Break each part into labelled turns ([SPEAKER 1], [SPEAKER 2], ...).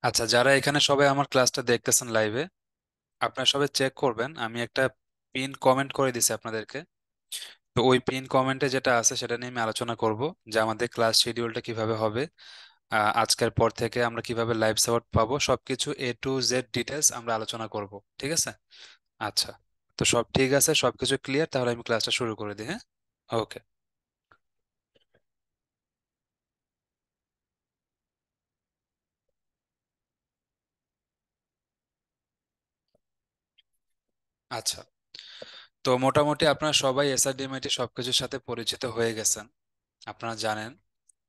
[SPEAKER 1] আচ্ছা, যারা এখানে সবাই আমার ক্লাসটা দেখতেছেন লাইভে, আপনারা সবাই চেক করবেন। আমি একটা পিন কমেন্ট করে দিছি আপনাদেরকে। তো ওই পিন কমেন্টে যেটা আছে সেটা নিয়ে আমি আলোচনা করব, যে আমাদের ক্লাস শিডিউলটা কিভাবে হবে, আজকের পর থেকে আমরা কিভাবে লাইভ সাপোর্ট পাবো, সবকিছু A to Z ডিটেলস আমরা আলোচনা করব। ঠিক আছে? আচ্ছা, তো সব ঠিক আছে, সবকিছু ক্লিয়ার, তাহলে আমি ক্লাসটা শুরু করে দিই। হ্যাঁ, ওকে। আচ্ছা, তো মোটামুটি আপনারা সবাই এসআরডিএমআইটি সবকিছুর সাথে পরিচিত হয়ে গেছেন। আপনারা জানেন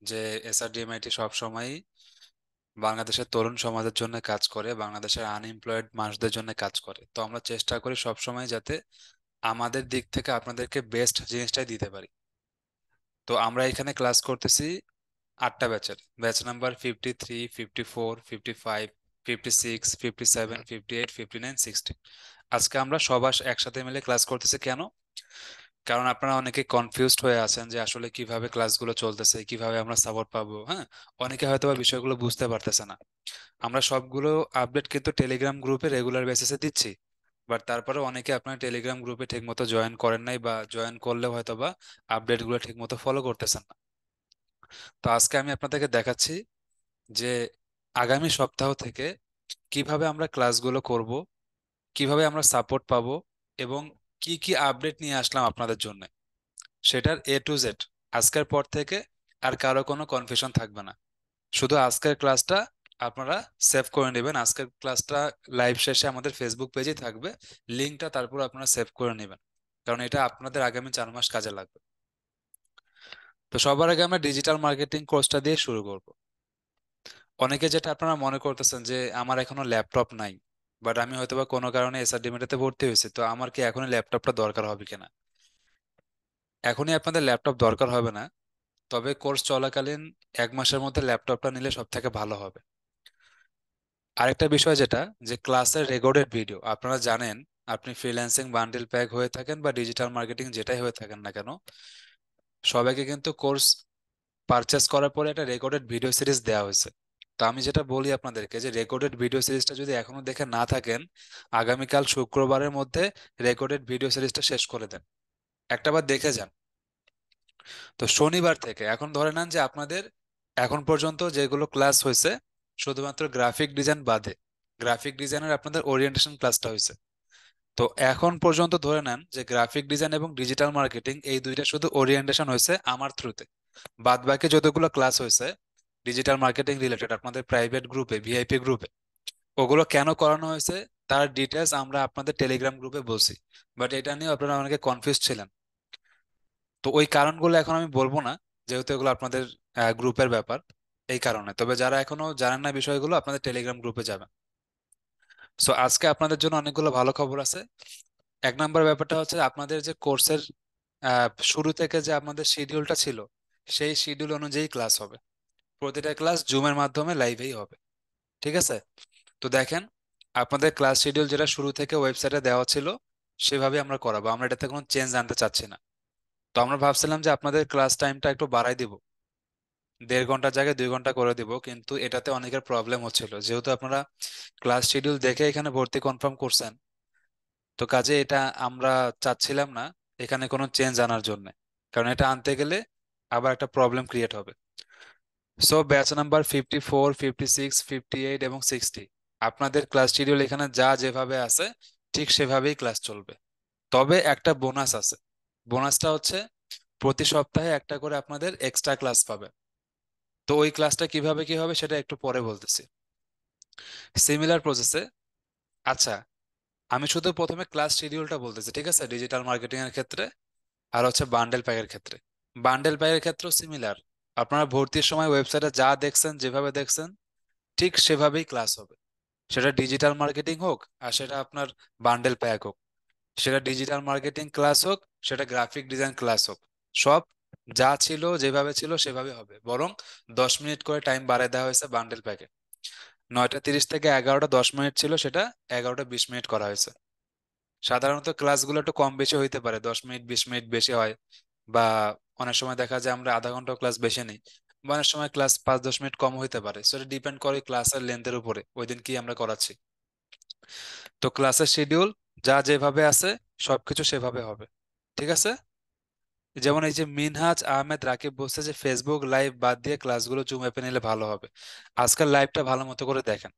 [SPEAKER 1] যে এসআরডিএমআইটি সবসময় বাংলাদেশের তরুণ সমাজের জন্য কাজ করে, বাংলাদেশের আনএমপ্লয়েড মানুষদের জন্য কাজ করে। তো আমরা চেষ্টা করি সবসময় যাতে আমাদের দিক থেকে আপনাদেরকে বেস্ট জিনিসটাই দিতে পারি। তো আমরা এখানে ক্লাস করতেছি 8টা ব্যাচের, ব্যাচ নাম্বার 53, 54, 55, 56, 57, 58, 59, 60। আজকে আমরা সবার একসাথে মিলে ক্লাস করতেছি। কেন? কারণ আপনারা অনেকে কনফিউজড হয়ে আছেন যে আসলে কিভাবে ক্লাসগুলো চলতেছে, কিভাবে আমরা সাপোর্ট পাবো। হ্যাঁ, অনেকে হয়তো বা বিষয়গুলো বুঝতে পারতেছে না। আমরা সবগুলো আপডেট কিন্তু টেলিগ্রাম গ্রুপে রেগুলার বেসিসে দিচ্ছি, বাট তারপরে অনেকে আপনার টেলিগ্রাম গ্রুপে ঠিকমতো জয়েন করেন নাই, বা জয়েন করলেও হয়তো বা আপডেটগুলো ঠিকমতো ফলো করতেছেন না। তো আজকে আমি আপনাদেরকে দেখাচ্ছি যে আগামী সপ্তাহ থেকে কিভাবে আমরা ক্লাসগুলো করব, কিভাবে আমরা সাপোর্ট পাবো, এবং কি কি আপডেট নিয়ে আসলাম আপনাদের জন্য, সেটার A to Z। আজকের পর থেকে আর কারো কোনো কনফিউশন থাকবে না। শুধু আজকের ক্লাসটা আপনারা সেভ করে নেবেন। আজকের ক্লাসটা লাইভ শেষে আমাদের ফেসবুক পেজেই থাকবে, লিঙ্কটা তারপর আপনারা সেভ করে নেবেন, কারণ এটা আপনাদের আগামী 4 মাস কাজে লাগবে। তো সবার আগে আমরা ডিজিটাল মার্কেটিং কোর্সটা দিয়ে শুরু করব। অনেকে যেটা আপনারা মনে করতেছেন যে আমার এখনো ল্যাপটপ নাই, বাট আমি হয়তোবা কোনো কারণে এসআরডিএমএটাতে ভর্তি হয়েছে, তো আমার কি এখনই ল্যাপটপটা দরকার হবে কিনা? এখনই আপনাদের ল্যাপটপ দরকার হবে না, তবে কোর্স চলাকালীন 1 মাসের মধ্যে ল্যাপটপটা নিলে সব থেকে ভালো হবে। আরেকটা বিষয় যেটা, যে ক্লাসের রেকর্ডেড ভিডিও আপনারা জানেন, আপনি ফ্রিল্যান্সিং বান্ডেল প্যাক হয়ে থাকেন বা ডিজিটাল মার্কেটিং যেটাই হয়ে থাকেন না কেন, সবাইকে কিন্তু কোর্স পারচেস করার পরে একটা রেকর্ডেড ভিডিও সিরিজ দেওয়া হয়েছে। তো আমি যেটা বলি আপনাদেরকে, যে রেকর্ডেড ভিডিও সিরিজটা যদি এখনো দেখে না থাকেন, আগামীকাল শুক্রবারের মধ্যে রেকর্ডেড ভিডিও সিরিজটা শেষ করে দেন, একটাবার দেখে যান। তো শনিবার থেকে এখন ধরে নেন যে আপনাদের এখন পর্যন্ত যেগুলো ক্লাস হয়েছে, শুধুমাত্র গ্রাফিক ডিজাইন বাদে, গ্রাফিক ডিজাইনের আপনাদের ওরিয়েন্টেশন ক্লাসটা হয়েছে। তো এখন পর্যন্ত ধরে নেন যে গ্রাফিক ডিজাইন এবং ডিজিটাল মার্কেটিং এই দুইটা শুধু ওরিয়েন্টেশন হয়েছে আমার থ্রুতে। বাদ বাকি যতগুলো ক্লাস হয়েছে ডিজিটাল মার্কেটিং রিলেটেড আপনাদের প্রাইভেট গ্রুপে, ভিআইপি গ্রুপে, ওগুলো কেন করানো হয়েছে তার ডিটেলস আমরা আপনাদের টেলিগ্রাম গ্রুপে বলছি। বাট এটা নিয়ে আপনারা অনেকে কনফিউজ ছিলেন। তো ওই কারণগুলো এখন আমি বলবো না, যেহেতু এগুলো আপনাদের গ্রুপের ব্যাপার। এই কারণে, তবে যারা এখনো জানেন না বিষয়গুলো, আপনাদের টেলিগ্রাম গ্রুপে যাবেন। সো আজকে আপনাদের জন্য অনেকগুলো ভালো খবর আছে। 1 নম্বর ব্যাপারটা হচ্ছে, আপনাদের যে কোর্সের শুরু থেকে যে আপনাদের শিডিউলটা ছিল, সেই শিডিউল অনুযায়ী ক্লাস হবে। প্রতিটা ক্লাস জুমের মাধ্যমে লাইভেই হবে। ঠিক আছে? তো দেখেন, আপনাদের ক্লাস শিডিউল যেটা শুরু থেকে ওয়েবসাইটে দেওয়া ছিল সেভাবে আমরা করাবো, আমরা এটাতে কোনো চেঞ্জ আনতে চাচ্ছি না। তো আমরা ভাবছিলাম যে আপনাদের ক্লাস টাইমটা একটু বাড়াই দিব, 1.5 ঘন্টার জায়গায় 2 ঘন্টা করে দিব, কিন্তু এটাতে অনেকের প্রবলেম হচ্ছিল, যেহেতু আপনারা ক্লাস শিডিউল দেখে এখানে ভর্তি কনফার্ম করছেন। তো কাজে এটা আমরা চাচ্ছিলাম না এখানে কোনো চেঞ্জ আনার জন্য, কারণ এটা আনতে গেলে আবার একটা প্রবলেম ক্রিয়েট হবে। সো ব্যাচ নাম্বার 54, 56, 58 এবং 60, আপনাদের ক্লাস শিডিউল এখানে যা যেভাবে আছে ঠিক সেভাবেই ক্লাস চলবে। তবে একটা বোনাস আছে। বোনাসটা হচ্ছে প্রতি সপ্তাহে একটা করে আপনাদের এক্সট্রা ক্লাস পাবে। তো ওই ক্লাসটা কিভাবে কি হবে সেটা একটু পরে বলতেছি, সিমিলার প্রসেসে। আচ্ছা, আমি শুধু প্রথমে ক্লাস শিডিউলটা বলতেছি, ঠিক আছে, ডিজিটাল মার্কেটিং এর ক্ষেত্রে আর হচ্ছে বান্ডেল প্যাকের ক্ষেত্রে। বান্ডেল প্যাকের ক্ষেত্রেও সিমিলার, আপনারা ভর্তির সময় ওয়েবসাইটে যা দেখছেন, যেভাবে দেখছেন ঠিক সেভাবেই ক্লাস হবে। সেটা ডিজিটাল মার্কেটিং হোক আর সেটা আপনার বান্ডেল প্যাক হোক, সেটা ডিজিটাল মার্কেটিং ক্লাস হোক, সেটা গ্রাফিক ডিজাইন ক্লাস হোক, সব যা ছিল যেভাবে ছিল সেভাবে হবে। বরং 10 মিনিট করে টাইম বাড়ায় দেওয়া হয়েছে বান্ডেল প্যাকে। 9টা 30 থেকে 11টা 10 মিনিট ছিল, সেটা 11টা 20 মিনিট করা হয়েছে। সাধারণত ক্লাসগুলো একটু কম বেশি হইতে পারে, 10 মিনিট 20 মিনিট বেশি হয়, বা অনেক সময় দেখা যায় আমরা আধা ঘন্টা ক্লাস বেশি নেই। অনেক সময় ক্লাস 5-10 মিনিট কম হইতে পারে, সো এটা ডিপেন্ড করে ক্লাসের লেন্থের উপরে ওই দিন কি আমরা করাচ্ছি। তো ক্লাসের শিডিউল যা যেভাবে আছে সবকিছু সেভাবে হবে, ঠিক আছে। যেমন এই যে মিনহাজ আহমেদ রাকিব বলছে যে ফেসবুক লাইভ বাদ দিয়ে ক্লাসগুলো জুম অ্যাপে নিলে ভালো হবে। আজকাল লাইভটা ভালো মতো করে দেখেন।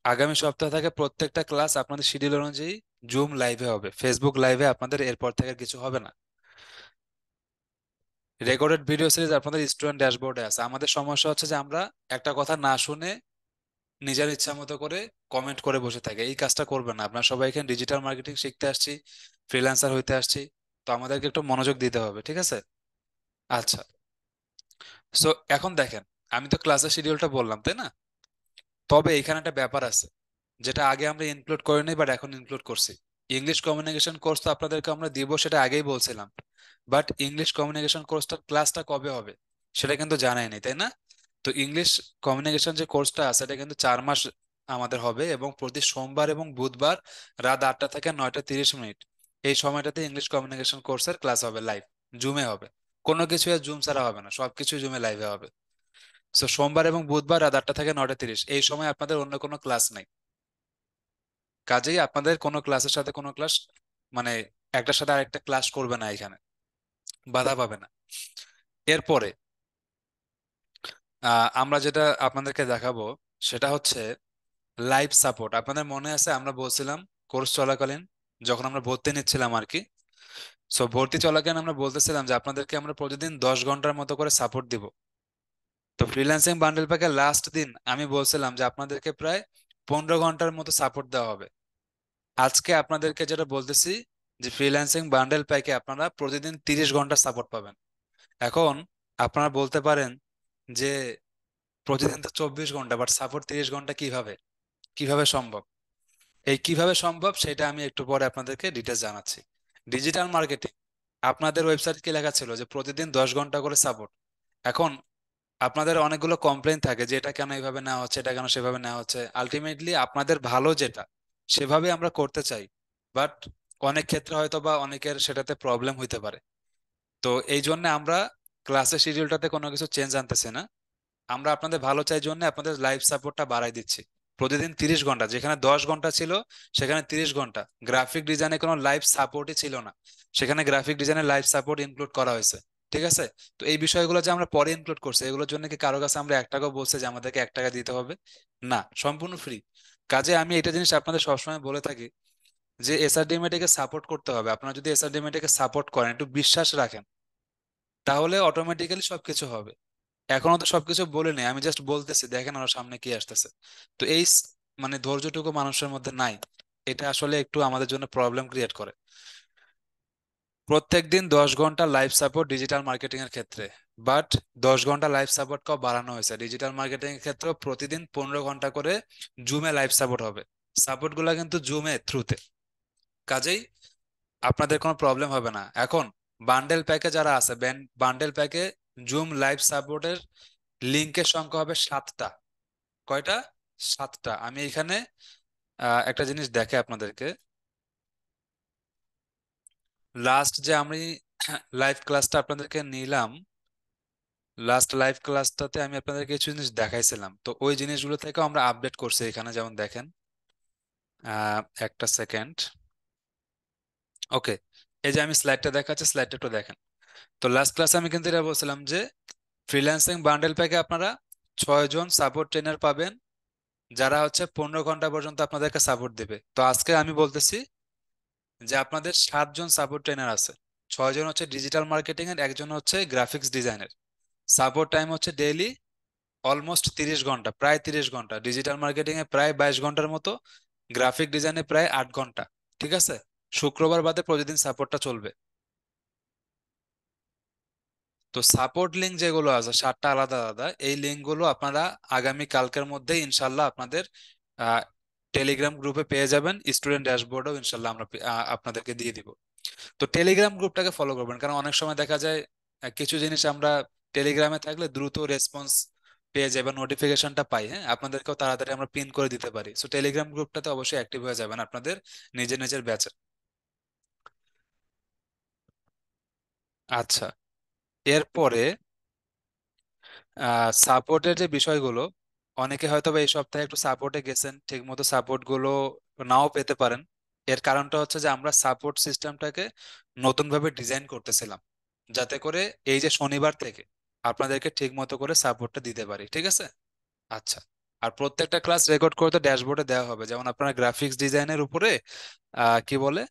[SPEAKER 1] আগামী সপ্তাহ থেকে প্রত্যেকটা ক্লাস আপনাদের শিডিউল অনুযায়ী জুম লাইভে হবে, ফেসবুক লাইভে আপনাদের এরপর থেকে আর কিছু হবে না। রেকর্ডেড ভিডিও সিরিজ আপনাদের স্টুডেন্ট ড্যাশবোর্ডে আছে। আমাদের সমস্যা হচ্ছে যে আমরা একটা কথা না শুনে নিজের ইচ্ছা মতো করে কমেন্ট করে বসে থাকি, এই কাজটা করবেন না। আপনারা সবাই এখানে ডিজিটাল মার্কেটিং শিখতে আসছি, ফ্রিল্যান্সার হইতে আসছি, তো আমাদেরকে একটু মনোযোগ দিতে হবে, ঠিক আছে। আচ্ছা, সো এখন দেখেন, আমি তো ক্লাসের শিডিউলটা বললাম তাই না, তবে এখানে একটা ব্যাপার আছে যেটা আগে আমরা ইনক্লুড করিনি বাট এখন ইনক্লুড করছি। ইংলিশ কমিউনিকেশন কোর্স তো আপনাদেরকে আমরা দিব, সেটা আগেই বলছিলাম, বাট ইংলিশ কমিউনিকেশন কোর্সটার ক্লাসটা কবে হবে সেটা কিন্তু জানাইনি তাই না। তো ইংলিশ কমিউনিকেশন যে কোর্সটা আছে এটা কিন্তু 4 মাস আমাদের হবে, এবং প্রতি সোমবার এবং বুধবার রাত 8টা থেকে 9টা 30 মিনিট এই সময়টাতে ইংলিশ কমিউনিকেশন কোর্সের ক্লাস হবে লাইভ, জুমে হবে। কোনো কিছু আর জুম ছাড়া হবে না, সবকিছু জুমে লাইভে হবে। তো সোমবার এবং বুধবার রাত 8টা থেকে 9টা 30 এই সময় আপনাদের অন্য কোনো ক্লাস নেই। কাজেই আপনাদের কোনো ক্লাসের সাথে কোনো ক্লাস, মানে একটার সাথে আরেকটা ক্লাস করবে না, এখানে বাধা পাবে না। এরপরে আমরা যেটা আপনাদেরকে দেখাবো সেটা হচ্ছে লাইভ সাপোর্ট। আপনাদের মনে আছে আমরা বলছিলাম কোর্স চলাকালীন, যখন আমরা ভর্তি নিচ্ছিলাম আর কি, সো ভর্তি চলাকালীন আমরা বলতেছিলাম যে আপনাদেরকে আমরা প্রতিদিন 10 ঘন্টার মতো করে সাপোর্ট দিব। তো ফ্রিল্যান্সিং বান্ডেল প্যাকের লাস্ট দিন আমি বলছিলাম যে আপনাদেরকে প্রায় 15 ঘন্টার মতো সাপোর্ট দেওয়া হবে। আজকে আপনাদেরকে যেটা বলতেছি যে ফ্রিল্যান্সিং বান্ডেল প্যাকে আপনারা প্রতিদিন 30 ঘন্টা সাপোর্ট পাবেন। এখন আপনারা বলতে পারেন যে প্রতিদিন তো 24 ঘন্টা, বাট সাপোর্ট 30 ঘন্টা কিভাবে, কিভাবে সম্ভব? এই কিভাবে সম্ভব সেটা আমি একটু পরে আপনাদেরকে ডিটেলস জানাচ্ছি। ডিজিটাল মার্কেটিং, আপনাদের ওয়েবসাইট কি লেখা ছিল যে প্রতিদিন 10 ঘন্টা করে সাপোর্ট। এখন আপনাদের অনেকগুলো কমপ্লেইন থাকে যে এটা কেন এইভাবে নেওয়া হচ্ছে, এটা কেন সেভাবে নেওয়া হচ্ছে। আলটিমেটলি আপনাদের ভালো যেটা সেভাবে আমরা করতে চাই, বাট অনেক ক্ষেত্রে হয়তো বা অনেকের সেটাতে প্রবলেম হইতে পারে। তো এই জন্য আমরা ক্লাসের শিডিউলটাতে কোনো কিছু চেঞ্জ আনতেছি না। আমরা আপনাদের ভালো চাই জন্য আপনাদের লাইভ সাপোর্টটা বাড়াই দিচ্ছি প্রতিদিন 30 ঘন্টা, যেখানে 10 ঘন্টা ছিল সেখানে 30 ঘন্টা। গ্রাফিক ডিজাইনে কোনো লাইভ সাপোর্টই ছিল না, সেখানে গ্রাফিক ডিজাইনে লাইভ সাপোর্ট ইনক্লুড করা হয়েছে, ঠিক আছে। তো এই বিষয়গুলো যে আমরা পরে ইনক্লুড করছি, এগুলোর জন্য কি কারো কাছে আমরা 1 টাকাও বলছে যে আমাদেরকে 1 টাকা দিতে হবে? না, সম্পূর্ণ ফ্রি। কাজে আমি এটা জিনিস আপনাদের সবসময় বলে থাকি যে এসআরডিএমএটাকে সাপোর্ট করতে হবে। আপনারা যদি এসআরডিএমএটাকে সাপোর্ট করেন, একটু বিশ্বাস রাখেন, তাহলে অটোমেটিক্যালি সবকিছু হবে। এখনো তো সবকিছু বলিনি, আমি জাস্ট বলতেছি, দেখেন আরো সামনে কি আসতেছে। তো এই মানে ধৈর্যটুকু মানুষের মধ্যে নাই, এটা আসলে একটু আমাদের জন্য প্রবলেম ক্রিয়েট করে। প্রত্যেকদিন 10 ঘন্টা লাইভ সাপোর্ট ডিজিটাল মার্কেটিং এর ক্ষেত্রে, বাট 10 ঘন্টা লাইভ সাপোর্ট কেও বাড়ানো হয়েছে। ডিজিটাল মার্কেটিং এর ক্ষেত্রে প্রতিদিন 15 ঘন্টা করে জুমে লাইভ সাপোর্ট হবে। সাপোর্ট গুলা কিন্তু জুমে থ্রুতে, কাজেই আপনাদের কোনো প্রবলেম হবে না। এখন বান্ডেল প্যাকে যারা আছে, বান্ডেল প্যাকে জুম লাইভ সাপোর্টের লিঙ্কের সংখ্যা হবে 7টা। কয়টা? 7টা। আমি এখানে একটা জিনিস দেখে আপনাদেরকে, লাস্ট যে আমি লাইভ ক্লাসটা আপনাদেরকে নিলাম, লাস্ট লাইভ ক্লাসটাতে আমি আপনাদেরকে কিছু জিনিস দেখাইছিলাম, তো ওই জিনিসগুলো থেকে আমরা আপডেট করছি এখানে, যেমন দেখেন, একটা সেকেন্ড। ওকে, এই যে আমি স্লাইডটা দেখাচ্ছি, স্লাইডটা একটু দেখেন। তো লাস্ট ক্লাসে আমি কিন্তু এটা বলছিলাম যে ফ্রিল্যান্সিং বান্ডেল প্যাকে আপনারা 6 জন সাপোর্ট ট্রেনার পাবেন, যারা হচ্ছে 15 ঘন্টা পর্যন্ত আপনাদেরকে সাপোর্ট দিবে। তো আজকে আমি বলতেছি যে আপনাদের 7 জন সাপোর্ট ট্রেনার আছে। 6 জন হচ্ছে ডিজিটাল মার্কেটিং এর, একজন হচ্ছে গ্রাফিক্স ডিজাইনের। সাপোর্ট টাইম হচ্ছে ডেইলি অলমোস্ট 30 ঘন্টা, প্রায় 30 ঘন্টা। ডিজিটাল মার্কেটিং এ প্রায় 22 ঘন্টার মতো, গ্রাফিক ডিজাইনে প্রায় 8 ঘন্টা, ঠিক আছে। শুক্রবার বাদে প্রতিদিন সাপোর্টটা চলবে। তো সাপোর্ট লিঙ্ক যেগুলো আছে 7টা আলাদা আলাদা, এই লিঙ্ক গুলো আপনারা আগামী কালকের মধ্যে ইনশাল্লাহ আপনাদের টেলিগ্রাম গ্রুপে পেয়ে যাবেন। স্টুডেন্ট ড্যাশবোর্ডেও ইনশাল্লাহ আমরা আপনাদেরকে দিয়ে দিব। তো টেলিগ্রাম গ্রুপটাকে ফলো করবেন, কারণ অনেক সময় দেখা যায় কিছু জিনিস আমরা টেলিগ্রামে থাকলে দ্রুত রেসপন্স পেয়ে যাই বা নোটিফিকেশনটা পাই, হ্যাঁ, আপনাদেরকেও তাড়াতাড়ি আমরা পিন করে দিতে পারি। সো টেলিগ্রাম গ্রুপটাতে অবশ্যই অ্যাক্টিভ হয়ে যাবেন আপনাদের নিজের নিজের ব্যাচে। আচ্ছা, এরপরে সাপোর্টের যে বিষয়গুলো, অনেকে হয়তো বা এই সপ্তাহে একটু সাপোর্টে গেছেন, ঠিক মতো সাপোর্ট গুলো নাও পেতে পারেন। এর কারণটা হচ্ছে যে আমরা সাপোর্ট সিস্টেমটাকে নতুন ভাবে ডিজাইন করতেছিলাম, যাতে করে এই যে শনিবার থেকে আপনাদেরকে ঠিক মতো করে সাপোর্টটা দিতে পারি, ঠিক আছে? আচ্ছা। আর প্রত্যেকটা ক্লাস রেকর্ড করে তো ড্যাশবোর্ডে দেওয়া হবে। যেমন আপনারা গ্রাফিক্স ডিজাইনের উপরে কি বলে,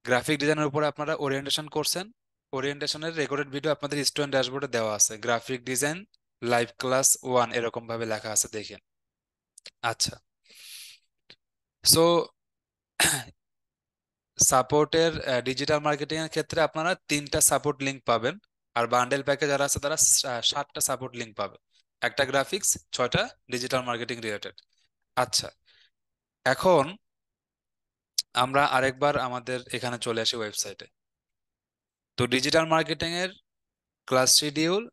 [SPEAKER 1] গ্রাফিক ডিজাইনের উপরে আপনারা ওরিয়েন্টেশন করছেন, ওরিয়েন্টেশনের রেকর্ডেড ভিডিও আপনাদের স্টুডেন্ট ড্যাশবোর্ডে দেওয়া আছে, গ্রাফিক ডিজাইন লাইভ ক্লাস 1 এরকম ভাবে লেখা আছে, দেখেন। আচ্ছা। সো সাপোর্টের ডিজিটাল মার্কেটিং এর ক্ষেত্রে আপনারা 3টা সাপোর্ট লিংক পাবেন। আর বান্ডেল প্যাকে যারা আছে তারা 7টা সাপোর্ট লিংক পাবে, একটা গ্রাফিক্স, 6টা ডিজিটাল মার্কেটিং রিলেটেড। আচ্ছা। এখন আমরা আরেকবার আমাদের এখানে চলে আসি ওয়েবসাইটে। তো ডিজিটাল মার্কেটিং এর ক্লাস শিডিউল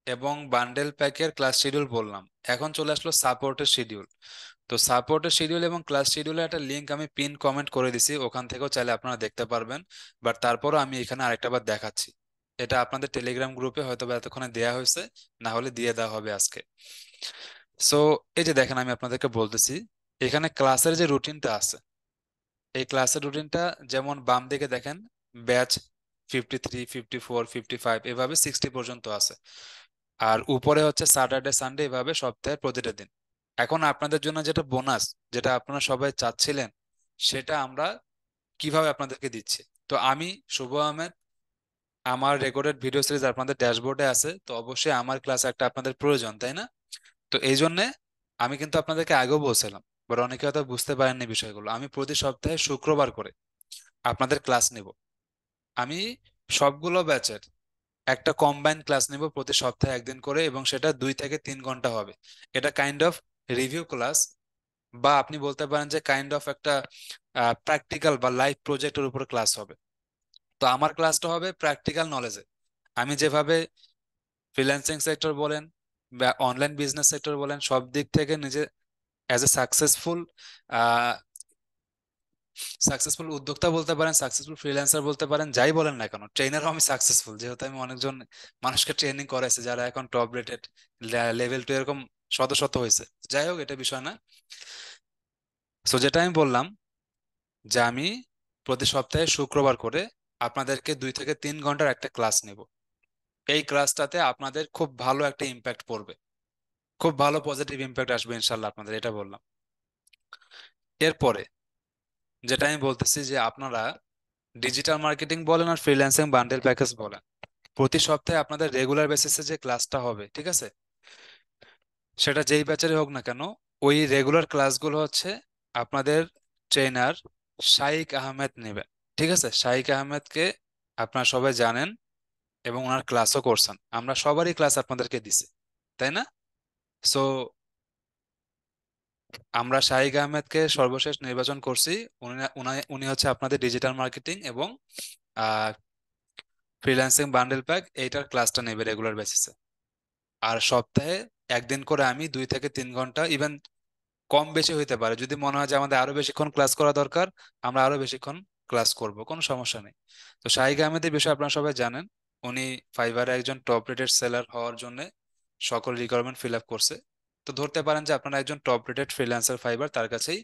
[SPEAKER 1] এবং বান্ডেল প্যাকের ক্লাস শিডিউল বললাম। এখন চলে আসলো সাপোর্টের শিডিউল। তো সাপোর্টের শিডিউল এবং ক্লাস শিডিউলের একটা লিংক আমি পিন কমেন্ট করে দিছি, ওখান থেকেও চাইলে আপনারা দেখতে পারবেন। বাট তারপরও আমি এখানে আরেকটা বার দেখাচ্ছি। এটা আপনাদের টেলিগ্রাম গ্রুপে হয়তো বা এতক্ষণে দেওয়া হয়েছে, না হলে দিয়ে দেওয়া হবে আজকে। সো এই যে দেখেন, আমি আপনাদেরকে বলতেছি, এখানে ক্লাসের যে রুটিনটা আছে, এই ক্লাসের রুটিনটা যেমন বাম দিকে দেখেন, ব্যাচ 53, 54, 55 এভাবে 60 পর্যন্ত আছে। আর উপরে হচ্ছে স্যাটারডে সানডে, এভাবে সপ্তাহের প্রতিটা দিন। এখন আপনাদের জন্য যেটা বোনাস, যেটা আপনারা সবাই চাচ্ছিলেন, সেটা আমরা কিভাবে আপনাদেরকে দিচ্ছি। তো আমি শুভ আহমেদ, আমার রেকর্ডেড ভিডিও সিরিজ আপনাদের ড্যাশবোর্ডে আছে, তো অবশ্যই আমার ক্লাস একটা আপনাদের প্রয়োজন, তাই না? তো এই জন্যে আমি কিন্তু আপনাদেরকে আগেও বলছিলাম, বাট অনেকে হয়তো বুঝতে পারেননি বিষয়গুলো। আমি প্রতি সপ্তাহে শুক্রবার করে আপনাদের ক্লাস নিব। আমি সবগুলো ব্যাচের একটা কম্বাইন ক্লাস নেব প্রতি সপ্তাহে একদিন করে, এবং সেটা 2 থেকে 3 ঘন্টা হবে। এটা কাইন্ড অফ রিভিউ ক্লাস, বা আপনি বলতে পারেন যে কাইন্ড অফ একটা প্র্যাকটিক্যাল বা লাইভ প্রজেক্টের উপর ক্লাস হবে। তো আমার ক্লাসটা হবে প্র্যাকটিক্যাল নলেজে। আমি যেভাবে ফ্রিল্যান্সিং সেক্টর বলেন বা অনলাইন বিজনেস সেক্টর বলেন, সব দিক থেকে নিজে অ্যাজ এ সাকসেসফুল সাকসেসফুল উদ্যোক্তা বলতে পারেন, সাকসেসফুল ফ্রিল্যান্সার বলতে পারেন, যাই বলেন না কেন, ট্রেনারও আমি সাকসেসফুল, যেহেতু আমি অনেকজন মানুষকে ট্রেনিং করেছি যারা এখন টপ রেটেড লেভেল 2 এরকম শত শত হয়েছে। যাই হোক, এটা বিষয় না। সো যেটা আমি বললাম, যে আমি প্রতি সপ্তাহে শুক্রবার করে আপনাদেরকে 2 থেকে 3 ঘন্টার একটা ক্লাস নেব। এই ক্লাসটাতে আপনাদের খুব ভালো একটা ইম্প্যাক্ট পড়বে, খুব ভালো পজিটিভ ইম্প্যাক্ট আসবে ইনশাল্লাহ আপনাদের, এটা বললাম। এরপরে যেটা আমি বলতেছি, যে আপনারা ডিজিটাল মার্কেটিং বলেন আর ফ্রিল্যান্সিং বান্ডেল প্যাকেজ বলেন, প্রতি সপ্তাহে আপনাদের রেগুলার বেসিসে যে ক্লাসটা হবে, ঠিক আছে, সেটা যেই ব্যাচেরই হোক না কেন, ওই রেগুলার ক্লাসগুলো হচ্ছে আপনাদের ট্রেনার শাইক আহমেদ নেবেন। ঠিক আছে, শাইক আহমেদকে আপনারা সবাই জানেন, এবং ওনার ক্লাসও করছেন, আমরা সবারই ক্লাস আপনাদেরকে দিছি, তাই না? সো আমরা শাইক আহমেদকে সর্বশেষ নির্বাচন করছি। উনি হচ্ছে আপনাদের ডিজিটাল মার্কেটিং এবং ফ্রিল্যান্সিং বান্ডেল প্যাক এইটার ক্লাসটা নেবে রেগুলার বেসিসে। আর সপ্তাহে একদিন করে আমি 2 থেকে 3 ঘন্টা, ইভেন কম বেশি হইতে পারে, যদি মনে হয় যে আমাদের আরো বেশিক্ষণ ক্লাস করা দরকার, আমরা আরো বেশিক্ষণ ক্লাস করব, কোনো সমস্যা নেই। তো শাহিক আহমেদের বিষয়ে আপনারা সবাই জানেন, উনি ফাইবারে একজন টপ রেটেড সেলার হওয়ার জন্য সকল রিকোয়ারমেন্ট ফিল আপ করছে। তো ধরতে পারেন যে আপনারা একজন টপ রেটেড ফ্রিল্যান্সার ফাইবার, তার কাছেই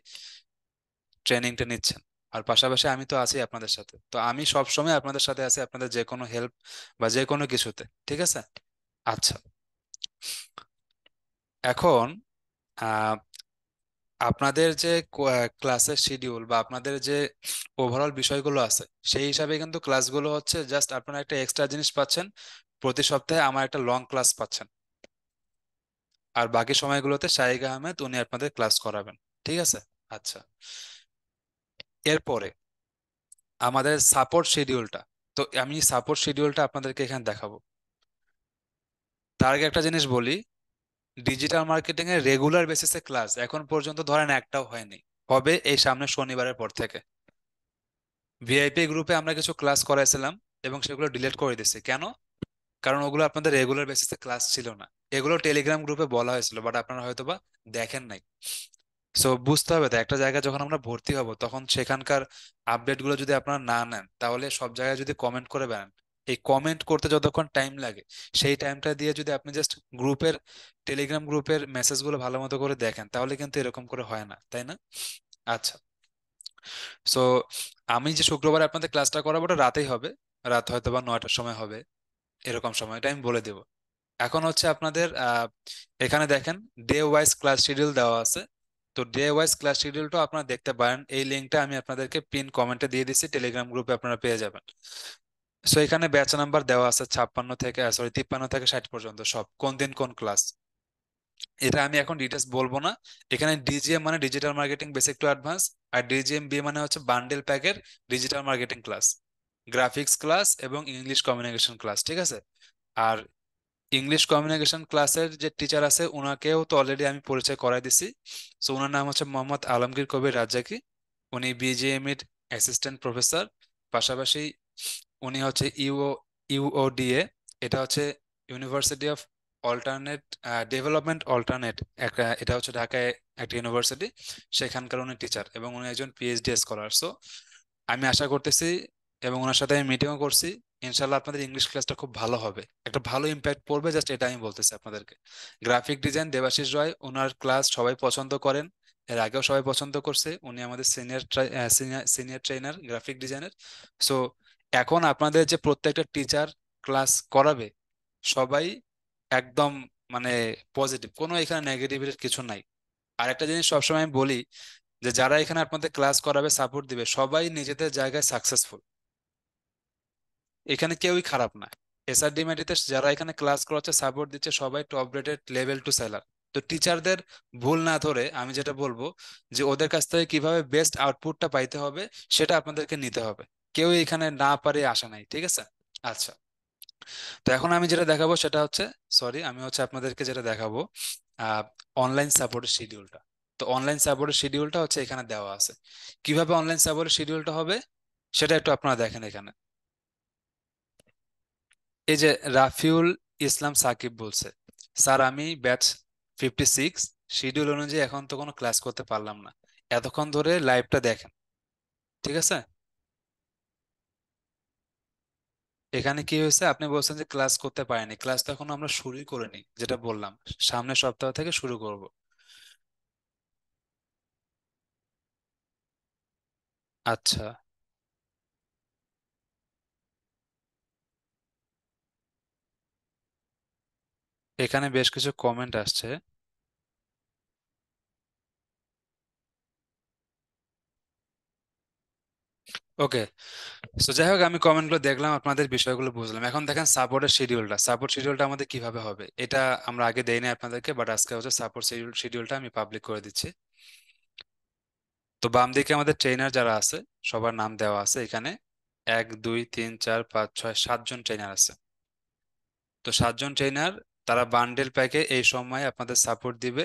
[SPEAKER 1] ট্রেনিংটা নিচ্ছেন। আর পাশাপাশি আমি তো আছি আপনাদের সাথে, তো আমি সব সময় আপনাদের সাথে আছি, আপনাদের যে কোনো হেল্প বা যে কোনো কিছুতে, ঠিক আছে? আচ্ছা। এখন আহ আপনাদের যে ক্লাসের শিডিউল বা আপনাদের যে ওভারঅল বিষয়গুলো আছে, সেই হিসাবে কিন্তু ক্লাসগুলো হচ্ছে, জাস্ট আপনারা একটা এক্সট্রা জিনিস পাচ্ছেন, প্রতি সপ্তাহে আমার একটা লং ক্লাস পাচ্ছেন। আর বাকি সময়গুলোতে শাহিক আহমেদ উনি আপনাদের ক্লাস করাবেন, ঠিক আছে? আচ্ছা। এরপরে আমাদের সাপোর্ট শিডিউলটা, তো আমি সাপোর্ট শিডিউলটা আপনাদেরকে এখানে দেখাবো। তার আগে একটা জিনিস বলি, ডিজিটাল মার্কেটিং এর রেগুলার বেসিসে ক্লাস এখন পর্যন্ত ধরেন একটাও হয়নি, হবে এই সামনের শনিবারের পর থেকে। ভিআইপি গ্রুপে আমরা কিছু ক্লাস করাইছিলাম এবং সেগুলো ডিলিট করে দিছি, কেন? কারণ ওগুলো আপনাদের রেগুলার বেসিসে ক্লাস ছিল না। এগুলো টেলিগ্রাম গ্রুপে বলা হয়েছিল, বাট আপনারা হয়তোবা দেখেন নাই। সো বুঝতে হবে, তো একটা জায়গায় যখন আমরা ভর্তি হব, তখন সেখানকার আপডেট গুলো যদি আপনারা না নেন, তাহলে সব জায়গায় যদি কমেন্ট করে বেড়ান, এই কমেন্ট করতে যতক্ষণ টাইম লাগে, সেই টাইমটা দিয়ে যদি আপনি জাস্ট গ্রুপের, টেলিগ্রাম গ্রুপের মেসেজগুলো ভালো মতো করে দেখেন, তাহলে কিন্তু এরকম করে হয় না, তাই না? আচ্ছা। সো আমি যে শুক্রবার আপনাদের ক্লাসটা করাবো ওটা রাতেই হবে, রাত হয়তো বা 9টার সময় হবে, এরকম সময়টা আমি বলে দেব। এখন হচ্ছে আপনাদের এখানে দেখেন ডে ওয়াইজ ক্লাস শিডিউল দেওয়া আছে। তো ডে ওয়াইজ ক্লাস শিডিউলটা আপনারা দেখতে পারেন, এই লিঙ্কটা আমি আপনাদেরকে পিন কমেন্টে দিয়ে দিচ্ছি, টেলিগ্রাম গ্রুপে আপনারা পেয়ে যাবেন। সো এখানে ব্যাচ নাম্বার দেওয়া আছে 56 থেকে, সরি, 53 থেকে 60 পর্যন্ত, সব কোন দিন কোন ক্লাস, এটা আমি এখন ডিটেলস বলবো না। এখানে ডিজিএম মানে digital marketing basic to advance, আর ডিজিএম বি মানে হচ্ছে বান্ডেল প্যাকের digital marketing class, graphics class এবং ইংলিশ কমিউনিকেশন ক্লাস, ঠিক আছে? আর ইংলিশ কমিউনিকেশন ক্লাসের যে টিচার আছে ওনাকেও তো অলরেডি আমি পরিচয় করাই দিছি। সো ওনার নাম হচ্ছে মোহাম্মদ আলমগীর কবির রাজ্জাকি। উনি বিজিএম এর অ্যাসিস্ট্যান্ট প্রফেসর, পাশাপাশি উনি হচ্ছে ইউওডিএ, এটা হচ্ছে university of alternate development alternate, একটা, এটা হচ্ছে ঢাকায় একটা ইউনিভার্সিটি, সেখানকার উনি টিচার এবং উনি একজন পিএইচডি স্কলার। সো আমি আশা করতেছি, এবং ওনার সাথে আমি মিটিংও করছি, ইনশাল্লাহ আপনাদের ইংলিশ ক্লাসটা খুব ভালো হবে, একটা ভালো ইম্প্যাক্ট পড়বে, জাস্ট এটা আমি বলতেছি আপনাদেরকে। গ্রাফিক ডিজাইন দেবাশিস রয়, ওনার ক্লাস সবাই পছন্দ করেন, এর আগেও সবাই পছন্দ করছে, উনি আমাদের সিনিয়র সিনিয়র ট্রেনার গ্রাফিক ডিজাইনের। সো এখন আপনাদের যে প্রত্যেকটা টিচার ক্লাস করাবে, সবাই একদম মানে পজিটিভ, কোনো এখানে নেগেটিভিটির কিছু নাই। আর একটা জিনিস সবসময় আমি বলি, যে যারা এখানে আপনাদের ক্লাস করাবে, সাপোর্ট দিবে, সবাই নিজেদের জায়গায় সাকসেসফুল, এখানে কেউই খারাপ না। এসআরডিএমআইটিতে যারা এখানে ক্লাস করাচ্ছে, সাপোর্ট দিচ্ছে, সবাই top rated level two seller. তো টিচারদের ভুল না ধরে আমি যেটা বলবো, যে ওদের কাছ থেকে কিভাবে বেস্ট আউটপুটটা পাইতে হবে সেটা আপনাদেরকে নিতে হবে, কেউ এখানে না পারে আসা নাই, ঠিক আছে? আচ্ছা। তো এখন আমি যেটা দেখাবো সেটা হচ্ছে, সরি, আমি হচ্ছে আপনাদেরকে যেটা দেখাবো অনলাইন সাপোর্টের শিডিউলটা। তো অনলাইন সাপোর্টের শিডিউলটা হচ্ছে এখানে দেওয়া আছে। কিভাবে অনলাইন সাপোর্টের শিডিউলটা হবে সেটা একটু আপনারা দেখেন এখানে। এই যে রাফিউল ইসলাম সাকিব বলছে, স্যার আমি ব্যাচ 56 শিডিউল অনুযায়ী এখন তো কোনো ক্লাস করতে পারলাম না, এতক্ষণ ধরে লাইভটা দেখেন, ঠিক আছে? এখানে কি হয়েছে, আপনি বলছেন যে ক্লাস করতে পারেনি, ক্লাস তো এখন আমরা শুরুই করিনি, যেটা বললাম সামনের সপ্তাহ থেকে শুরু করব। আচ্ছা, এখানে বেশ কিছু কমেন্ট আসছে। ওকে। সো যাই হোক, আমি কমেন্টগুলো দেখলাম, আপনাদের বিষয়গুলো বুঝলাম। এখন দেখেন সাপোর্টের শিডিউলটা, সাপোর্ট শিডিউলটা আমাদের কিভাবে হবে, এটা আমরা আগে দেই না আপনাদেরকে, বাট আজকে হচ্ছে সাপোর্ট শিডিউলটা আমি পাবলিক করে দিচ্ছি। তো বাম দিকে আমাদের ট্রেনার যারা আছে, সবার নাম দেওয়া আছে এখানে, 1 2 3 4 5 6 7জন ট্রেনার আছে। তো 7জন ট্রেনার, তারা বান্ডেল প্যাকে এই সময় আপনাদের সাপোর্ট দিবে,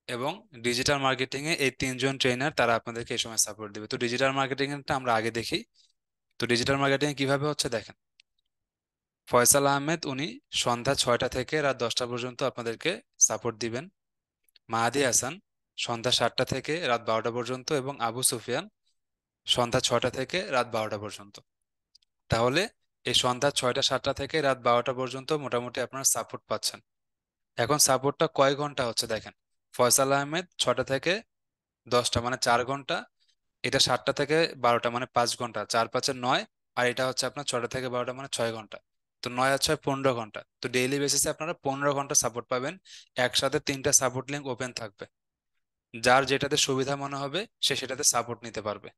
[SPEAKER 1] এবং ডিজিটাল মার্কেটিং এ এই 3জন ট্রেনার তারা আপনাদেরকে এই সময় সাপোর্ট দিবে। তো ডিজিটাল মার্কেটিং এরটা আমরা আগে দেখি। তো ডিজিটাল মার্কেটিং কিভাবে হচ্ছে দেখেন, ফয়সাল আহমেদ উনি সন্ধ্যা 6টা থেকে রাত 10টা পর্যন্ত আপনাদেরকে সাপোর্ট দিবেন। মাহাদি হাসান সন্ধ্যা 7টা থেকে রাত 12টা পর্যন্ত, এবং আবু সুফিয়ান সন্ধ্যা 6টা থেকে রাত 12টা পর্যন্ত। তাহলে এই সন্ধ্যা 6টা 7টা থেকে রাত 12টা পর্যন্ত মোটামুটি আপনারা সাপোর্ট পাচ্ছেন। এখন সাপোর্টটা কয় ঘন্টা হচ্ছে দেখেন, ফয়সাল আহমেদ 6টা থেকে 10টা মানে 4 ঘন্টা, এটা 7টা থেকে 12টা মানে 5 ঘন্টা, 4 5 এ 9, আর এটা হচ্ছে আপনার 6টা থেকে 12টা মানে 6 ঘন্টা। তো 9 আর 6 15 ঘন্টা, তো ডেইলি বেসিসে আপনারা 15 ঘন্টা সাপোর্ট পাবেন। একসাথে 3টা সাপোর্ট লিঙ্ক ওপেন থাকবে, যার যেটাতে সুবিধা মনে হবে সে সেটাতে সাপোর্ট নিতে পারবে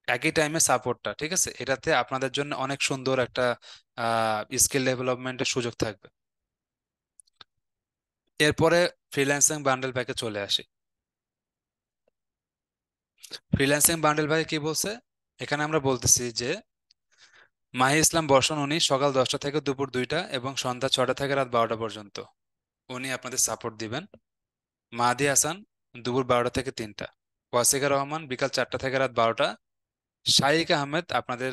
[SPEAKER 1] একই টাইমে সাপোর্টটা, ঠিক আছে? এটাতে আপনাদের জন্য অনেক সুন্দর একটা স্কিল ডেভেলপমেন্টের সুযোগ থাকবে। এরপরে ফ্রিল্যান্সিং বান্ডেল প্যাকে চলে আসি। ফ্রিল্যান্সিং বান্ডেল প্যাকে কি বলছে, এখানে আমরা বলতেছি যে মাহি ইসলাম বর্ষণ উনি সকাল 10টা থেকে দুপুর 2টা এবং সন্ধ্যা 6টা থেকে রাত 12টা পর্যন্ত উনি আপনাদের সাপোর্ট দিবেন। মাহাদি হাসান দুপুর 12টা থেকে 3টা, ওয়াসিকা রহমান বিকাল 4টা থেকে রাত 12টা, শাইক আহমেদ আপনাদের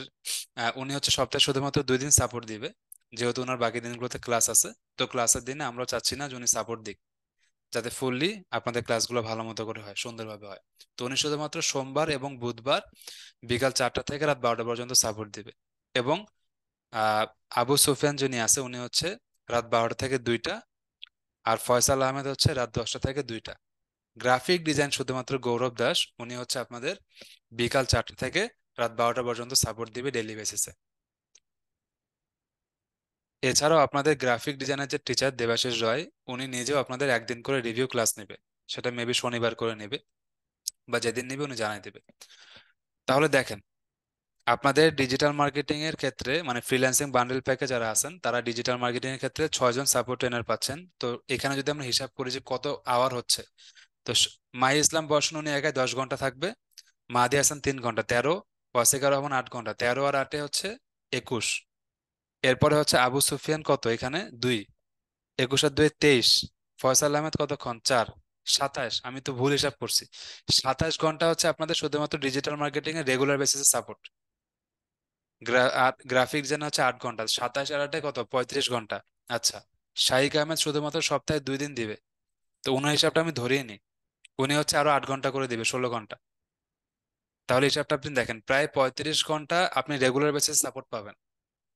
[SPEAKER 1] উনি হচ্ছে সপ্তাহে শুধুমাত্র 2 দিন সাপোর্ট দিবে, যেহেতু ওনার বাকি দিনগুলোতে ক্লাস আছে। তো ক্লাসের দিনে আমরা চাচ্ছি না যে উনি সাপোর্ট দিক, যাতে ফুললি আপনাদের ক্লাসগুলো ভালো মতো করে হয়, সুন্দরভাবে হয়। তো উনি শুধুমাত্র সোমবার এবং বুধবার বিকাল 4টা থেকে রাত 12টা পর্যন্ত সাপোর্ট দিবে। এবং আহ আবু সুফিয়ান যিনি আছে উনি হচ্ছে রাত 12টা থেকে 2টা, আর ফয়সাল আহমেদ হচ্ছে রাত 10টা থেকে 2টা। গ্রাফিক ডিজাইন শুধুমাত্র গৌরব দাস, উনি হচ্ছে আপনাদের বিকাল 4টা থেকে রাত 12টা পর্যন্ত সাপোর্ট দিবে ডেইলি বেসিসে। এছাড়াও আপনাদের গ্রাফিক ডিজাইনের যে টিচার দেবাশিস রয়, উনি নিজেও আপনাদের একদিন করে রিভিউ ক্লাস নেবে। সেটা মেবি শনিবার করে নেবে, বা যেদিন নেবে উনি জানাই দেবে। তাহলে দেখেন, আপনাদের ডিজিটাল মার্কেটিং এর ক্ষেত্রে মানে ফ্রিল্যান্সিং বান্ডেল প্যাকে যারা আছেন তারা ডিজিটাল মার্কেটিং এর ক্ষেত্রে 6জন সাপোর্ট ট্রেনার পাচ্ছেন। তো এখানে যদি আমরা হিসাব করি যে কত আওয়ার হচ্ছে, তো মাই ইসলাম বর্ষণ উনি একাই 10 ঘন্টা থাকবে, মাহাদি হাসান 3 ঘন্টা, 13, ওয়াসিকা রহমান 8 ঘন্টা, 13 আর 8 হচ্ছে 21। এরপরে হচ্ছে আবু সুফিয়ান কত এখানে 2, 21 আর 2 23। ফয়সাল আহমেদ কতক্ষণ 4, 27, আমি তো ভুল হিসাব করছি। 27 ঘন্টা হচ্ছে আপনাদের শুধুমাত্র ডিজিটাল মার্কেটিং এর রেগুলার বেসিসে সাপোর্ট। গ্রাফিক ডিজাইন হচ্ছে 8 ঘন্টা, 27 আর 8 কত 35 ঘন্টা। আচ্ছা, শাহিক আহমেদ শুধুমাত্র সপ্তাহে 2 দিন দিবে, তো ওনার হিসাবটা আমি ধরিয়ে নিই। উনি হচ্ছে আরো 8 ঘন্টা করে দিবে, 16 ঘন্টা। তাহলে হিসাবটা আপনি দেখেন, প্রায় 35 ঘন্টা আপনি রেগুলার বেসিস সাপোর্ট পাবেন।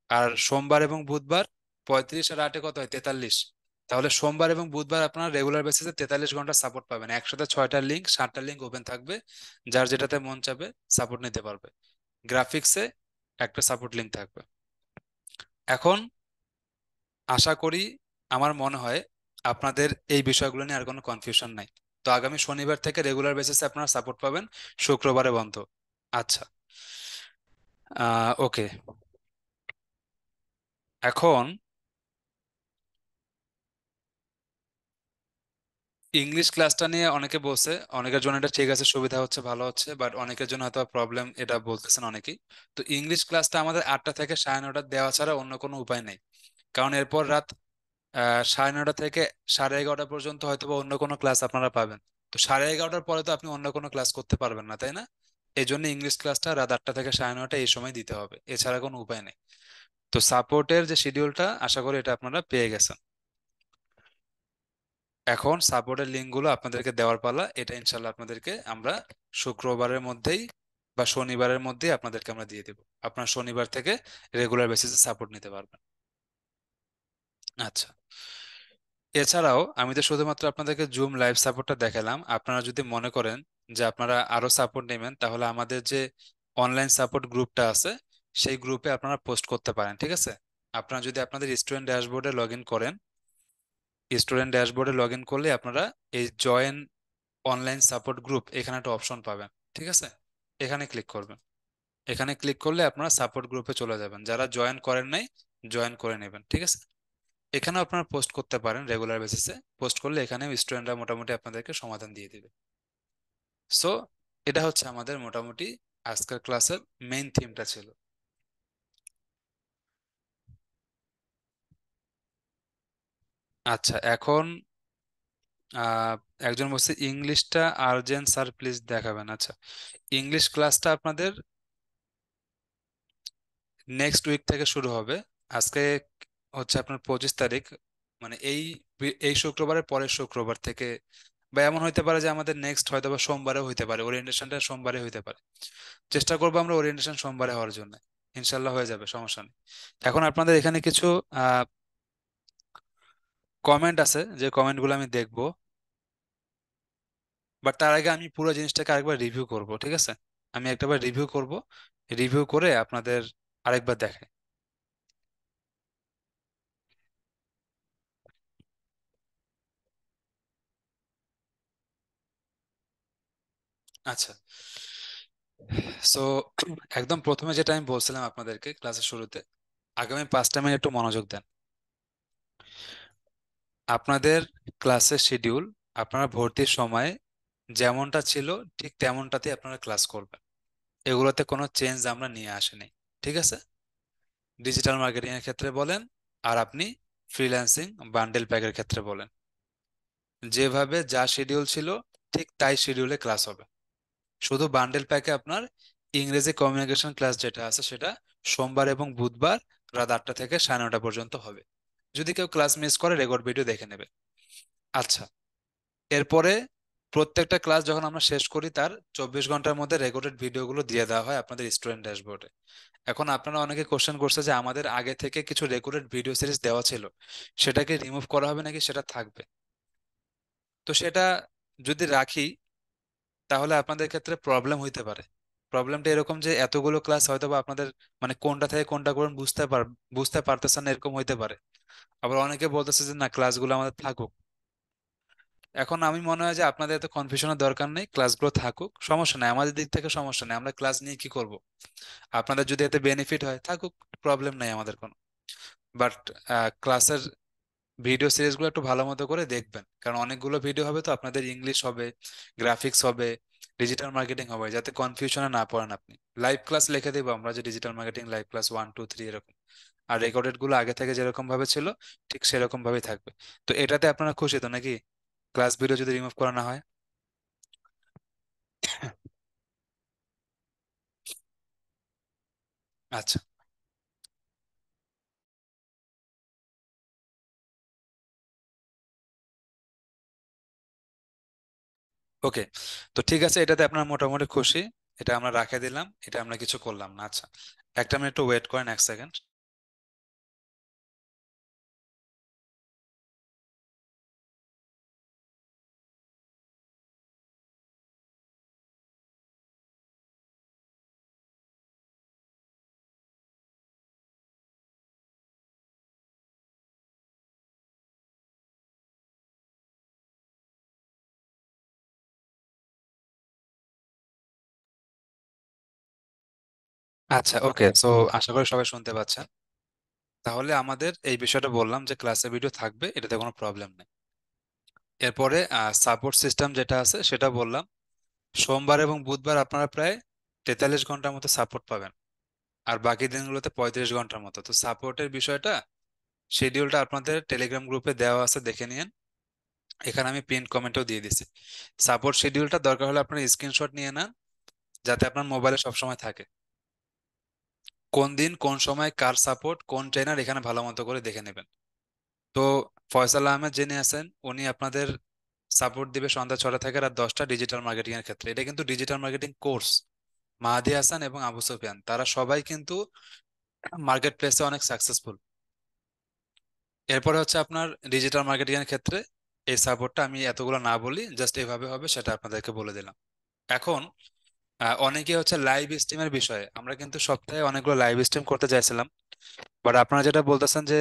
[SPEAKER 1] আর সোমবার এবং বুধবার 35 আর 8 কত হয় 43। তাহলে সোমবার এবং বুধবার আপনার রেগুলার বেসিসে 43 ঘন্টা সাপোর্ট পাবেন, একসাথে 6টা লিঙ্ক 7টা লিঙ্ক ওপেন থাকবে, যার যেটাতে মন চাবে সাপোর্ট নিতে পারবে। গ্রাফিক্সে একটা সাপোর্ট লিঙ্ক থাকবে। এখন আশা করি, আমার মনে হয় আপনাদের এই বিষয়গুলো নিয়ে আর কোনো কনফিউশন নাই। তো আগামী শনিবার থেকে রেগুলার বেসিসে আপনারা সাপোর্ট পাবেন, শুক্রবারে বন্ধ। আচ্ছা, ওকে। এখন ইংলিশ ক্লাসটা নিয়ে অনেকে বলছে, অনেকের জন্য এটা ঠিক আছে, সুবিধা হচ্ছে, ভালো হচ্ছে, বাট অনেকের জন্য হয়তো প্রবলেম, এটা বলতেছেন অনেকেই। তো ইংলিশ ক্লাসটা আমাদের 8টা থেকে 9:30 দেওয়া ছাড়া অন্য কোনো উপায় নেই। কারণ এরপর রাত 9:30 থেকে 11:30 পর্যন্ত হয়তো বা অন্য কোনো ক্লাস আপনারা পাবেন। তো 11:30টার পরে তো আপনি অন্য কোনো ক্লাস করতে পারবেন না, তাই না? এই জন্য ইংলিশ ক্লাসটা রাত 8টা থেকে 9:30 এই সময় দিতে হবে, এছাড়া কোনো উপায় নেই। তো সাপোর্টের যে শিডিউলটা, আশা করি এটা আপনারা পেয়ে গেছেন। এখন সাপোর্টের লিঙ্কগুলো আপনাদেরকে দেওয়ার পালা, এটা ইনশাল্লাহ আপনাদেরকে আমরা শুক্রবারের মধ্যেই বা শনিবারের মধ্যেই আপনাদেরকে আমরা দিয়ে দেবো। আপনার শনিবার থেকে রেগুলার বেসিসে সাপোর্ট নিতে পারবেন। আচ্ছা, এছাড়াও আমি তো শুধুমাত্র আপনাদেরকে জুম লাইভ সাপোর্টটা দেখালাম। আপনারা যদি মনে করেন যে আপনারা আরো সাপোর্ট নেবেন, তাহলে আমাদের যে অনলাইন সাপোর্ট গ্রুপটা আছে সেই গ্রুপে আপনারা পোস্ট করতে পারেন, ঠিক আছে? আপনারা যদি আপনাদের স্টুডেন্ট ড্যাশবোর্ডে লগ ইন করেন, স্টুডেন্ট ড্যাশবোর্ডে লগ ইন করলে আপনারা এই জয়েন অনলাইন সাপোর্ট গ্রুপ এখানে একটা অপশন পাবেন, ঠিক আছে? এখানে ক্লিক করবেন। এখানে ক্লিক করলে আপনারা সাপোর্ট গ্রুপে চলে যাবেন, যারা জয়েন করেন নাই জয়েন করে নেবেন, ঠিক আছে? এখানেও আপনারা পোস্ট করতে পারেন রেগুলার বেসিসে, পোস্ট করলে এখানেও স্টুডেন্টরা মোটামুটি আপনাদেরকে সমাধান দিয়ে দিবে। সো এটা হচ্ছে আমাদের মোটামুটি আজকের ক্লাসের মেইন থিমটা ছিল। আচ্ছা, এখন আহ একজন বলছে ইংলিশটা আর্জেন্ট স্যার প্লিজ দেখাবেন। আচ্ছা, ইংলিশ ক্লাসটা আপনাদের নেক্সট উইক থেকে শুরু হবে। আজকে হচ্ছে আপনার 25 তারিখ, মানে এই শুক্রবারের পরের শুক্রবার থেকে, বা এমন হইতে পারে যে আমাদের নেক্সট হয়তো বা সোমবারেও হইতে পারে, ওরিয়েন্টেশনটা সোমবারে হইতে পারে। চেষ্টা করবো আমরা ওরিয়েন্টেশন সোমবারে হওয়ার জন্য। ইনশাল্লাহ হয়ে যাবে, সমস্যা নেই। এখন আপনাদের এখানে কিছু কমেন্ট আছে, যে কমেন্টগুলো আমি দেখবো, বাট তার আগে আমি পুরো জিনিসটাকে আরেকবার রিভিউ করব, ঠিক আছে? আমি একটাবার রিভিউ করব, রিভিউ করে আপনাদের আরেকবার দেখাই। আচ্ছা, সো একদম প্রথমে যেটা আমি বলছিলাম আপনাদেরকে ক্লাসের শুরুতে, আগামী 5টা মিনিট একটু মনোযোগ দেন। আপনাদের ক্লাসের শিডিউল আপনারা ভর্তির সময় যেমনটা ছিল ঠিক তেমনটাতে আপনারা ক্লাস করবেন। এগুলোতে কোনো চেঞ্জ আমরা নিয়ে আসিনি, ঠিক আছে? ডিজিটাল মার্কেটিং এর ক্ষেত্রে বলেন, আর আপনি ফ্রিল্যান্সিং বান্ডেল প্যাকের ক্ষেত্রে বলেন, যেভাবে যা শিডিউল ছিল ঠিক তাই শিডিউলে ক্লাস হবে। শুধু বান্ডেল প্যাকে আপনার ইংরেজি কমিউনিকেশন ক্লাস যেটা আছে সেটা সোমবার এবং বুধবার রাত 8টা থেকে 9:30 পর্যন্ত হবে। যদি কেউ ক্লাস মিস করে রেকর্ড ভিডিও দেখে নেবে। আচ্ছা, এরপরে প্রত্যেকটা ক্লাস যখন আমরা শেষ করি তার 24 ঘন্টার মধ্যে রেকর্ডেড ভিডিওগুলো দিয়ে দেওয়া হয় আপনাদের স্টুডেন্ট ড্যাশবোর্ডে। এখন আপনারা অনেকে কোশ্চেন করছে যে আমাদের আগে থেকে কিছু রেকর্ডেড ভিডিও সিরিজ দেওয়া ছিল, সেটাকে রিমুভ করা হবে নাকি সেটা থাকবে? তো সেটা যদি রাখি তাহলে আপনাদের ক্ষেত্রে প্রবলেম হইতে পারে। প্রবলেমটা এরকম যে এতগুলো ক্লাস হয়তো বা আপনাদের মানে কোনটা থেকে কোনটা করুন বুঝতে পারতেছেন না, এরকম হইতে পারে। আবার অনেকে বলতেছে যে না, ক্লাসগুলো আমাদের থাকুক। এখন আমি মনে হয় যে আপনাদের এত কনফিউশনের দরকার নেই, ক্লাসগুলো থাকুক, সমস্যা নেই, আমাদের দিক থেকে সমস্যা নেই, আমরা ক্লাস নিয়ে কি করব। আপনাদের যদি এতে বেনিফিট হয় থাকুক, প্রবলেম নেই আমাদের কোনো। বাট ক্লাসের ভিডিও সিরিজগুলো একটু ভালো মতো করে দেখবেন, কারণ অনেকগুলো ভিডিও হবে, তো আপনাদের ইংলিশ হবে, গ্রাফিক্স হবে, ডিজিটাল মার্কেটিং হবে, যাতে কনফিউশনে না পড়েন আপনি। লাইভ ক্লাস লিখে দেবো আমরা যে ডিজিটাল মার্কেটিং লাইভ ক্লাস 1 2 3 এরকম। আর রেকর্ডেড গুলো আগে থেকে যেরকম ভাবে ছিল ঠিক সেরকম ভাবেই থাকবে। তো এটাতে আপনারা খুশি তো নাকি, ক্লাস ভিডিও যদি রিমুভ করা না হয়? আচ্ছা, ওকে। তো ঠিক আছে, এটাতে আপনার মোটামুটি খুশি। এটা আমরা রাখে দিলাম, এটা আমরা কিছু করলাম না। আচ্ছা, একটা মিনিট একটু ওয়েট করেন, 1 সেকেন্ড। আচ্ছা, ওকে। সো আশা করি সবাই শুনতে পাচ্ছেন। তাহলে আমাদের এই বিষয়টা বললাম যে ক্লাসে ভিডিও থাকবে, এটাতে কোনো প্রবলেম নেই। এরপরে সাপোর্ট সিস্টেম যেটা আছে সেটা বললাম। সোমবার এবং বুধবার আপনারা প্রায় 43 ঘন্টার মতো সাপোর্ট পাবেন, আর বাকি দিনগুলোতে 35 ঘন্টার মতো। তো সাপোর্টের বিষয়টা, শিডিউলটা আপনাদের টেলিগ্রাম গ্রুপে দেওয়া আছে, দেখে নিন। এখানে আমি পিন কমেন্টও দিয়ে দিছি। সাপোর্ট শিডিউলটা দরকার হলে আপনার স্ক্রিনশট নিয়ে নেন, যাতে আপনার মোবাইলে সবসময় থাকে। কোন দিন কোন সময় কার সাপোর্ট কোন ট্রেনার, এখানে ভালো মতো করে দেখে নেবেন। তো ফয়সাল আহমেদ যিনি আছেন, উনি আপনাদের সাপোর্ট দিবে সন্ধ্যা 6টা থেকে রাত 10টা ডিজিটাল মার্কেটিং এর ক্ষেত্রে। এটা কিন্তু ডিজিটাল মার্কেটিং কোর্স। মাহাদি হাসান এবং আবু সুফিয়ান তারা সবাই কিন্তু মার্কেট প্লেসে অনেক সাকসেসফুল। এরপরে হচ্ছে আপনার ডিজিটাল মার্কেটিং এর ক্ষেত্রে এই সাপোর্টটা আমি এতগুলো না বলি, জাস্ট এভাবে হবে সেটা আপনাদেরকে বলে দিলাম। এখন অনেকে হচ্ছে লাইভ স্ট্রিমের বিষয়ে, আমরা কিন্তু সপ্তাহে অনেকগুলো লাইভ স্ট্রিম করতে চাইছিলাম। বাট আপনারা যেটা বলতেছেন যে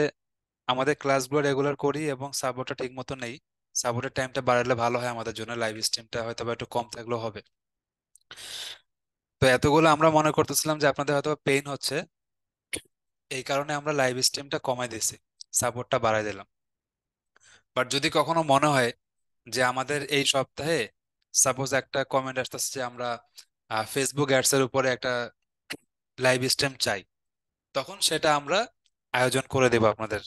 [SPEAKER 1] আমাদের ক্লাসগুলো রেগুলার করি এবং সাপোর্টটা ঠিক মতো নেই, সাপোর্টের টাইমটা বাড়ালে ভালো হয় আমাদের জন্য, লাইভ স্ট্রিমটা হয়তো বা একটু কম থাকলেও হবে। তো এতগুলো আমরা মনে করতেছিলাম যে আপনাদের হয়তো পেইন হচ্ছে, এই কারণে আমরা লাইভ স্ট্রিমটা কমাই দিয়েছি, সাপোর্টটা বাড়াই দিলাম। বাট যদি কখনো মনে হয় যে আমাদের এই সপ্তাহে সাপোজ একটা কমেন্ট আসতেছে যে আমরা ফেসবুক অ্যাডস এর উপরে একটা লাইভ স্ট্রিম চাই, তখন সেটা আমরা আয়োজন করে দেবো আপনাদের।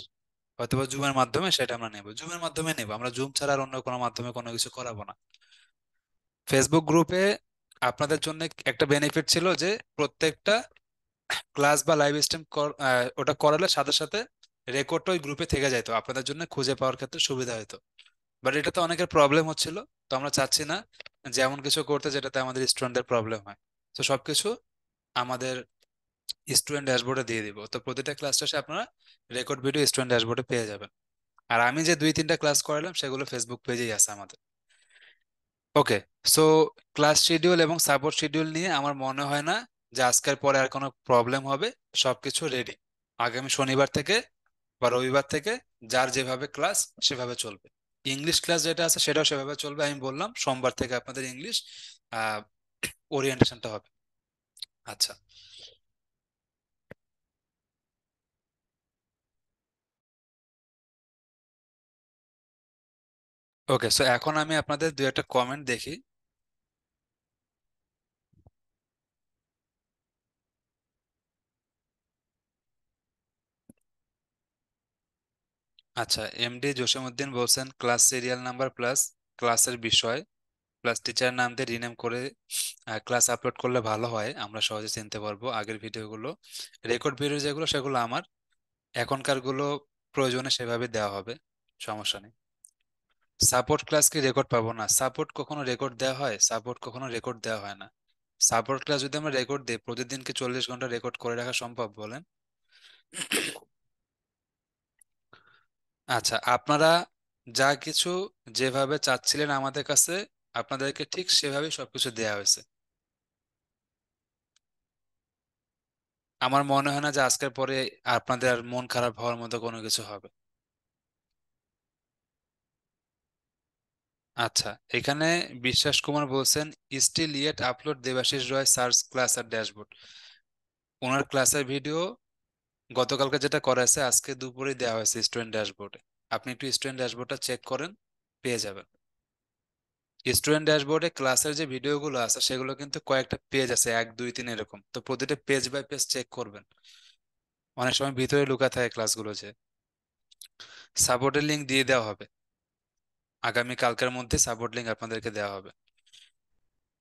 [SPEAKER 1] হয়তোবা জুমের মাধ্যমে সেটা আমরা নেব, জুমের মাধ্যমে নেব, আমরা জুম ছাড়া আর অন্য কোনো মাধ্যমে কোনো কিছু করাবো না। ফেসবুক গ্রুপে আপনাদের জন্য একটা বেনিফিট ছিল যে প্রত্যেকটা ক্লাস বা লাইভ স্ট্রিম ওটা করালে সাথে সাথে রেকর্ডটা ওই গ্রুপে থেকে যাইতো, আপনাদের জন্য খুঁজে পাওয়ার ক্ষেত্রে সুবিধা হতো। বাট এটা তো অনেকের প্রবলেম হচ্ছিল। তো আমরা চাচ্ছি না যে এমন কিছু করতে যেটাতে আমাদের স্টুডেন্টদের প্রবলেম হয়। তো সবকিছু আমাদের স্টুডেন্ট ড্যাশবোর্ডে দিয়ে দিব, তো প্রতিটা ক্লাস শেষে আপনারা রেকর্ড ভিডিও স্টুডেন্ট ড্যাশবোর্ডে পেয়ে যাবেন। আর আমি যে 2 3টা ক্লাস করালাম সেগুলো ফেসবুক পেজেই আছে আমাদের। ওকে। সো ক্লাস শিডিউল এবং সাপোর্ট শিডিউল নিয়ে আমার মনে হয় না যে আজকের পরে আর কোনো প্রবলেম হবে। সবকিছু রেডি। আগামী শনিবার থেকে বা রবিবার থেকে যার যেভাবে ক্লাস সেভাবে চলবে। ইংলিশ ক্লাস যেটা আছে সেটাও সেভাবে চলবে। আমি বললাম সোমবার থেকে আপনাদের ইংলিশ আহ ওরিয়েন্টেশনটা হবে। আচ্ছা, ওকে। সো এখন আমি আপনাদের 2 একটা কমেন্ট দেখি। আচ্ছা, এমডি জসিমউদ্দিন বলছেন ক্লাস সিরিয়াল নাম্বার প্লাস ক্লাসের বিষয় প্লাস টিচার নাম দিয়ে রিনেম করে ক্লাস আপলোড করলে ভালো হয়, আমরা সহজে চিনতে পারবো আগের ভিডিওগুলো। রেকর্ড ভিডিও যেগুলো সেগুলো আমার, এখনকার গুলো প্রয়োজনে সেভাবে দেওয়া হবে, সমস্যা নেই। সাপোর্ট ক্লাস কি রেকর্ড পাবো না? সাপোর্ট কখনো রেকর্ড দেওয়া হয়? সাপোর্ট কখনো রেকর্ড দেওয়া হয় না। সাপোর্ট ক্লাস যদি আমরা রেকর্ড দিই, প্রতিদিন কি 40 ঘন্টা রেকর্ড করে রাখা সম্ভব বলেন? আচ্ছা, আপনারা যা কিছু যেভাবে চাচ্ছিলেন আমাদের কাছে, আপনাদেরকে ঠিক সেভাবেই সবকিছু দেয়া হয়েছে। আমার মনে হয় না যে আজকের পরে আপনাদের আর মন খারাপ হওয়ার মতো কোনো কিছু হবে। আচ্ছা, এখানে বিশ্বাস কুমার বলছেন, স্টিল ইয়েট আপলোড দেবাশিস রয় সার্চ ক্লাস আর ড্যাশবোর্ড। ওনার ক্লাসের ভিডিও গতকালকে যেটা করা আছে আজকে দুপুরে দেওয়া হয়েছে স্টুডেন্ট ড্যাশবোর্ডে। আপনি একটু স্টুডেন্ট ড্যাশবোর্ডটা চেক করেন, পেয়ে যাবেন। স্টুডেন্ট ড্যাশবোর্ডে ক্লাসের যে ভিডিওগুলো আছে সেগুলো কিন্তু কয়েকটা পেজ আছে, 1 2 3 এরকম, তো প্রতিটা পেজ বাই পেজ চেক করবেন। অনেক সময় ভিতরে লুকা থাকে ক্লাসগুলো। যে সাপোর্টের লিঙ্ক দিয়ে দেওয়া হবে, আগামী কালকের মধ্যে সাপোর্ট লিঙ্ক আপনাদেরকে দেওয়া হবে।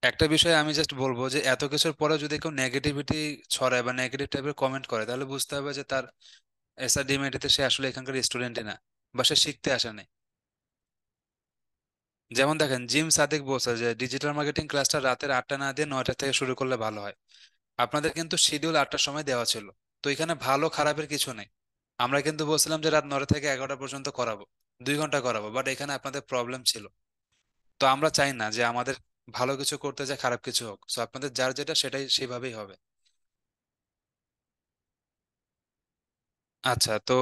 [SPEAKER 1] একটা বিষয় আমি জাস্ট বলবো যে এত কিছুর পরে যদি কেউ নেগেটিভিটি ছড়ায় বা নেগেটিভ টাইপের কমেন্ট করে, তাহলে বুঝতে হবে যে তার এসআরডিএমএটিতে সে আসলে এখানকার স্টুডেন্টই না, বা সে শিখতে আসে নাই। যেমন দেখেন, জিম সাদিক বলছে যে ডিজিটাল মার্কেটিং ক্লাসটা রাতের 8টা না দিয়ে 9টা থেকে শুরু করলে ভালো হয়। আপনাদের কিন্তু শিডিউল 8টার সময় দেওয়া ছিল, তো এখানে ভালো খারাপের কিছু নেই। আমরা কিন্তু বলছিলাম যে রাত 9টা থেকে 11টা পর্যন্ত করাবো, 2 ঘন্টা করাবো, বাট এখানে আপনাদের প্রবলেম ছিল। তো আমরা চাই না যে আমাদের ভালো কিছু করতে যায় খারাপ কিছু হোক, তো আপনাদের যার যেটা সেটাই সেভাবেই হবে। আচ্ছা, তো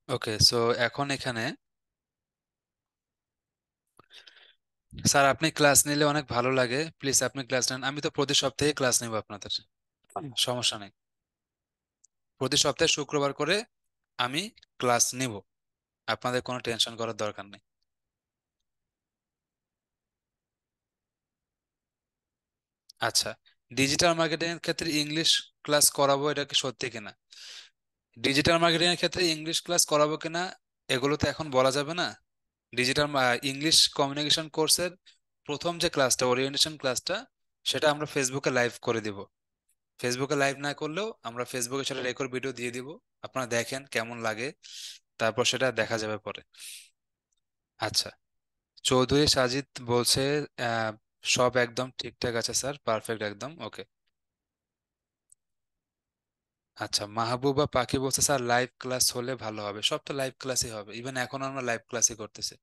[SPEAKER 1] ওকে, সো এখন এখানে স্যার আপনি ক্লাস নিলে অনেক ভালো লাগে, প্লিজ আপনি ক্লাস নেন। আমি তো প্রতি সপ্তাহে ক্লাস নেব আপনাদের, সমস্যা নেই। প্রতি সপ্তাহে শুক্রবার করে আমি ক্লাস নিব, আপনাদের কোনো টেনশন করার দরকার নেই। আচ্ছা, ডিজিটাল মার্কেটিং এর ক্ষেত্রে ইংলিশ ক্লাস করাবো, এটা কি সত্যি কিনা? ডিজিটাল মার্কেটিং এর ক্ষেত্রে ইংলিশ ক্লাস করাবো কিনা এগুলো তো এখন বলা যাবে না। ডিজিটাল ইংলিশ কমিউনিকেশন কোর্সের প্রথম যে ক্লাসটা, ওরিয়েন্টেশন ক্লাসটা, সেটা আমরা ফেসবুকে লাইভ করে দিব। ফেসবুকে লাইভ না করলেও আমরা ফেসবুকে সেটা রেকর্ড ভিডিও দিয়ে দিব, আপনারা দেখেন কেমন লাগে, তারপর সেটা দেখা যাবে পরে। আচ্ছা, চৌধুরী সাজিদ বলছে আহ, সব একদম ঠিকঠাক আছে স্যার, পারফেক্ট একদম ওকে। আচ্ছা, মাহবুবা পাখি বলছে স্যার লাইভ ক্লাস হলে ভালো হবে। সব তো লাইভ ক্লাসই হবে, ইভেন এখন আমরা লাইভ ক্লাসই করতেছি।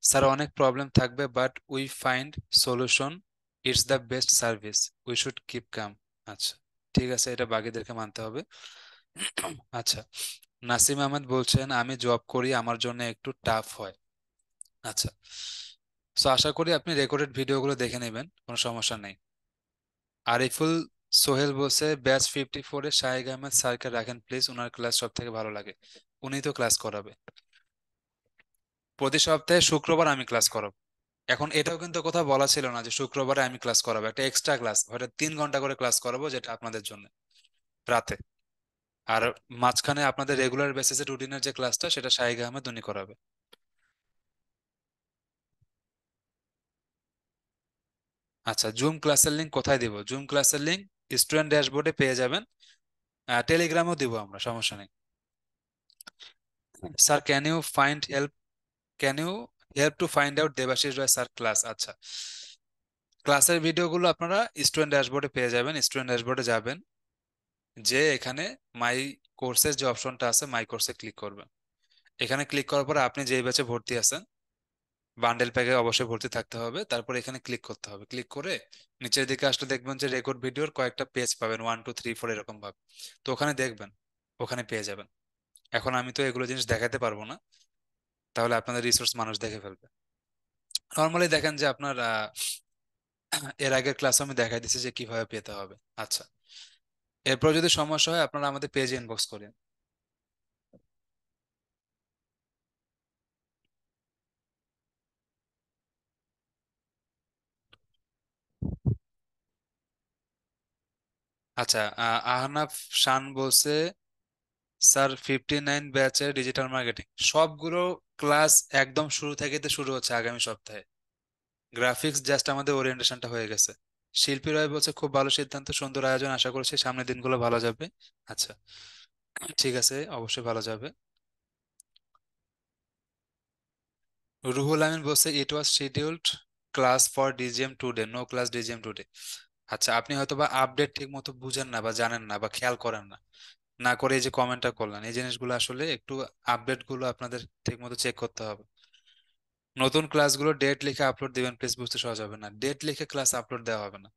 [SPEAKER 1] স্যার অনেক প্রবলেম থাকবে, but we find solution, it's the best service, we should keep calm. আচ্ছা, ঠিক আছে, এটা বাকিদেরকে মানতে হবে। আচ্ছা, নাসিম আহমেদ বলছেন আমি জব করি, আমার জন্য একটু টাফ হয়। আচ্ছা, সো আশা করি আপনি রেকর্ডেড ভিডিওগুলো দেখে নেবেন, কোনো সমস্যা নেই। আরিফুল সোহেল বলছে ব্যাচ 54-এ শাহিদ আহমেদ স্যারকে রাখেন প্লিজ, ওনার ক্লাস সব থেকে ভালো লাগে, উনি তো ক্লাস করাবে। প্রতি সপ্তাহে শুক্রবার আমি ক্লাস করাবো। এখন এটাও কিন্তু কোথাও বলা ছিল না যে শুক্রবারে আমি ক্লাস করাবো, একটা এক্সট্রা ক্লাস হয়তো 3 ঘন্টা করে ক্লাস করাবো, যেটা আপনাদের জন্য রাতে। আর মাঝখানে আপনাদের রেগুলার বেসিসে রুটিনের যে ক্লাসটা, সেটা শাহিদ আহমেদ উনি করাবে। আচ্ছা, জুম ক্লাসের লিঙ্ক কোথায় দিব? জুম ক্লাসের লিঙ্ক স্টুডেন্ট ড্যাশবোর্ডে পেয়ে যাবেন, টেলিগ্রামেও দিব আমরা, সমস্যা নেই। Sir can you find help, can you help to find out Debashis Roy sir class? আচ্ছা, ক্লাসের ভিডিওগুলো আপনারা স্টুডেন্ট ড্যাশবোর্ডে পেয়ে যাবেন। স্টুডেন্ট ড্যাশবোর্ডে যাবেন, যে এখানে মাই কোর্সের যে অপশনটা আছে, মাই কোর্সে ক্লিক করবেন। এখানে ক্লিক করার পরে আপনি যেই ব্যাচে ভর্তি আছেন, বান্ডেল প্যাকে অবশ্যই ভর্তি থাকতে হবে, তারপর এখানে ক্লিক করতে হবে। ক্লিক করে নিচের দিকে আসলে দেখবেন যে রেকর্ড ভিডিওর কয়েকটা পেজ পাবেন, 1 2 3 4 এরকম ভাবে। তো ওখানে দেখবেন, ওখানে পেয়ে যাবেন। এখন আমি তো এগুলো জিনিস দেখাতে পারবো না, তাহলে আপনাদের রিসোর্স মানুষ দেখে ফেলবে। নর্মালি দেখেন যে আপনার এর আগের ক্লাসে আমি দেখাই দিচ্ছি যে কিভাবে পেতে হবে। আচ্ছা, এরপর যদি সমস্যা হয় আপনারা আমাদের পেজে ইনবক্স করেন। আচ্ছা, আহনাফ শান বলছে স্যার 59 ব্যাচের ডিজিটাল মার্কেটিং সবগুলো ক্লাস একদম শুরু থেকে তো শুরু হচ্ছে আগামী সপ্তাহে। গ্রাফিক্স জাস্ট আমাদের ওরিয়েন্টেশনটা হয়ে গেছে। শিল্পী রয় বলছে খুব ভালো সিদ্ধান্ত, সুন্দর আয়োজন, আশা করছি সামনের দিনগুলো ভালো যাবে। আচ্ছা, ঠিক আছে, অবশ্যই ভালো যাবে। রুহুল আমিন বলছে it was scheduled class for DGM today, no class DGM today. আচ্ছা, আপনি হয়তো বা আপডেট ঠিক মতো বুঝেন না বা জানেন না বা খেয়াল করেন না, না করে এই যে কমেন্টটা করলেন, এই জিনিসগুলো আসলে একটু আপডেট গুলো আপনাদের ঠিক মতো চেক করতে হবে। নতুন ক্লাসগুলো ডেট লিখে আপলোড দিবেন প্লিজ, বুঝতে সহজ হবে না, ডেট লিখে ক্লাস আপলোড দেওয়া হবে না।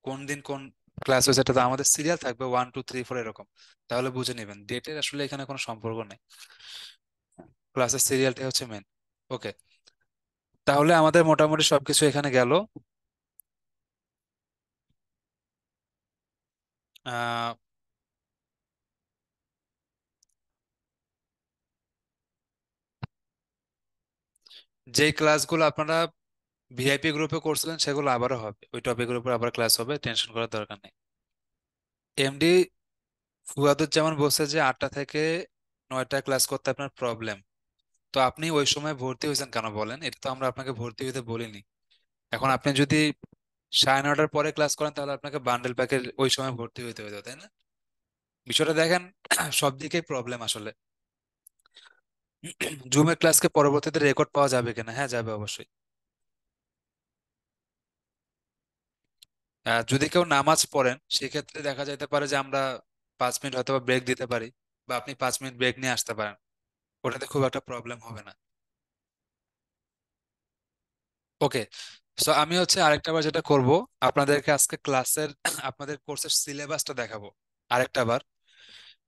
[SPEAKER 1] কোন দিন কোন ক্লাস হয়েছে এটা তো আমাদের সিরিয়াল থাকবে 1 2 3 4 এরকম, তাহলে বুঝে নেবেন ডেটের আসলে এখানে কোনো সম্পর্ক নেই, ক্লাসের সিরিয়ালটাই হচ্ছে মেন। ওকে, তাহলে আমাদের মোটামুটি সবকিছু এখানে গেল। আহ যেই ক্লাসগুলো আপনারা ভিআইপি গ্রুপে করছিলেন সেগুলো আবারও হবে, ওই টপিকের উপর আবার ক্লাস হবে, টেনশন করার দরকার নেই। এমডি ফুয়াদুজ্জামান বলছে যে 8টা থেকে 9টা ক্লাস করতে আপনার প্রবলেম। তো আপনি ওই সময় ভর্তি হয়েছেন কেন বলেন? এটা তো আমরা আপনাকে ভর্তি হইতে বলিনি। এখন আপনি যদি 9:30টার পরে ক্লাস করেন তাহলে আপনাকে বান্ডেল প্যাকের ওই সময় ভর্তি হইতে হইতো, তাই না? বিষয়টা দেখেন, সব দিকেই প্রবলেম আসলে। জুমের ক্লাসকে পরবর্তীতে রেকর্ড পাওয়া যাবে কিনা? হ্যাঁ, যাবে অবশ্যই। যদি কেউ নামাজ পড়েন সেক্ষেত্রে দেখা যাইতে পারে যে আমরা 5 মিনিট হয়তো ব্রেক দিতে পারি, বা আপনি 5 মিনিট ব্রেক নিয়ে আসতে পারেন, ওটাতে খুব একটা প্রবলেম হবে না। ওকে, সো আমি হচ্ছে আরেকটা বার যেটা করব, আপনাদেরকে আজকে ক্লাসের আপনাদের কোর্সের সিলেবাসটা দেখাবো আরেকটা বার।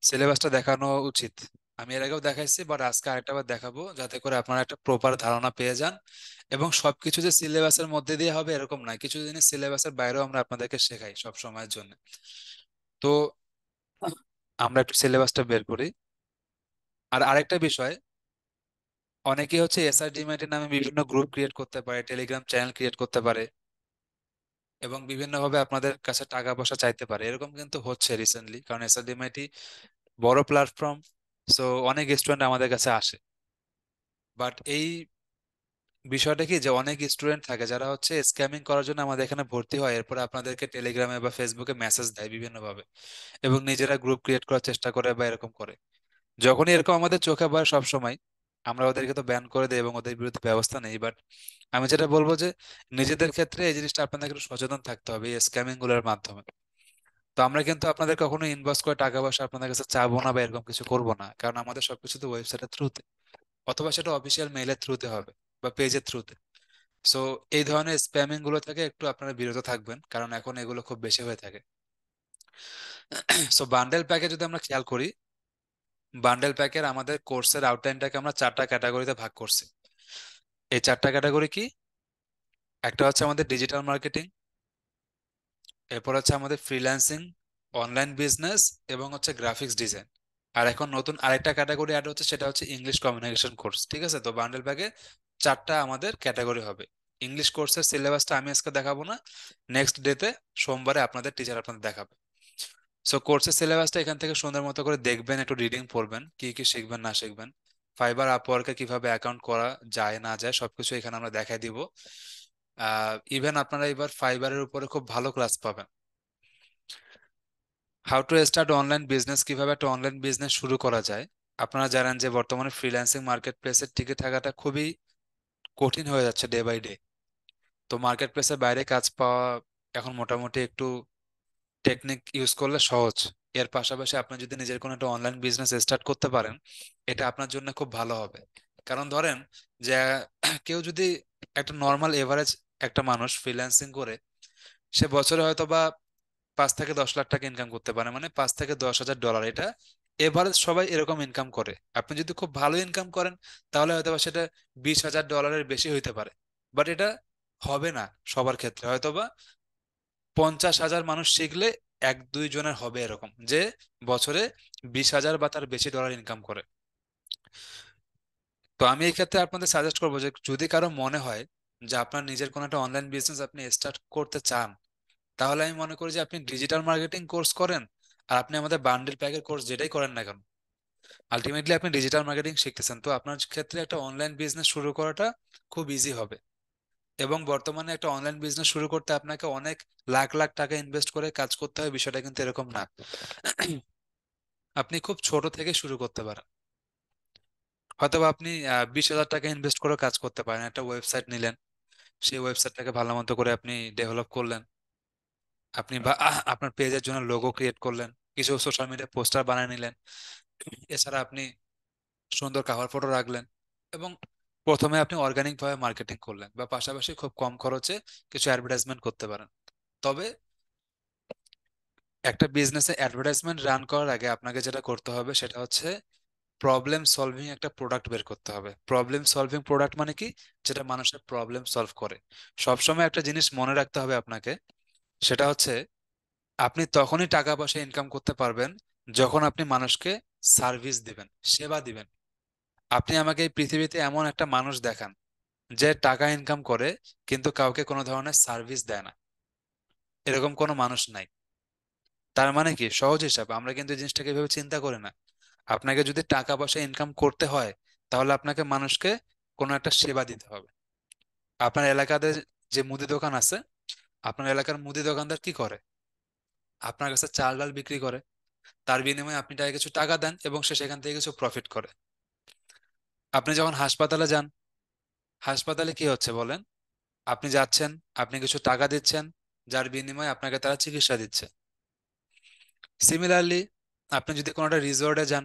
[SPEAKER 1] সিলেবাসটা দেখানো উচিত, আমি এর আগেও দেখাইছি, বাট আজকে আরেকটা বার দেখাবো যাতে করে আপনারা একটা প্রপার ধারণা পেয়ে যান। এবং সবকিছু যে সিলেবাসের মধ্যে দিয়ে হবে এরকম নয়, কিছু জিনিস সিলেবাসের বাইরেও আমরা আপনাদেরকে শেখাই সব সময়ের জন্য। তো আমরা একটু সিলেবাসটা বের করি। আর আরেকটা বিষয়, অনেকেই হচ্ছে এসআরডিমেটের নামে বিভিন্ন গ্রুপ ক্রিয়েট করতে পারে, টেলিগ্রাম চ্যানেল ক্রিয়েট করতে পারে, এবং বিভিন্নভাবে আপনাদের কাছে টাকা পয়সা চাইতে পারে, এরকম কিন্তু হচ্ছে রিসেন্টলি, কারণ এসআরডিএমআইটি বড় প্ল্যাটফর্ম। সো অনেক স্টুডেন্ট আমাদের কাছে আসে, বাট এই বিষয়টা কি যে অনেক স্টুডেন্ট থাকে যারা হচ্ছে স্ক্যামিং করার জন্য আমাদের এখানে ভর্তি হয়, এরপরে আপনাদেরকে টেলিগ্রামে বা ফেসবুকে মেসেজ দেয় বিভিন্নভাবে, এবং নিজেরা গ্রুপ ক্রিয়েট করার চেষ্টা করে বা এরকম করে। যখনই এরকম আমাদের চোখে পড়ে সব সময় আমরা ওদেরকে তো ব্যান করে দেই এবং ওদের বিরুদ্ধে ব্যবস্থা নেই, বাট আমি যেটা বলবো যে নিজেদের ক্ষেত্রে এই জিনিসটা আপনাদের একটু সচেতন থাকতে হবে এই স্ক্যামিং গুলোর মাধ্যমে। তো আমরা কিন্তু আপনাদের কখনো ইনভেস্ট করে টাকা পয়সা আপনাদের কাছে চাবো না বা এরকম কিছু করবো না, কারণ আমাদের সবকিছু তো ওয়েবসাইটের থ্রুতে, অথবা সেটা অফিসিয়াল মেইলের থ্রুতে হবে বা পেজের থ্রুতে। সো এই ধরনের স্প্যামিং গুলো থেকে একটু আপনারা বিরত থাকবেন, কারণ এখন এগুলো খুব বেশি হয়ে থাকে। সো বান্ডেল প্যাকে যদি আমরা খেয়াল করি, বান্ডেল প্যাকের আমাদের কোর্সের আউটলাইনটাকে আমরা 4টা ক্যাটাগরিতে ভাগ করছি। এই 4টা ক্যাটাগরি কি? একটা হচ্ছে আমাদের ডিজিটাল মার্কেটিং, এরপর হচ্ছে আমাদের ফ্রিল্যান্সিং, অনলাইন বিজনেস, এবং হচ্ছে গ্রাফিক্স ডিজাইন। আর এখন নতুন আরেকটা ক্যাটাগরি অ্যাড হচ্ছে, সেটা হচ্ছে ইংলিশ কমিউনিকেশন কোর্স। ঠিক আছে, তো বান্ডেল ব্যাগে 4টা আমাদের ক্যাটাগরি হবে। ইংলিশ কোর্সের সিলেবাসটা আমি আজকে দেখাবো না, নেক্সট ডেতে, সোমবারে আপনাদের টিচার আপনাদের দেখাবে। সো কোর্সের সিলেবাসটা এখান থেকে সুন্দর মতো করে দেখবেন, একটু রিডিং পড়বেন, কি কি শিখবেন না শিখবেন, ফাইবার আপওয়ার্কে কিভাবে অ্যাকাউন্ট করা যায় না যায় সবকিছু এখানে আমরা দেখাই দিব। ইভেন আপনারা এবার ফাইবারের উপরে খুব ভালো ক্লাস পাবেন। How to start online business, কিভাবে একটা অনলাইন বিজনেস শুরু করা যায়। আপনারা জানেন যে বর্তমানে ফ্রিল্যান্সিং মার্কেট প্লেসের টিকে থাকাটা খুবই কঠিন হয়ে যাচ্ছে ডে বাই ডে। তো মার্কেট প্লেসের বাইরে কাজ পাওয়া এখন মোটামুটি একটু টেকনিক ইউজ করলে সহজ। এর পাশাপাশি আপনি যদি নিজের কোনো একটা অনলাইন বিজনেস স্টার্ট করতে পারেন, এটা আপনার জন্য খুব ভালো হবে। কারণ ধরেন যে কেউ যদি একটা নর্মাল এভারেজ একটা মানুষ ফ্রিল্যান্সিং করে, সে বছরে হয়তো বা 5 থেকে 10 লাখ টাকা ইনকাম করতে পারে, মানে 5 থেকে 10 হাজার ডলার, এটা এভারেজ সবাই এরকম ইনকাম করে। আপনি যদি খুব ভালো ইনকাম করেন তাহলে হয়তো বা সেটা 20 হাজার ডলারের বেশি হইতে পারে, বাট এটা হবে না সবার ক্ষেত্রে। হয়তোবা 50 হাজার মানুষ শিখলে 1 2 জনের হবে এরকম যে বছরে 20 হাজার বা তার বেশি ডলার ইনকাম করে। তো আমি এই ক্ষেত্রে আপনাদের সাজেস্ট করবো যে যদি কারো মনে হয় যে আপনার নিজের কোনো একটা অনলাইন বিজনেস আপনি স্টার্ট করতে চান, তাহলে আমি মনে করি যে আপনি ডিজিটাল মার্কেটিং কোর্স করেন, আর আপনি আমাদের বান্ডেল প্যাকের কোর্স যেটাই করেন না কেন, আলটিমেটলি আপনি ডিজিটাল মার্কেটিং শিখতেছেন, তো আপনার ক্ষেত্রে একটা অনলাইন বিজনেস শুরু করাটা খুব ইজি হবে। এবং বর্তমানে একটা অনলাইন বিজনেস শুরু করতে আপনাকে অনেক লাখ লাখ টাকা ইনভেস্ট করে কাজ করতে হয়, বিষয়টা কিন্তু এরকম না। আপনি খুব ছোট থেকে শুরু করতে পারেন। হয়তোবা আপনি 20,000 টাকা ইনভেস্ট করে কাজ করতে পারেন। একটা ওয়েবসাইট নিলেন, সেই ওয়েবসাইটটাকে ভালো মতো করে আপনি ডেভেলপ করলেন। আপনি বা আপনার পেজের জন্য লোগো ক্রিয়েট করলেন, কিছু সোশ্যাল মিডিয়া পোস্টার বানিয়ে নিলেন। এছাড়া আপনি সুন্দর কাভার ফটো রাখলেন, এবং প্রথমে আপনি অর্গানিক ভাবে মার্কেটিং করলেন, বা পাশাপাশি খুব কম খরচে কিছু অ্যাডভার্টাইজমেন্ট করতে পারেন। তবে একটা বিজনেসে অ্যাডভার্টাইজমেন্ট রান করার আগে আপনাকে যেটা করতে হবে সেটা হচ্ছে প্রবলেম সলভিং একটা প্রোডাক্ট বের করতে হবে। প্রবলেম সলভিং প্রোডাক্ট মানে কি? যেটা মানুষের প্রবলেম সলভ করে। সবসময় একটা জিনিস মনে রাখতে হবে আপনাকে, সেটা হচ্ছে আপনি তখনই টাকা পয়সা ইনকাম করতে পারবেন যখন আপনি মানুষকে সার্ভিস দিবেন, সেবা দিবেন। আপনি আমাকে এই পৃথিবীতে এমন একটা মানুষ দেখান যে টাকা ইনকাম করে কিন্তু কাউকে কোনো ধরনের সার্ভিস দেয় না, এরকম কোনো মানুষ নাই। তার মানে কি? সহজ হিসাব, আমরা কিন্তু এই জিনিসটাকে এভাবে চিন্তা করি না। আপনাকে যদি টাকা পয়সা ইনকাম করতে হয়, তাহলে আপনাকে মানুষকে কোনো একটা সেবা দিতে হবে। আপনার এলাকাতে যে মুদি দোকান আছে, আপনার এলাকার মুদি দোকানদার কি করে? আপনার কাছে চাল ডাল বিক্রি করে, তার বিনিময়ে আপনি তাকে কিছু টাকা দেন এবং সে সেখান থেকে কিছু প্রফিট করে। আপনি যখন হাসপাতালে যান, হাসপাতালে কি হচ্ছে বলেন? আপনি যাচ্ছেন, আপনি কিছু টাকা দিচ্ছেন, যার বিনিময়ে আপনাকে তারা চিকিৎসা দিচ্ছে। সিমিলারলি, আপনি যদি কোনো একটা রিসোর্টে যান,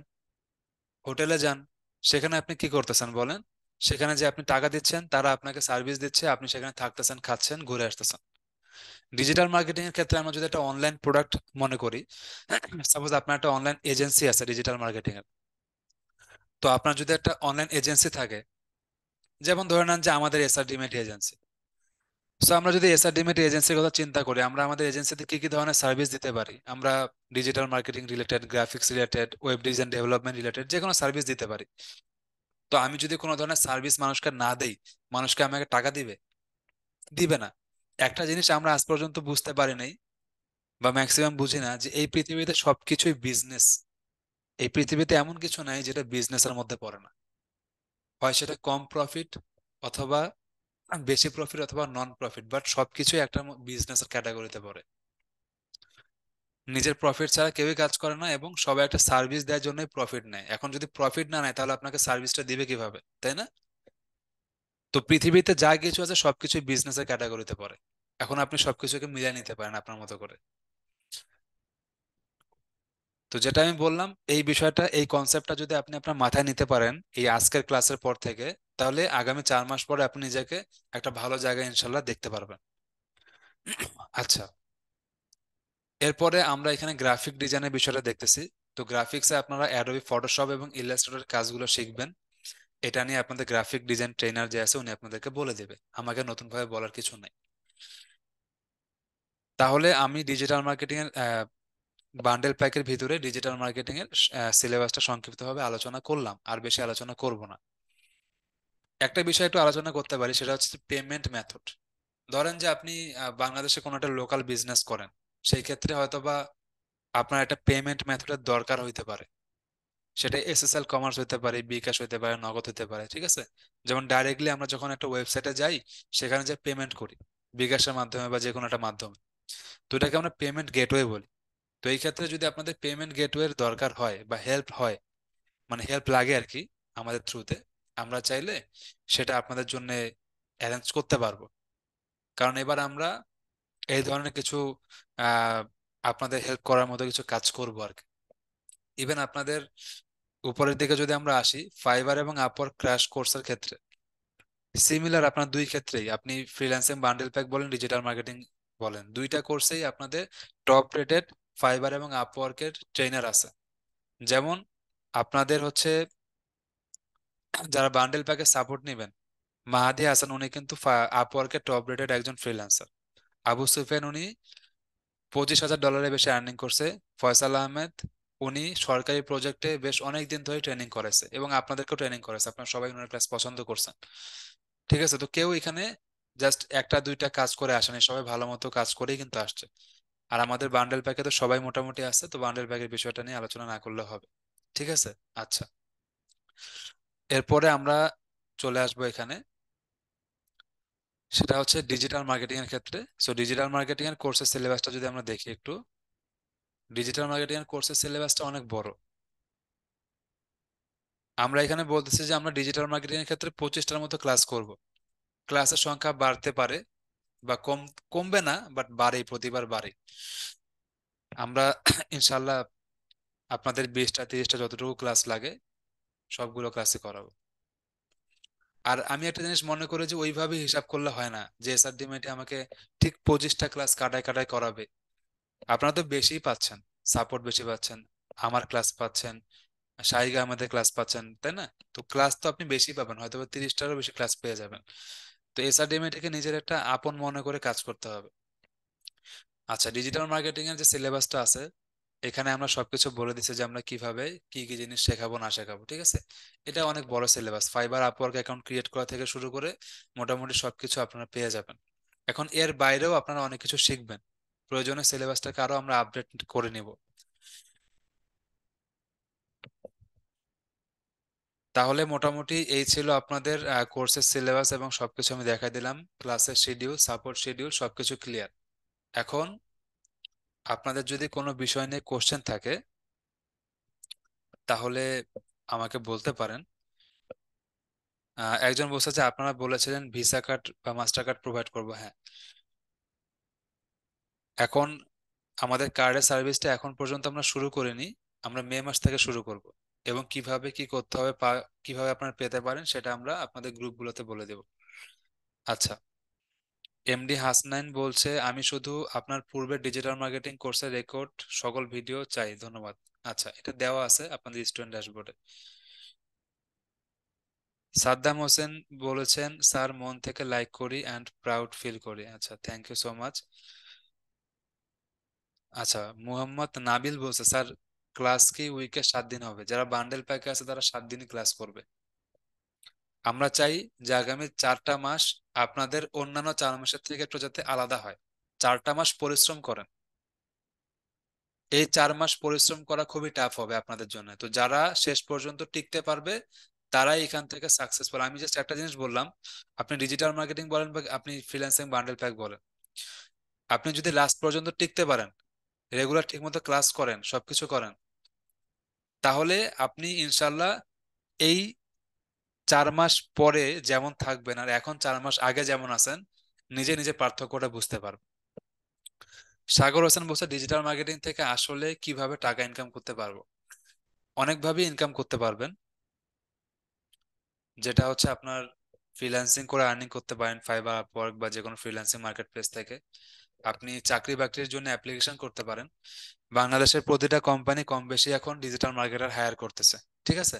[SPEAKER 1] হোটেলে যান, সেখানে আপনি কি করতেছেন বলেন? সেখানে যে আপনি টাকা দিচ্ছেন, তারা আপনাকে সার্ভিস দিচ্ছে, আপনি সেখানে থাকতেছেন, খাচ্ছেন, ঘুরে আসতেছেন। ডিজিটাল মার্কেটিং এর ক্ষেত্রে আমরা যদি একটা অনলাইন প্রোডাক্ট মনে করি, সাপোজ আপনার একটা অনলাইন এজেন্সি আছে ডিজিটাল মার্কেটিং এর। তো আপনার যদি একটা অনলাইন এজেন্সি থাকে, যেমন ধরে নেন যে আমাদের এসআর ডিমেট এজেন্সি। সো আমরা যদি এসআর ডিমেট এজেন্সির কথা চিন্তা করি, আমরা আমাদের এজেন্সিতে কি কি ধরনের সার্ভিস দিতে পারি? আমরা digital marketing related, graphics related, web design development related যে কোনো সার্ভিস দিতে পারি। তো আমি যদি কোনো ধরনের সার্ভিস মানুষকে না দেই, মানুষকে আমাকে টাকা দিবে? দিবে না। একটা জিনিস আমরা আজ পর্যন্ত বুঝতে পারি নাই, বা ম্যাক্সিমাম বুঝি না, যে এই পৃথিবীতে সবকিছুই বিজনেস। এই পৃথিবীতে এমন কিছু নাই যেটা বিজনেসের মধ্যে পড়ে না। হয় সেটা কম প্রফিট, অথবা বেশি প্রফিট, অথবা নন প্রফিট, বাট সবকিছুই একটা বিজনেসের ক্যাটাগরিতে পড়ে। নিজের প্রফিট ছাড়া কেউই কাজ করে না, এবং সবাই একটা সার্ভিস দেওয়ার জন্যই প্রফিট নেয়। এখন যদি প্রফিট না নেয়, তাহলে আপনাকে সার্ভিসটা দিবে কিভাবে, তাই না? তো পৃথিবীতে যা কিছু আছে সবকিছুই বিজনেসের ক্যাটাগরিতে পড়ে। এখন আপনি সবকিছুকে মিলিয়ে নিতে পারেন আপনার মতো করে। তো যেটা আমি বললাম, এই বিষয়টা, এই কনসেপ্টটা যদি আপনি আপনার মাথায় নিতে পারেন এই আজকের ক্লাসের পর থেকে, তাহলে আগামী 4 মাস পরে আপনি নিজেকে একটা ভালো জায়গায় ইনশাল্লাহ দেখতে পারবেন। আচ্ছা, এরপরে আমরা এখানে গ্রাফিক ডিজাইনের বিষয়টা দেখতেছি। তো গ্রাফিক্সে আপনারা অ্যাডোবি ফটোশপ এবং ইলাস্ট্রেটর কাজগুলো শিখবেন। এটা নিয়ে আপনাদের গ্রাফিক ডিজাইন ট্রেনার যে আছে উনি আপনাদেরকে বলে দেবে, আমাকে নতুন ভাবে বলার কিছু নাই। তাহলে আমি ডিজিটাল মার্কেটিং এর বান্ডেল প্যাকের ভিতরে ডিজিটাল মার্কেটিং এর সিলেবাসটা সংক্ষিপ্তভাবে আলোচনা করলাম, আর বেশি আলোচনা করব না। একটা বিষয় একটু আলোচনা করতে পারি, সেটা হচ্ছে পেমেন্ট মেথড। ধরেন যে আপনি বাংলাদেশে কোনো একটা লোকাল বিজনেস করেন, সেই ক্ষেত্রে হয়তোবা আপনার একটা পেমেন্ট মেথডের দরকার হইতে পারে। সেটা এসএসএল কমার্স হইতে পারে, বিকাশ হইতে পারে, নগদ হইতে পারে, ঠিক আছে? যেমন ডাইরেক্টলি আমরা যখন একটা ওয়েবসাইটে যাই, সেখানে যে পেমেন্ট করি বিকাশের মাধ্যমে বা যে কোনো একটা মাধ্যমে, তো এটাকে আমরা পেমেন্ট গেটওয়ে বলি। তো এই ক্ষেত্রে যদি আপনাদের পেমেন্ট গেটওয়ের দরকার হয় বা হেল্প হয়, মানে হেল্প লাগে আর কি, আমাদের থ্রুতে, আমরা চাইলে সেটা আপনাদের জন্য অ্যারেঞ্জ করতে পারবো। কারণ এবার আমরা এই ধরনের কিছু আহ আপনাদের হেল্প করার মতো কিছু কাজ করব আর কি। ইভেন আপনাদের উপরের দিকে যদি আমরা আসি, ফাইবার এবং আপওয়ার্ক ক্র্যাশ কোর্সের ক্ষেত্রে সিমিলার, আপনার দুই ক্ষেত্রেই আপনি ফ্রিল্যান্সিং বান্ডেল প্যাক বলেন, ডিজিটাল মার্কেটিং বলেন, দুইটা কোর্সেই আপনাদের টপ রেটেড ফাইবার এবং আপওয়ার্কের ট্রেনার আছে। যেমন আপনাদের হচ্ছে যারা বান্ডেল প্যাকের সাপোর্ট নেবেন, মাহাদি হাসান উনি কিন্তু আপওয়ার্কের টপ রেটেড একজন ফ্রিল্যান্সার। আবু সুফিয়ান উনি $25,000 বেশি আর্নিং করছে। ফয়সাল আহমেদ উনি সরকারি প্রজেক্টে বেশ অনেক দিন ধরে ট্রেনিং করেছে, এবং আপনাদেরকেও ট্রেনিং করেছে, আপনারা সবাই ওনার ক্লাস পছন্দ করছেন। ঠিক আছে? তো কেউ এখানে জাস্ট একটা দুইটা কাজ করে আসেনি, সবাই ভালো মতো কাজ করেই কিন্তু আসছে। আর আমাদের বান্ডেল প্যাকে তো সবাই মোটামুটি আছে, তো বান্ডেল প্যাকের বিষয়টা নিয়ে আলোচনা না করলে হবে। ঠিক আছে? আচ্ছা, এরপরে আমরা চলে আসবো এখানে সেটা হচ্ছে ডিজিটাল মার্কেটিং এর ক্ষেত্রে। সো ডিজিটাল মার্কেটিং এর কোর্সের সিলেবাসটা যদি আমরা দেখি একটু, ডিজিটাল মার্কেটিং এর কোর্সের সিলেবাসটা অনেক বড়। আমরা এখানে বলতেছি যে আমরা ডিজিটাল মার্কেটিং এর ক্ষেত্রে 25টার মতো ক্লাস করব। ক্লাসের সংখ্যা বাড়তে পারে বা কমবে না, বাট বাড়ে, প্রতিবার বাড়ে। আমরা ইনশাল্লাহ আপনাদের 20টা 30টা যতটুকু ক্লাস লাগে সবগুলো ক্লাসই করাবো। আর আমি একটা জিনিস মনে করি যে ওইভাবে হিসাব করলে হয় না যে এসআরডিএমআইটি আমাকে ঠিক 25টা ক্লাস কাটায় কাটায় করাবে। আপনারা তো বেশিই পাচ্ছেন, সাপোর্ট বেশি পাচ্ছেন, আমার ক্লাস পাচ্ছেন, শাহিগা আমাদের ক্লাস পাচ্ছেন, তাই না? তো ক্লাস তো আপনি বেশি পাবেন, হয়তো 30টারও বেশি ক্লাস পেয়ে যাবেন। তো এসআরডিএমআইটিকে নিজের একটা আপন মনে করে কাজ করতে হবে। আচ্ছা, ডিজিটাল মার্কেটিং এর যে সিলেবাসটা আছে, এখানে আমরা সবকিছু বলে দিচ্ছি যে আমরা কিভাবে কি কি জিনিস শেখাবো না শেখাবো, ঠিক আছে? এটা অনেক বড় syllabus, fibre Upwork account create করা থেকে শুরু করে মোটামুটি সবকিছু আপনারা পেয়ে যাবেন। এখন এর বাইরেও আপনারা অনেক কিছু শিখবেন, প্রয়োজনে সিলেবাসটাকে আরো আমরা আপডেট করে নিব। তাহলে মোটামুটি এই ছিল আপনাদের কোর্সের সিলেবাস এবং সবকিছু আমি দেখাই দিলাম, ক্লাসের শিডিউল, সাপোর্ট শিডিউল, সবকিছু ক্লিয়ার। এখন আপনাদের যদি কোনো বিষয় নিয়ে কোশ্চেন থাকে তাহলে আমাকে বলতে পারেন। একজন বলছে যে আপনারা বলেছিলেন ভিসা কার্ড বা মাস্টার কার্ড প্রোভাইড করবো, হ্যাঁ। এখন আমাদের কার্ডের সার্ভিসটা এখন পর্যন্ত আমরা শুরু করিনি, আমরা মে মাস থেকে শুরু করব। এবং কিভাবে কি করতে হবে কিভাবে আপনারা পেতে পারেন সেটা আমরা আপনাদের গ্রুপগুলোতে বলে দেব। আচ্ছা, এমডি হাসনাইন বলছে আমি শুধু আপনার পূর্বের ডিজিটাল মার্কেটিং কোর্সের রেকর্ড সকল ভিডিও চাই, ধন্যবাদ। আচ্ছা, এটা দেওয়া আছে আপনাদের স্টুডেন্ট ড্যাশবোর্ডে। সাদ্দাম হোসেন বলেছেন স্যার মন থেকে লাইক করি অ্যান্ড প্রাউড ফিল করি। আচ্ছা, থ্যাংক ইউ সো মাচ। আচ্ছা, মুহাম্মদ নাবিল বলছে স্যার ক্লাস কি উইকে 7 দিন হবে? যারা বান্ডেল প্যাকে আছে তারা 7 দিনই ক্লাস করবে। আমরা চাই যে আগামী 4টা মাস আপনাদের অন্যান্য 4 মাসের থেকে একটু যাতে আলাদা হয়। 4টা মাস পরিশ্রম করেন, এই 4 মাস পরিশ্রম করা খুবই টাফ হবে আপনাদের জন্য। তো যারা শেষ পর্যন্ত টিকতে পারবে তারাই এখান থেকে সাকসেসফুল। আমি জাস্ট একটা জিনিস বললাম, আপনি ডিজিটাল মার্কেটিং বলেন বা আপনি ফ্রিল্যান্সিং বান্ডেল প্যাক বলেন, আপনি যদি লাস্ট পর্যন্ত টিকতে পারেন, রেগুলার ঠিকমতো ক্লাস করেন, সবকিছু করেন, তাহলে আপনি ইনশাল্লাহ এই 4 মাস পরে যেমন থাকবেন আর এখন 4 মাস আগে যেমন আছেন, নিজে নিজে পার্থক্যটা বুঝতে পারবেন। সাগর হোসেন বলছে ডিজিটাল মার্কেটিং থেকে আসলে কিভাবে টাকা ইনকাম করতে পারবো? অনেকভাবে ইনকাম করতে পারবেন। যেটা হচ্ছে আপনার ফ্রিল্যান্সিং করে আর্নিং করতে পারেন, ফাইবার আপওয়ার্ক বা যে কোনো ফ্রিল্যান্সিং মার্কেট প্লেস থেকে। আপনি চাকরি বাকরির জন্য অ্যাপ্লিকেশন করতে পারেন। বাংলাদেশের প্রতিটা কোম্পানি কম বেশি এখন ডিজিটাল মার্কেটার হায়ার করতেছে, ঠিক আছে?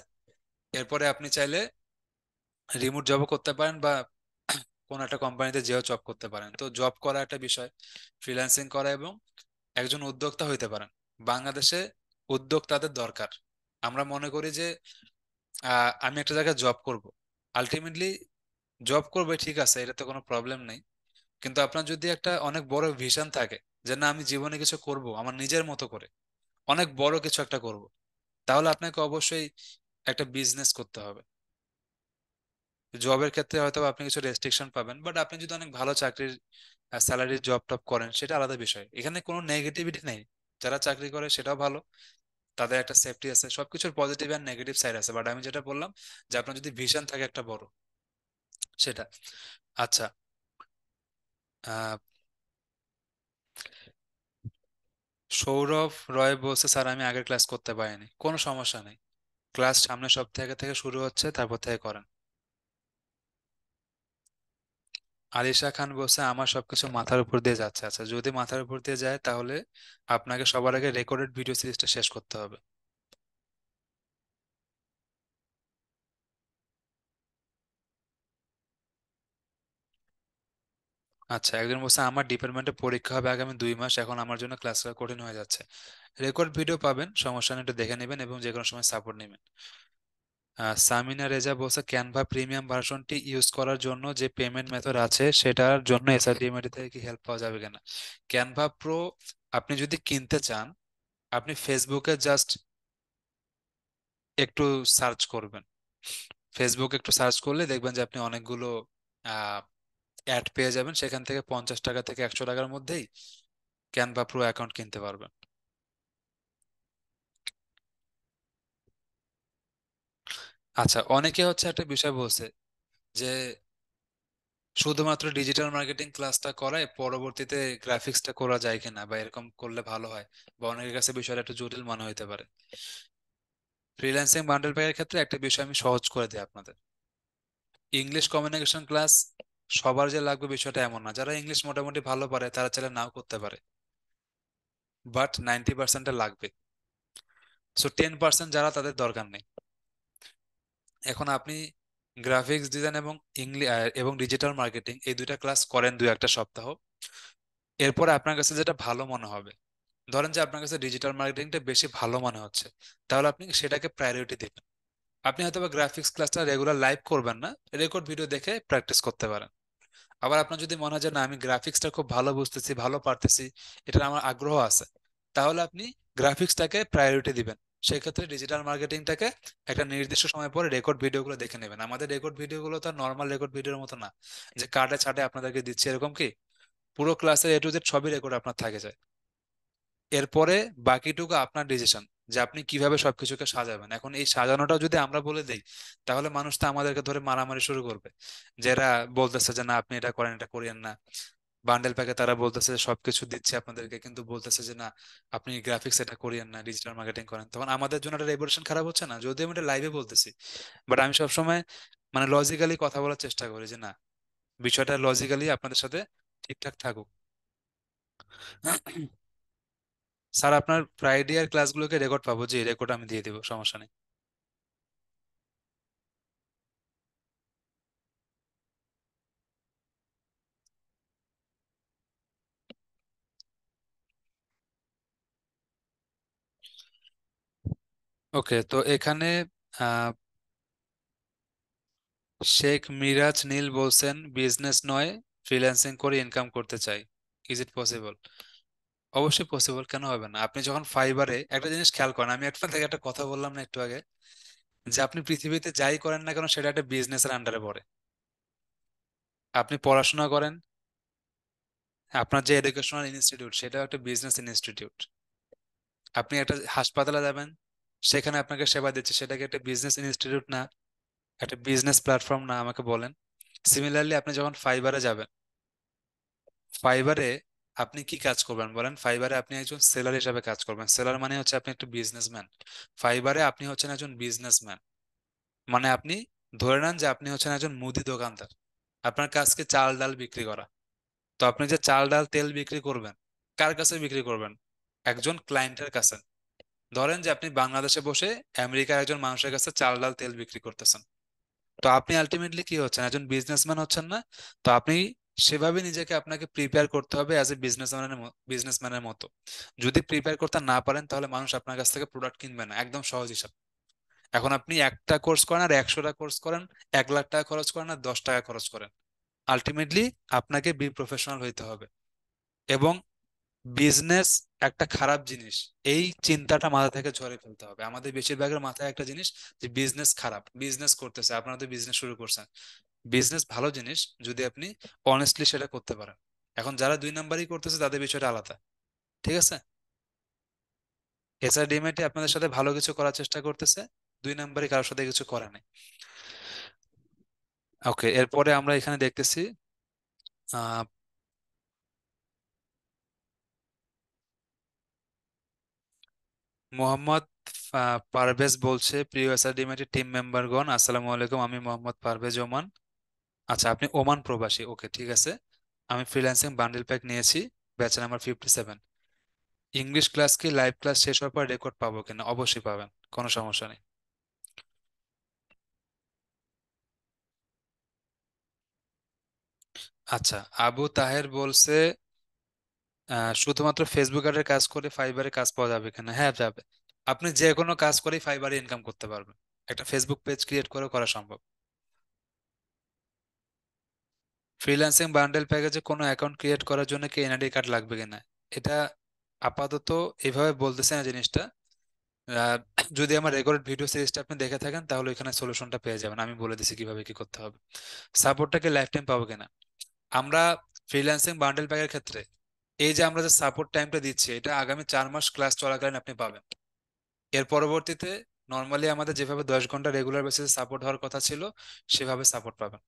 [SPEAKER 1] এরপরে আপনি চাইলে রিমোট জবও করতে পারেন বা কোন একটা কোম্পানিতে যেও জব করতে পারেন। তো জব করা একটা বিষয়, ফ্রিল্যান্সিং করা এবং একজন উদ্যোক্তা হইতে পারেন। বাংলাদেশে উদ্যোক্তাদের দরকার। আমরা মনে করি যে আমি একটা জায়গায় জব করব, আলটিমেটলি জব করবে, ঠিক আছে, এটাতে কোনো প্রবলেম নেই। কিন্তু আপনার যদি একটা অনেক বড় ভিশন থাকে যে না আমি জীবনে কিছু করব আমার নিজের মতো করে, অনেক বড় কিছু একটা করব, তাহলে আপনাকে অবশ্যই একটা বিজনেস করতে হবে। জবের ক্ষেত্রে হয়তো আপনি কিছু রেস্ট্রিকশন পাবেন, বাট আপনি যদি অনেক ভালো চাকরির স্যালারির জব টপ করেন সেটা আলাদা বিষয়, এখানে কোনো নেগেটিভিটি নেই। যারা চাকরি করে সেটাও ভালো, তাদের একটা সেফটি আছে, সবকিছুর পজিটিভ অ্যান্ড নেগেটিভ সাইড আছে। বাট আমি যেটা বললাম যে আপনার যদি ভিশন থাকে একটা বড়, সেটা। আচ্ছা, আহ সৌরভ রয় বলছে স্যার আমি আগের ক্লাস করতে পারিনি, কোনো সমস্যা নেই। ক্লাস সামনের সপ্তাহ থেকে শুরু হচ্ছে, তারপর থেকে করেন। আলিশা খান বলছে আমার সবকিছু মাথার উপর দিয়ে যাচ্ছে। আচ্ছা, যদি মাথার উপর দিয়ে যায় তাহলে আপনাকে সবার আগে রেকর্ডেড ভিডিও সিরিজটা শেষ করতে হবে। আচ্ছা, একজন বলছে আমার ডিপার্টমেন্টে পরীক্ষা হবে আগামী 2 মাস, এখন আমার জন্য ক্লাস করা কঠিন হয়ে যাচ্ছে। রেকর্ড ভিডিও পাবেন, সমস্যা নেই, একটু দেখে নেবেন এবং যে কোনো সময় সাপোর্ট নেবেন। সামিনা রেজা বলছে ক্যানভা প্রিমিয়াম ভার্সনটি ইউজ করার জন্য যে পেমেন্ট মেথড আছে সেটার জন্য এসআরডিএমআই থেকে কি হেল্প পাওয়া যাবে কিনা? ক্যানভা প্রো আপনি যদি কিনতে চান, আপনি ফেসবুকে জাস্ট একটু সার্চ করবেন। ফেসবুক একটু সার্চ করলে দেখবেন যে আপনি অনেকগুলো অ্যাড পেয়ে যাবেন, সেখান থেকে 50 টাকা থেকে 100 টাকার মধ্যেই ক্যানভা প্রো অ্যাকাউন্ট কিনতে পারবেন। আচ্ছা, অনেকে হচ্ছে একটা বিষয় বলছে যে শুধুমাত্র ডিজিটাল মার্কেটিং ক্লাসটা করায় পরবর্তীতে গ্রাফিক্সটা করা যায় কিনা, বা এরকম করলে ভালো হয়, বা অনেকের কাছে বিষয়টা একটু জটিল মনে হতে পারে। ফ্রিল্যান্সিং বান্ডেল প্যাকের ক্ষেত্রে একটা বিষয় আমি সহজ করে দিই আপনাদের। ইংলিশ কমিউনিকেশন ক্লাস সবার যে লাগবে বিষয়টা এমন না। যারা ইংলিশ মোটামুটি ভালো পারে তারা চাইলে নাও করতে পারে, বাট 90% লাগবে। সো 10% যারা, তাদের দরকার নেই। এখন আপনি গ্রাফিক্স ডিজাইন এবং ইংলিশ এবং ডিজিটাল মার্কেটিং এই দুইটা ক্লাস করেন 2-1 সপ্তাহ, এরপরে আপনার কাছে যেটা ভালো মনে হবে, ধরেন যে আপনার কাছে ডিজিটাল মার্কেটিংটা বেশি ভালো মনে হচ্ছে, তাহলে আপনি সেটাকে প্রায়োরিটি দিবেন। আপনি হয়তো বা গ্রাফিক্স ক্লাসটা রেগুলার লাইভ করবেন না, রেকর্ড ভিডিও দেখে প্র্যাকটিস করতে পারেন। আবার আপনার যদি মনে হয় যে না, আমি গ্রাফিক্সটা খুব ভালো বুঝতেছি, ভালো পারতেছি, এটা আমার আগ্রহ আছে, তাহলে আপনি গ্রাফিক্সটাকে প্রায়োরিটি দিবেন। সেক্ষেত্রে ডিজিটাল মার্কেটিংটাকে একটা নির্দিষ্ট সময় পরে রেকর্ড ভিডিওগুলো দেখে নেবেন। আমাদের রেকর্ড ভিডিওগুলো তো নর্মাল রেকর্ড ভিডিওর মতো না যে কাটে ছাটে আপনাদেরকে দিচ্ছে, এরকম কি, পুরো ক্লাসের A to Z সবই রেকর্ড আপনার থাকে যায়। এরপরে বাকিটুকু আপনার ডিসিশন, যে আপনি কিভাবে সবকিছুকে সাজাবেন। এখন এই সাজানোটা যদি আমরা বলে দেই, তাহলে মানুষ তো আমাদেরকে ধরে মারামারি শুরু করবে। যারা বলতেছে যে না, আপনি এটা করেন, এটা করিয়েন না। বান্ডেল প্যাকে তারা বলতেছে যে সবকিছু দিচ্ছে আপনাদেরকে, কিন্তু বলতেছে যে না, আপনি গ্রাফিক্স এটা করিয়েন না, ডিজিটাল মার্কেটিং করেন। তখন আমাদের জন্য একটা রেপুটেশন খারাপ হচ্ছে না? যদিও আমি এটা লাইভে বলতেছি, বাট আমি সবসময় মানে লজিক্যালি কথা বলার চেষ্টা করি যে না, বিষয়টা লজিক্যালি আপনাদের সাথে ঠিকঠাক থাকুক। স্যার, আপনার ফ্রাইডে আর ক্লাসগুলোকে রেকর্ড পাবো? জি, রেকর্ড আমি দিয়ে দিব, সমস্যা নেই। ওকে, তো এখানে আহ, শেখ মিরাজ নীল বলছেন বিজনেস নয়, ফ্রিল্যান্সিং করে ইনকাম করতে চাই। Is it possible? অবশ্যই পসিবল, কেন হবে না? আপনি যখন ফাইবারে একটা জিনিস খেয়াল করেন, আমি আপনার থেকে একটা কথা বললাম না একটু আগে, যে আপনি পৃথিবীতে যাই করেন না কেন সেটা একটা বিজনেসের আন্ডারে পড়ে। আপনি পড়াশোনা করেন, আপনার যে এডুকেশনাল ইনস্টিটিউট সেটাও একটা বিজনেস ইনস্টিটিউট। আপনি একটা হাসপাতালে যাবেন, সেখানে আপনাকে সেবা দিচ্ছে, সেটাকে একটা বিজনেস ইনস্টিটিউট না, একটা বিজনেস প্ল্যাটফর্ম না? আমাকে বলেন। সিমিলারলি আপনি যখন ফাইবারে যাবেন, ফাইবারে আপনি কি কাজ করবেন বলেন? ফাইবারে আপনি একজন সেলার হিসাবে কাজ করবেন। সেলার মানে হচ্ছে আপনি একটা বিজনেসম্যান। ফাইবারে আপনি হচ্ছেন একজন বিজনেসম্যান, মানে আপনি ধরে নেন যে আপনি হচ্ছেন একজন মুদি দোকানদার। আপনার কাজকে চাল ডাল বিক্রি করা। তো আপনি যে চাল ডাল তেল বিক্রি করবেন, কার কাছে বিক্রি করবেন? একজন ক্লায়েন্টের কাছে। ধরেন যে আপনি বাংলাদেশে বসে আমেরিকার একজন মানুষের কাছে চাল ডাল তেল বিক্রি করতেছেন। তো আপনি আলটিমেটলি কি হচ্ছেন? একজন বিজনেসম্যান হচ্ছেন না? তো আপনি সেভাবে নিজেকে আপনাকে প্রিপেয়ার করতে হবে অ্যাজ এ বিজনেসম্যানের মতো। যদি প্রিপেয়ার করতে না পারেন, তাহলে মানুষ আপনার কাছ থেকে প্রোডাক্ট কিনবে না। একদম সহজ হিসাব। এখন আপনি একটা কোর্স করেন আর 100টা কোর্স করেন, 1 লাখ টাকা খরচ করেন আর 10 টাকা খরচ করেন, আলটিমেটলি আপনাকে বি প্রফেশনাল হইতে হবে। এবং বিজনেস একটা খারাপ জিনিস, এই চিন্তাটা মাথা থেকে ঝরে ফেলতে হবে। আমাদের বেশিরভাগের মাথায় একটা জিনিস, যে বিজনেস খারাপ, বিজনেস করতেছে, আপনারা তো বিজনেস শুরু করছেন। বিজনেস ভালো জিনিস যদি আপনি অনেস্টলি সেটা করতে পারেন। এখন যারা 2 নাম্বারই করতেছে তাদের বিষয়টা আলাদা। ঠিক আছে? এসআরডিএমআইটি আপনাদের সাথে ভালো কিছু করার চেষ্টা করতেছে, 2 নাম্বারই কারোর সাথে কিছু করে নাই। ওকে, এরপরে আমরা এখানে দেখতেছি আহ মোহাম্মদ পারভেজ বলছে, প্রিয় এসআরডিএমআইটি টিম মেম্বারগণ, আসসালামু আলাইকুম, আমি মোহাম্মদ পারভেজ ওমান। আচ্ছা, আপনি ওমান প্রবাসী, ওকে ঠিক আছে। আমি ফ্রিল্যান্সিং বান্ডেল প্যাক নিয়েছি, ব্যাচ নাম্বার 57। ইংলিশ ক্লাস কি লাইভ ক্লাস শেষ হওয়ার পর রেকর্ড পাবো কিনা? অবশ্যই পাবেন, কোনো সমস্যা নেই। আচ্ছা, আবু তাহের বলছে শুধুমাত্র ফেসবুক অ্যাডের কাজ করে ফাইবারে কাজ পাওয়া যাবে কিনা? হ্যাঁ, যাবে। আপনি যে কোনো কাজ করেই ফাইবারে ইনকাম করতে পারবেন। একটা ফেসবুক পেজ ক্রিয়েট করে করা সম্ভব। ফ্রিল্যান্সিং বান্ডেল প্যাকেজে কোনো অ্যাকাউন্ট ক্রিয়েট করার জন্য কি এনআইডি কার্ড লাগবে কিনা? এটা আপাতত এইভাবে বলতেছে না জিনিসটা। আহ, যদি আমার রেকর্ড ভিডিও সিরিজটা আপনি দেখে থাকেন, তাহলে এখানে সলিউশনটা পেয়ে যাবেন। আমি বলে দিছি কিভাবে কি করতে হবে। সাপোর্টটাকে লাইফ টাইম পাবো কিনা? আমরা ফ্রিল্যান্সিং বান্ডেল প্যাকের ক্ষেত্রে এই যে আমরা যে সাপোর্ট টাইমটা দিচ্ছি, এটা আগামী 4 মাস ক্লাস চলাকালীন আপনি পাবেন। এর পরবর্তীতে নর্মালি আমাদের যেভাবে 10 ঘন্টা রেগুলার বেসিসে সাপোর্ট হওয়ার কথা ছিল, সেভাবে সাপোর্ট পাবেন।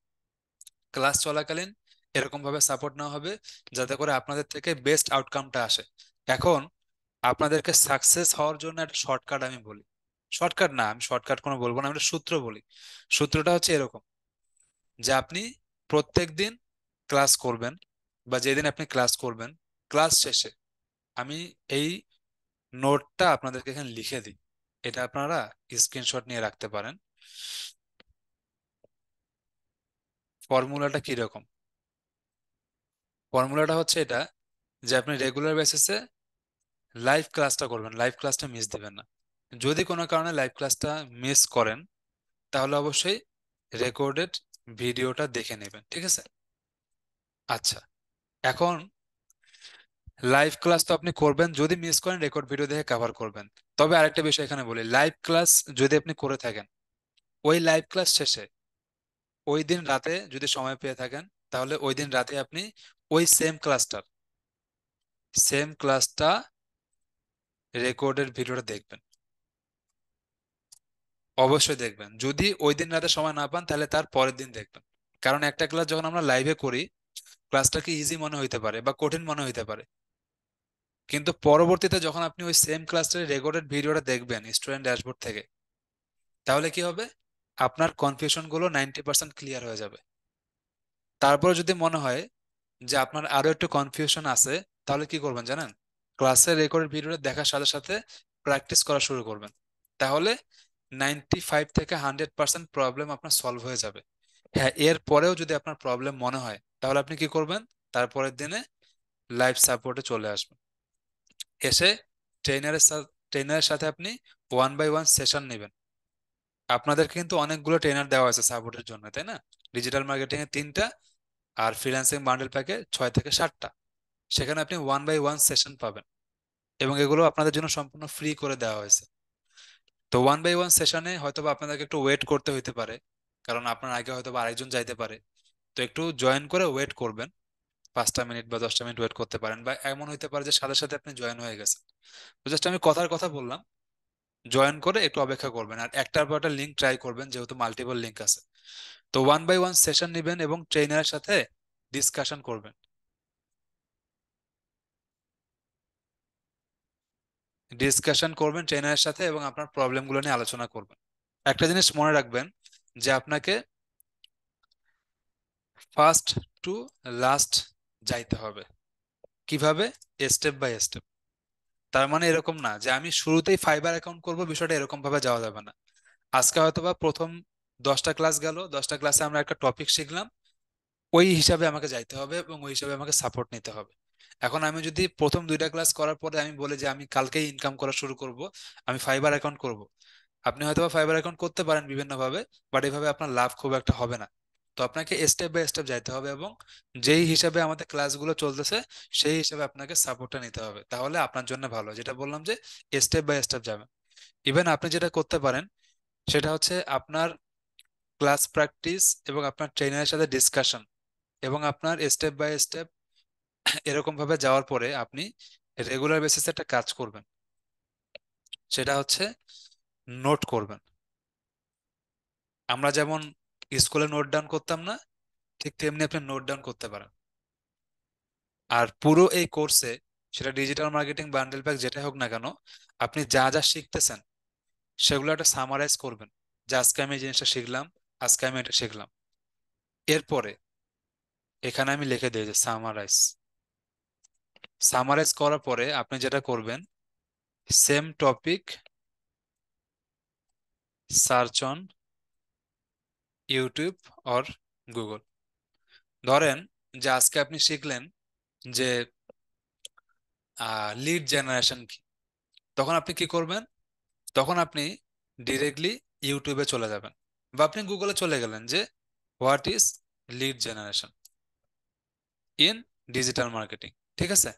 [SPEAKER 1] ক্লাস চলাকালীন এরকম ভাবে সাপোর্ট নেওয়া হবে যাতে করে আপনাদের থেকে বেস্ট আউটকামটা আসে। এখন আপনাদেরকে সাকসেস হওয়ার জন্য একটা শর্টকাট আমি বলি। শর্টকাট না, আমি শর্টকাট কোনো বলবো না, আমি একটা সূত্র বলি। সূত্রটা হচ্ছে এরকম, যে আপনি প্রত্যেক দিন ক্লাস করবেন, বা যেদিন আপনি ক্লাস করবেন, ক্লাস শেষে আমি এই নোটটা আপনাদেরকে এখানে লিখে দিই। এটা আপনারা স্ক্রিনশট নিয়ে রাখতে পারেন। ফর্মুলাটা কি রকম? ফর্মুলাটা হচ্ছে এটা, যে আপনি রেগুলার বেসিসে লাইভ ক্লাসটা করবেন, লাইভ ক্লাসটা মিস দিবেন না। যদি কোনো কারণে লাইভ ক্লাসটা মিস করেন, তাহলে অবশ্যই রেকর্ডেড ভিডিওটা দেখে নেবেন, ঠিক আছে? আচ্ছা, এখন লাইভ ক্লাস তো আপনি করবেন, যদি মিস করেন রেকর্ড ভিডিও দেখে কভার করবেন। তবে আরেকটা বিষয় এখানে বলি, লাইভ ক্লাস যদি আপনি করে থাকেন, ওই লাইভ ক্লাস শেষে ওই দিন রাতে যদি সময় পেয়ে থাকেন, তাহলে ওই দিন রাতে আপনি ওই সেম ক্লাসটা রেকর্ডেড ভিডিওটা দেখবেন। অবশ্যই দেখবেন। যদি ওই দিন রাতে সময় না পান, তাহলে তার পরের দিন দেখবেন। কারণ একটা ক্লাস যখন আমরা লাইভে করি, ক্লাসটাকে ইজি মনে হইতে পারে বা কঠিন মনে হইতে পারে, কিন্তু পরবর্তীতে যখন আপনি ওই সেম ক্লাসটার রেকর্ডেড ভিডিওটা দেখবেন স্টুডেন্ট ড্যাশবোর্ড থেকে, তাহলে কি হবে? আপনার কনফিউশন গুলো 90% ক্লিয়ার হয়ে যাবে। তারপর যদি মনে হয় যে আপনার আরো একটু কনফিউশন আছে, তাহলে কি করবেন জানেন? ক্লাসের রেকর্ডেড ভিডিওটা দেখার সাথে সাথে প্র্যাকটিস করা শুরু করবেন। তাহলে 95 থেকে 100% প্রবলেম আপনার সলভ হয়ে যাবে। হ্যাঁ, এর পরেও যদি আপনার প্রবলেম মনে হয়, তাহলে আপনি কি করবেন? তারপরের দিনে লাইভ সাপোর্টে চলে আসবেন। এসে ট্রেনারের সাথে আপনি 1 বাই 1 সেশন নেবেন। আপনাদেরকে কিন্তু অনেকগুলো ট্রেনার দেওয়া আছে সাপোর্টের জন্য, তাই না? ডিজিটাল মার্কেটিং এ 3টা, আর ফ্রিল্যান্সিং বান্ডেল প্যাকে 6 থেকে 7টা। সেখানে আপনি 1 বাই 1 সেশন পাবেন, এবং এগুলো আপনাদের জন্য সম্পূর্ণ ফ্রি করে দেওয়া হয়েছে। তো 1 বাই 1 সেশনে হয়তোবা আপনাদেরকে একটু ওয়েট করতে হইতে পারে, কারণ আপনার আগে হয়তোবা আরেকজন যাইতে পারে। তো একটু জয়েন করে ওয়েট করবেন, 5টা মিনিট বা 10টা মিনিট ওয়েট করতে পারেন, বা এমন হইতে পারে যে সাথে সাথে আপনি জয়েন হয়ে গেছেন। তো জাস্ট আমি কথার কথা বললাম, জয়েন করে একটু অপেক্ষা করবেন, আর একটার পর একটা লিঙ্ক ট্রাই করবেন, যেহেতু মাল্টিপল লিঙ্ক আছে। তো 1 বাই 1 সেশন নেবেন এবং ট্রেনারের সাথে ডিসকাশন করবেন। ট্রেনারের সাথে, এবং আপনার প্রবলেমগুলো নিয়ে আলোচনা করবেন। একটা জিনিস মনে রাখবেন, যে আপনাকে ফার্স্ট টু লাস্ট যাইতে হবে। কিভাবে? Step by step. তার মানে এরকম না যে আমি শুরুতেই ফাইবার অ্যাকাউন্ট করব, বিষয়টা এরকম ভাবে যাওয়া যাবে না। আজকে হয়তোবা প্রথম 10টা ক্লাস গেল, 10টা ক্লাসে আমরা একটা টপিক শিখলাম, ওই হিসাবে আমাকে যাইতে হবে এবং ওই হিসাবে আমাকে সাপোর্ট নিতে হবে। এখন আমি যদি প্রথম 2টা ক্লাস করার পরে আমি বলি যে আমি কালকেই ইনকাম করা শুরু করব, আমি ফাইবার অ্যাকাউন্ট করব, আপনি হয়তো ফাইবার অ্যাকাউন্ট করতে পারেন বিভিন্ন ভাবে, বাট এইভাবে আপনার লাভ খুব একটা হবে না। তো আপনাকে স্টেপ বাই স্টেপ যাইতে হবে, এবং যেই হিসাবে আমাদের ক্লাসগুলো চলতেছে সেই হিসাবে আপনাকে সাপোর্টটা নিতে হবে, তাহলে আপনার জন্য ভালো। যেটা বললাম যে স্টেপ বাই স্টেপ যাবেন। ইভেন আপনি যেটা করতে পারেন, সেটা হচ্ছে আপনার ক্লাস প্র্যাকটিস এবং আপনার ট্রেনারের সাথে ডিসকাশন, এবং আপনার স্টেপ বাই স্টেপ এরকম ভাবে যাওয়ার পরে আপনি রেগুলার বেসিসে একটা কাজ করবেন, সেটা হচ্ছে নোট করবেন। আমরা যেমন স্কুলে নোট ডাউন করতাম না, ঠিক তেমনি আপনি নোট ডাউন করতে পারেন। আর পুরো এই কোর্সে, সেটা ডিজিটাল মার্কেটিং বান্ডেল প্যাক যেটাই হোক না কেন, আপনি যা যা শিখতেছেন সেগুলো একটা সামারাইজ করবেন, যে আজকে আমি এই জিনিসটা শিখলাম, আজকে আমি এটা শিখলাম। এরপরে এখানে আমি লিখে দিই যে সামারাইজ। সামারাইজ করার পরে আপনি যেটা করবেন, same topic search on YouTube or Google. ধরেন যে আজকে আপনি শিখলেন যে লিড জেনারেশন কি, তখন আপনি কি করবেন? তখন আপনি ডিরেক্টলি ইউটিউবে চলে যাবেন, বা আপনি গুগলে চলে গেলেন যে what is lead generation in digital marketing, ঠিক আছে?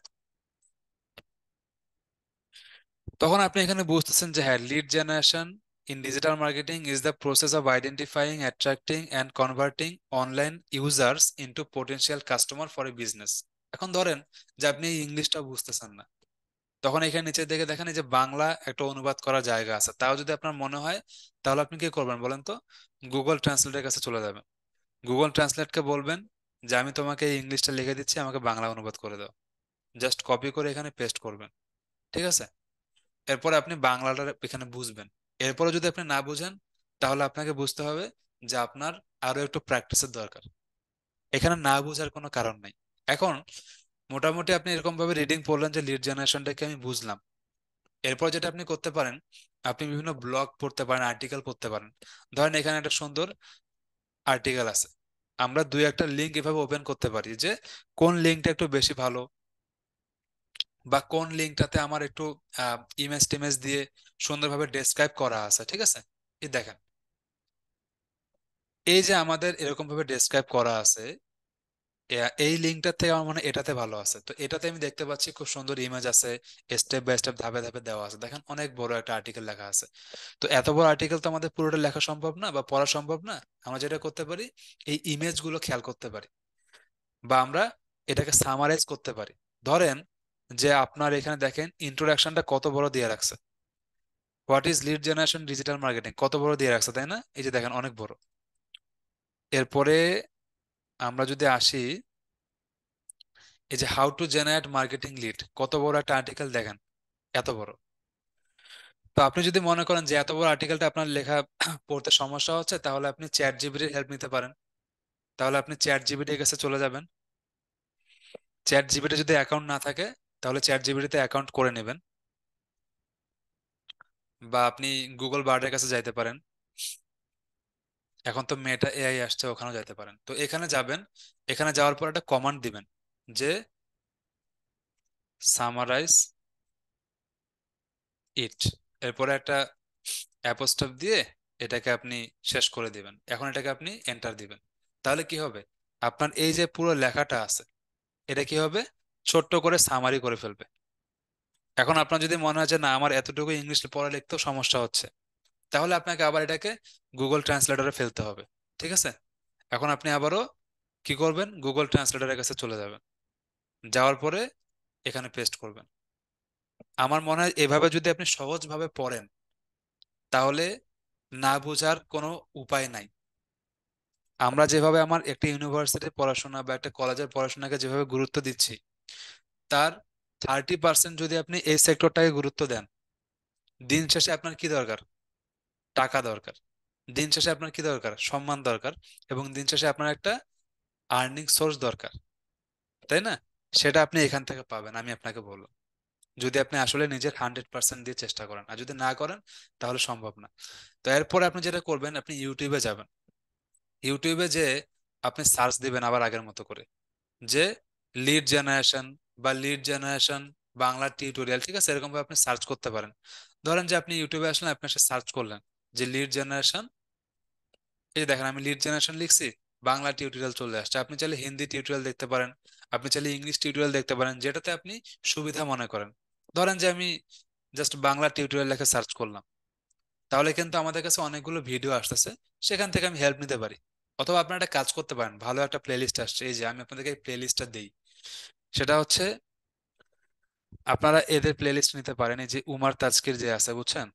[SPEAKER 1] তখন আপনি এখানে বুঝতেছেন যে হ্যাঁ, lead generation in digital marketing is the process of identifying, attracting and converting online users into potential customer for a business. এখন ধরেন যে আপনি এই ইংলিশটা বুঝতেছেন না, তখন এখানে নিচের দিকে দেখেন এই যে বাংলা একটা অনুবাদ করার জায়গা আছে, তাও যদি আপনার মনে হয় তাহলে আপনি কি করবেন বলেন তো? গুগল ট্রান্সলেটের কাছে চলে যাবেন। গুগল ট্রান্সলেটকে বলবেন যে আমি তোমাকে এই ইংলিশটা লিখে দিচ্ছি, আমাকে বাংলা অনুবাদ করে দাও। জাস্ট কপি করে এখানে পেস্ট করবেন, ঠিক আছে? এরপরে আপনি বাংলাটা এখানে বুঝবেন। এরপরে যদি আপনি না বুঝেন, তাহলে আপনাকে বুঝতে হবে যে আপনার আরো একটু প্র্যাকটিসের দরকার। এখানে না বুঝার কোনো কারণ নেই। এখন মোটামুটি আপনি এরকম ভাবে রিডিং পড়লেন যে লিড জেনারেশনটাকে আমি বুঝলাম। এরপর যেটা আপনি করতে পারেন, আপনি বিভিন্ন ব্লগ পড়তে পারেন, আর্টিকেল পড়তে পারেন। ধরেন এখানে একটা সুন্দর আর্টিকেল আছে, আমরা দুই একটা লিঙ্ক এভাবে ওপেন করতে পারি যে কোন লিঙ্কটা একটু বেশি ভালো, বা কোন লিঙ্কটাতে আমার একটু ইমেজ টিমেজ দিয়ে সুন্দরভাবে ডেসক্রাইব করা আছে, ঠিক আছে? এই দেখেন, এই যে আমাদের এরকম ভাবে ডেসক্রাইব করা আছে, এই লিঙ্কটার থেকে আমার মনে হয় এটাতে ভালো আছে। তো এটাতে আমি দেখতে পাচ্ছি খুব সুন্দর ইমেজ আছে, স্টেপ বাই স্টেপ ধাপে ধাপে দেওয়া আছে, দেখেন অনেক বড় একটা আর্টিকেল লেখা আছে। তো এত বড় আর্টিকেল তো আমাদের পুরোটা লেখা সম্ভব না বা পড়া সম্ভব না। আমরা যেটা করতে পারি, এই ইমেজ গুলো খেয়াল করতে পারি, বা আমরা এটাকে সামারাইজ করতে পারি। ধরেন যে আপনার এখানে দেখেন ইন্ট্রোডাকশনটা কত বড় দিয়ে রাখছে, what is lead generation digital marketing, কত বড় দিয়ে রাখছে, তাই না? এই যে দেখেন অনেক বড়। এরপরে আমরা যদি আসি, এই যে how to generate marketing lead, কত বড় একটা আর্টিকেল দেখেন, এত বড়। তো আপনি যদি মনে করেন যে এত বড় আর্টিকেলটা আপনার লেখা পড়তে সমস্যা হচ্ছে, তাহলে আপনি চ্যাট জিপিটির হেল্প নিতে পারেন। তাহলে আপনি চ্যাট জিপিটির কাছে চলে যাবেন। চ্যাট জিপিটি যদি অ্যাকাউন্ট না থাকে, তাহলে চ্যাট জিপিটিতে অ্যাকাউন্ট করে নেবেন। বা আপনি গুগল বার্ডের কাছে যাইতে পারেন। এখন তো মেটা এআই আসছে, ওখানেও যাইতে পারেন। তো এখানে যাবেন, এখানে যাওয়ার পর একটা কমান্ড দিবেন যে সামারাইজ ইট, এরপরে একটা অ্যাপোস্ট্রোফ দিয়ে এটাকে আপনি শেষ করে দিবেন। এখন এটাকে আপনি এন্টার দিবেন। তাহলে কি হবে, আপনার এই যে পুরো লেখাটা আছে, এটা কি হবে, ছোট্ট করে সামারি করে ফেলবে। এখন আপনার যদি মনে হয় যে না আমার এতটুকু ইংলিশ পড়া লিখতেও সমস্যা হচ্ছে, তাহলে আপনাকে আবার এটাকে গুগল ট্রান্সলেটরে ফেলতে হবে, ঠিক আছে? এখন আপনি আবারও কি করবেন, গুগল ট্রান্সলেটরের কাছে চলে যাবেন, যাওয়ার পরে এখানে পেস্ট করবেন। আমার মনে হয় এভাবে যদি আপনি সহজভাবে পড়েন, তাহলে না বোঝার কোনো উপায় নাই। আমরা যেভাবে আমার একটা ইউনিভার্সিটির পড়াশোনা বা একটা কলেজের পড়াশোনাকে যেভাবে গুরুত্ব দিচ্ছি, তার 30% যদি আপনি এই সেক্টরটাকে গুরুত্ব দেন, দিন শেষে আপনার কি দরকার? টাকা দরকার। দিন শেষে আপনার কি দরকার? সম্মান দরকার। এবং দিন শেষে আপনার একটা আর্নিং সোর্স দরকার, তাই না? সেটা আপনি এখান থেকে পাবেন, আমি আপনাকে বললাম, যদি আপনি আসলে নিজের 100% দিয়ে চেষ্টা করেন। আর যদি না করেন, তাহলে সম্ভব না। তো এরপরে আপনি যেটা করবেন, আপনি ইউটিউবে যাবেন। ইউটিউবে যে আপনি সার্চ দিবেন আবার আগের মতো করে, যে লিড জেনারেশন বা লিড জেনারেশন বাংলা টিউটোরিয়াল, ঠিক আছে? এরকম ভাবে আপনি সার্চ করতে পারেন। ধরেন যে আপনি ইউটিউবে আসলেন, আপনি এসে সার্চ করলেন যে লিড জেনারেশন, এই যে দেখেন আমি লিড জেনারেশন লিখছি, বাংলা টিউটোরিয়াল চলে আসছে। আপনি চাইলে হিন্দি টিউটোরিয়াল দেখতে পারেন, আপনি চাইলে ইংলিশ টিউটোরিয়াল দেখতে পারেন, যেটাতে আপনি সুবিধা মনে করেন। ধরেন যে আমি জাস্ট বাংলা টিউটোরিয়াল লিখে সার্চ করলাম, তাহলে কিন্তু আমাদের কাছে অনেকগুলো ভিডিও আসতেছে, সেখান থেকে আমি হেল্প নিতে পারি। অথবা আপনারা একটা কাজ করতে পারেন, ভালো একটা প্লেলিস্ট আসছে, এই যে আমি আপনাদেরকে এই প্লেলিস্টটা দিই। সেটা হচ্ছে, আপনারা এদের প্লেলিস্ট নিতে পারেন। এই যে উমার তাজকির যে আছে, বুঝছেন,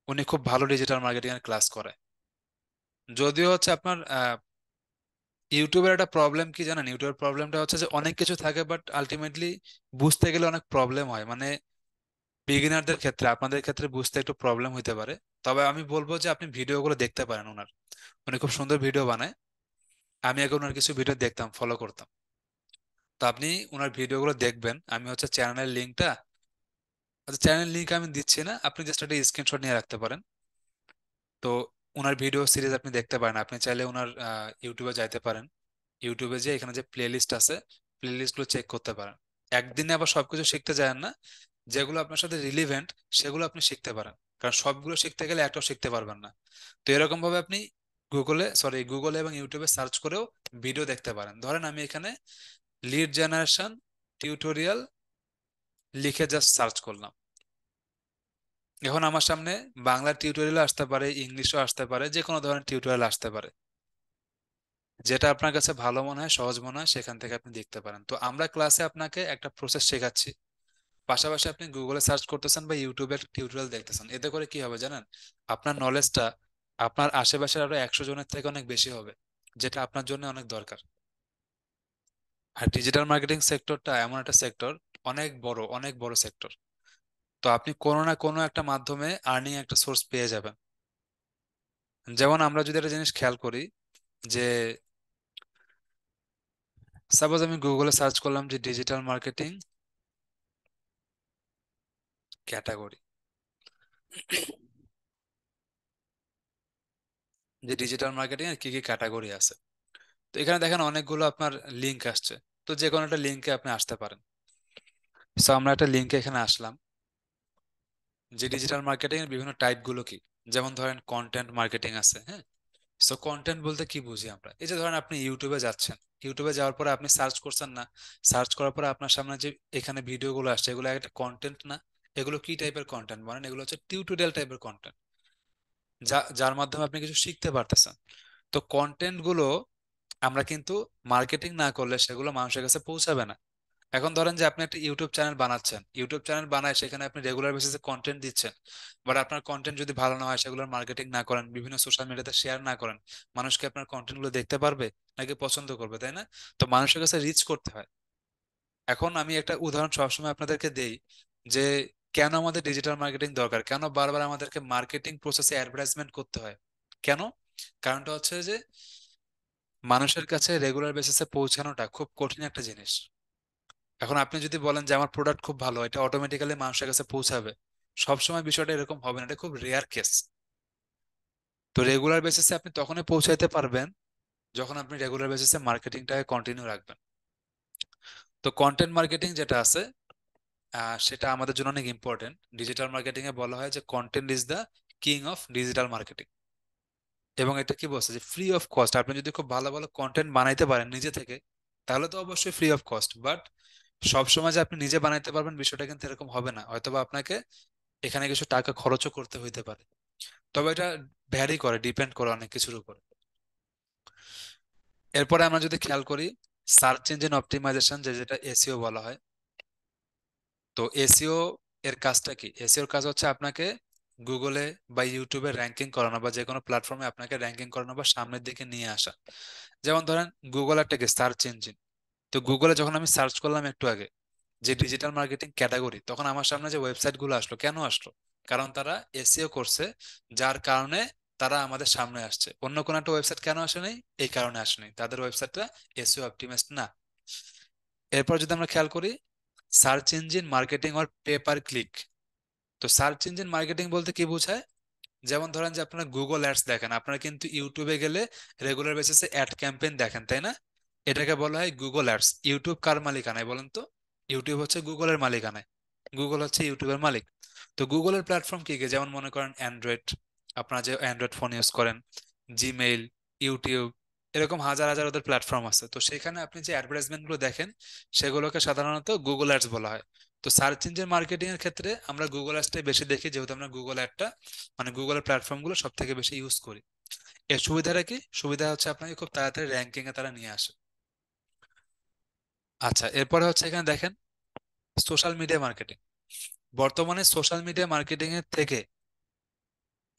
[SPEAKER 1] উনি খুব ভালো ডিজিটাল মার্কেটিং এর ক্লাস করায়। যদিও হচ্ছে আপনার ইউটিউবের একটা প্রবলেম কি জানেন, ইউটিউবের প্রবলেমটা হচ্ছে যে অনেক কিছু থাকে, বাট আলটিমেটলি বুঝতে গেলে অনেক প্রবলেম হয়। মানে বিগিনারদের ক্ষেত্রে, আপনাদের ক্ষেত্রে বুঝতে একটু প্রবলেম হইতে পারে। তবে আমি বলবো যে আপনি ভিডিওগুলো দেখতে পারেন ওনার, উনি খুব সুন্দর ভিডিও বানায়। আমি আগে ওনার কিছু ভিডিও দেখতাম, ফলো করতাম। তো আপনি ওনার ভিডিওগুলো দেখবেন। আমি হচ্ছে চ্যানেলের লিঙ্কটা, আচ্ছা চ্যানেল লিঙ্ক আমি দিচ্ছি না, আপনি জাস্ট একটা স্ক্রিনশট নিয়ে রাখতে পারেন। তো ওনার ভিডিও সিরিজ আপনি দেখতে পারেন। আপনি চাইলে ওনার ইউটিউবে যাইতে পারেন। ইউটিউবে যে এখানে যে প্লে লিস্ট আছে, প্লে লিস্ট গুলো চেক করতে পারেন। একদিনে আবার সবকিছু শিখতে যান না, যেগুলো আপনার সাথে রিলিভেন্ট সেগুলো আপনি শিখতে পারেন। কারণ সবগুলো শিখতে গেলে একটাও শিখতে পারবেন না। তো এরকম ভাবে আপনি গুগলে এবং ইউটিউবে সার্চ করেও ভিডিও দেখতে পারেন। ধরেন আমি এখানে লিড জেনারেশন টিউটোরিয়াল লিখে জাস্ট সার্চ করলাম, এখন আমার সামনে বাংলা টিউটোরিয়াল আসতে পারে, ইংলিশও আসতে পারে, যে কোনো ধরনের টিউটোরিয়াল আসতে পারে। যেটা আপনার কাছে ভালো মনে হয়, সহজ মনে হয়, সেখান থেকে আপনি দেখতে পারেন। তো আমরা ক্লাসে আপনাকে একটা প্রসেস শেখাচ্ছি, পাশাপাশি আপনি গুগলে সার্চ করতেছেন বা ইউটিউবে টিউটোরিয়াল দেখতেছেন। এতে করে কি হবে জানেন? আপনার নলেজটা আপনার আশেপাশের আরো 100 জনের থেকে অনেক বেশি হবে, যেটা আপনার জন্য অনেক দরকার। আর ডিজিটাল মার্কেটিং সেক্টরটা এমন একটা সেক্টর, অনেক বড়, অনেক বড় সেক্টর। তো আপনি কোনো না কোনো একটা মাধ্যমে আর্নিং একটা সোর্স পেয়ে যাবেন। যেমন আমরা যদি একটা জিনিস খেয়াল করি, যে সাপোজ আমি গুগলে সার্চ করলাম যে ডিজিটাল মার্কেটিং ক্যাটাগরি, যে ডিজিটাল মার্কেটিং এর কি কি ক্যাটাগরি আছে। তো এখানে দেখেন অনেকগুলো আপনার লিংক আসছে। তো যে কোনো একটা লিংকে আপনি আসতে পারেন। সো আমরা একটা লিংকে এখানে আসলাম, যে ডিজিটাল মার্কেটিং এর বিভিন্ন টাইপ গুলো কি। যেমন ধরেন কন্টেন্ট মার্কেটিং আছে, হ্যাঁ। সো কন্টেন্ট বলতে কি বুঝি আমরা, এই যে ধরেন আপনি ইউটিউবে যাচ্ছেন, ইউটিউবে যাওয়ার পরে আপনি সার্চ করছেন না, সার্চ করার পরে আপনার সামনে যে এখানে ভিডিওগুলো আসছে, এগুলো একটা কন্টেন্ট না? এগুলো কি টাইপের কন্টেন্ট বলেন? এগুলো হচ্ছে টিউটোরিয়াল টাইপের কন্টেন্ট, যার মাধ্যমে আপনি কিছু শিখতে পারতেছেন। তো কন্টেন্ট গুলো আমরা কিন্তু মার্কেটিং না করলে সেগুলো মানুষের কাছে পৌঁছাবে না। এখন ধরেন যে আপনি একটা ইউটিউব চ্যানেল বানাচ্ছেন, ইউটিউব চ্যানেল বানায় সেখানে আপনি রেগুলার বেসিসে কন্টেন্ট দিচ্ছেন, বাট আপনার কন্টেন্ট যদি ভালো না হয়, সেগুলোর মার্কেটিং না করেন, বিভিন্ন সোশ্যাল মিডিয়াতে শেয়ার না করেন, মানুষকে আপনার কন্টেন্ট গুলো দেখতে পারবে নাকি পছন্দ করবে, তাই না? তো মানুষের কাছে রিচ করতে হয়। এখন আমি একটা উদাহরণ সবসময় আপনাদেরকে দেই, যে কেন আমাদের ডিজিটাল মার্কেটিং দরকার, কেন বারবার আমাদেরকে মার্কেটিং প্রসেসে অ্যাডভার্টাইজমেন্ট করতে হয়, কেন? কারণটা হচ্ছে যে মানুষের কাছে রেগুলার বেসিসে পৌঁছানোটা খুব কঠিন একটা জিনিস। এখন আপনি যদি বলেন যে আমার প্রোডাক্ট খুব ভালো, এটা অটোমেটিক্যালি মানুষের কাছে পৌঁছাবে, সবসময় বিষয়টা এরকম হবে না, এটা খুব রেয়ার কেস। তো রেগুলার বেসিসে আপনি তখনই পৌঁছাইতে পারবেন যখন আপনি রেগুলার বেসিসে মার্কেটিংটাকে কন্টিনিউ রাখবেন। তো কন্টেন্ট মার্কেটিং যেটা আছে, সেটা আমাদের জন্য অনেক ইম্পর্টেন্ট। ডিজিটাল মার্কেটিং এ বলা হয় যে content is the king of digital marketing. এবং এটা কি বলছে যে ফ্রি অফ কস্ট, আপনি যদি খুব ভালো ভালো কন্টেন্ট বানাইতে পারেন নিজে থেকে, তাহলে তো অবশ্যই ফ্রি অফ কস্ট। বাট সব সময় যে আপনি নিজে বানাইতে পারবেন বিষয়টা কিন্তু এরকম হবে না, হয়তোবা আপনাকে এখানে কিছু টাকা খরচও করতে হইতে পারে। তবে এটা ভ্যারি করে, ডিপেন্ড করে অনেক কিছুর উপর। এরপরে আমরা যদি খেয়াল করি, সার্চ ইঞ্জিন অপটিমাইজেশন, যেটা এসইও বলা হয়। তো এসইও এর কাজটা কি? এসইও এর কাজ হচ্ছে আপনাকে গুগলে বা ইউটিউবে র্যাঙ্কিং করানো, বা যে কোনো প্ল্যাটফর্মে আপনাকে র্যাঙ্কিং করানো বা সামনের দিকে নিয়ে আসা। যেমন ধরেন গুগল একটা কি সার্চ ইঞ্জিন। তো গুগলে যখন আমি সার্চ করলাম একটু আগে যে ডিজিটাল মার্কেটিং ক্যাটাগরি, তখন আমার সামনে যে ওয়েবসাইট গুলো আসলো, কেন আসলো? কারণ তারা এসইও করছে, যার কারণে তারা আমাদের সামনে আসছে। অন্য কোনো একটা ওয়েবসাইট কেন আসে নাই? এই কারণে আসে নাই, তাদের ওয়েবসাইটটা এসইও অপটিমাইজড না। এরপর যদি আমরা খেয়াল করি, search engine marketing or pay per click. তো সার্চ ইঞ্জিন মার্কেটিং বলতে কি বোঝায়? যেমন ধরেন যে আপনারা গুগল অ্যাডস দেখেন, আপনারা কিন্তু ইউটিউবে গেলে রেগুলার বেসিসে অ্যাড ক্যাম্পেইন দেখেন, তাই না? এটাকে বলা হয় গুগল অ্যাডস। ইউটিউব কার মালিকানায় বলেন তো? ইউটিউব হচ্ছে গুগলের মালিকানায়, গুগল হচ্ছে ইউটিউবের মালিক। তো গুগলের প্ল্যাটফর্ম কি কি? যেমন মনে করেন অ্যান্ড্রয়েড, আপনারা যে অ্যান্ড্রয়েড ফোন ইউজ করেন, জিমেইল, ইউটিউব, এরকম হাজার হাজার ওদের প্ল্যাটফর্ম আছে। তো সেখানে আপনি যে অ্যাডভার্টাইজমেন্ট গুলো দেখেন, সেগুলোকে সাধারণত গুগল অ্যাডস বলা হয়। তো সার্চ ইঞ্জিন মার্কেটিং এর ক্ষেত্রে আমরা গুগল অ্যাডসটাই বেশি দেখি, যেহেতু আমরা গুগল অ্যাডটা মানে গুগলের প্ল্যাটফর্ম গুলো সব থেকে বেশি ইউজ করি। এর সুবিধাটা কি? সুবিধা হচ্ছে আপনাকে খুব তাড়াতাড়ি র্যাঙ্কিং এ তারা নিয়ে আসে। আচ্ছা, এরপরে হচ্ছে এখানে দেখেন সোশ্যাল মিডিয়া মার্কেটিং। বর্তমানে সোশ্যাল মিডিয়া মার্কেটিং এর থেকে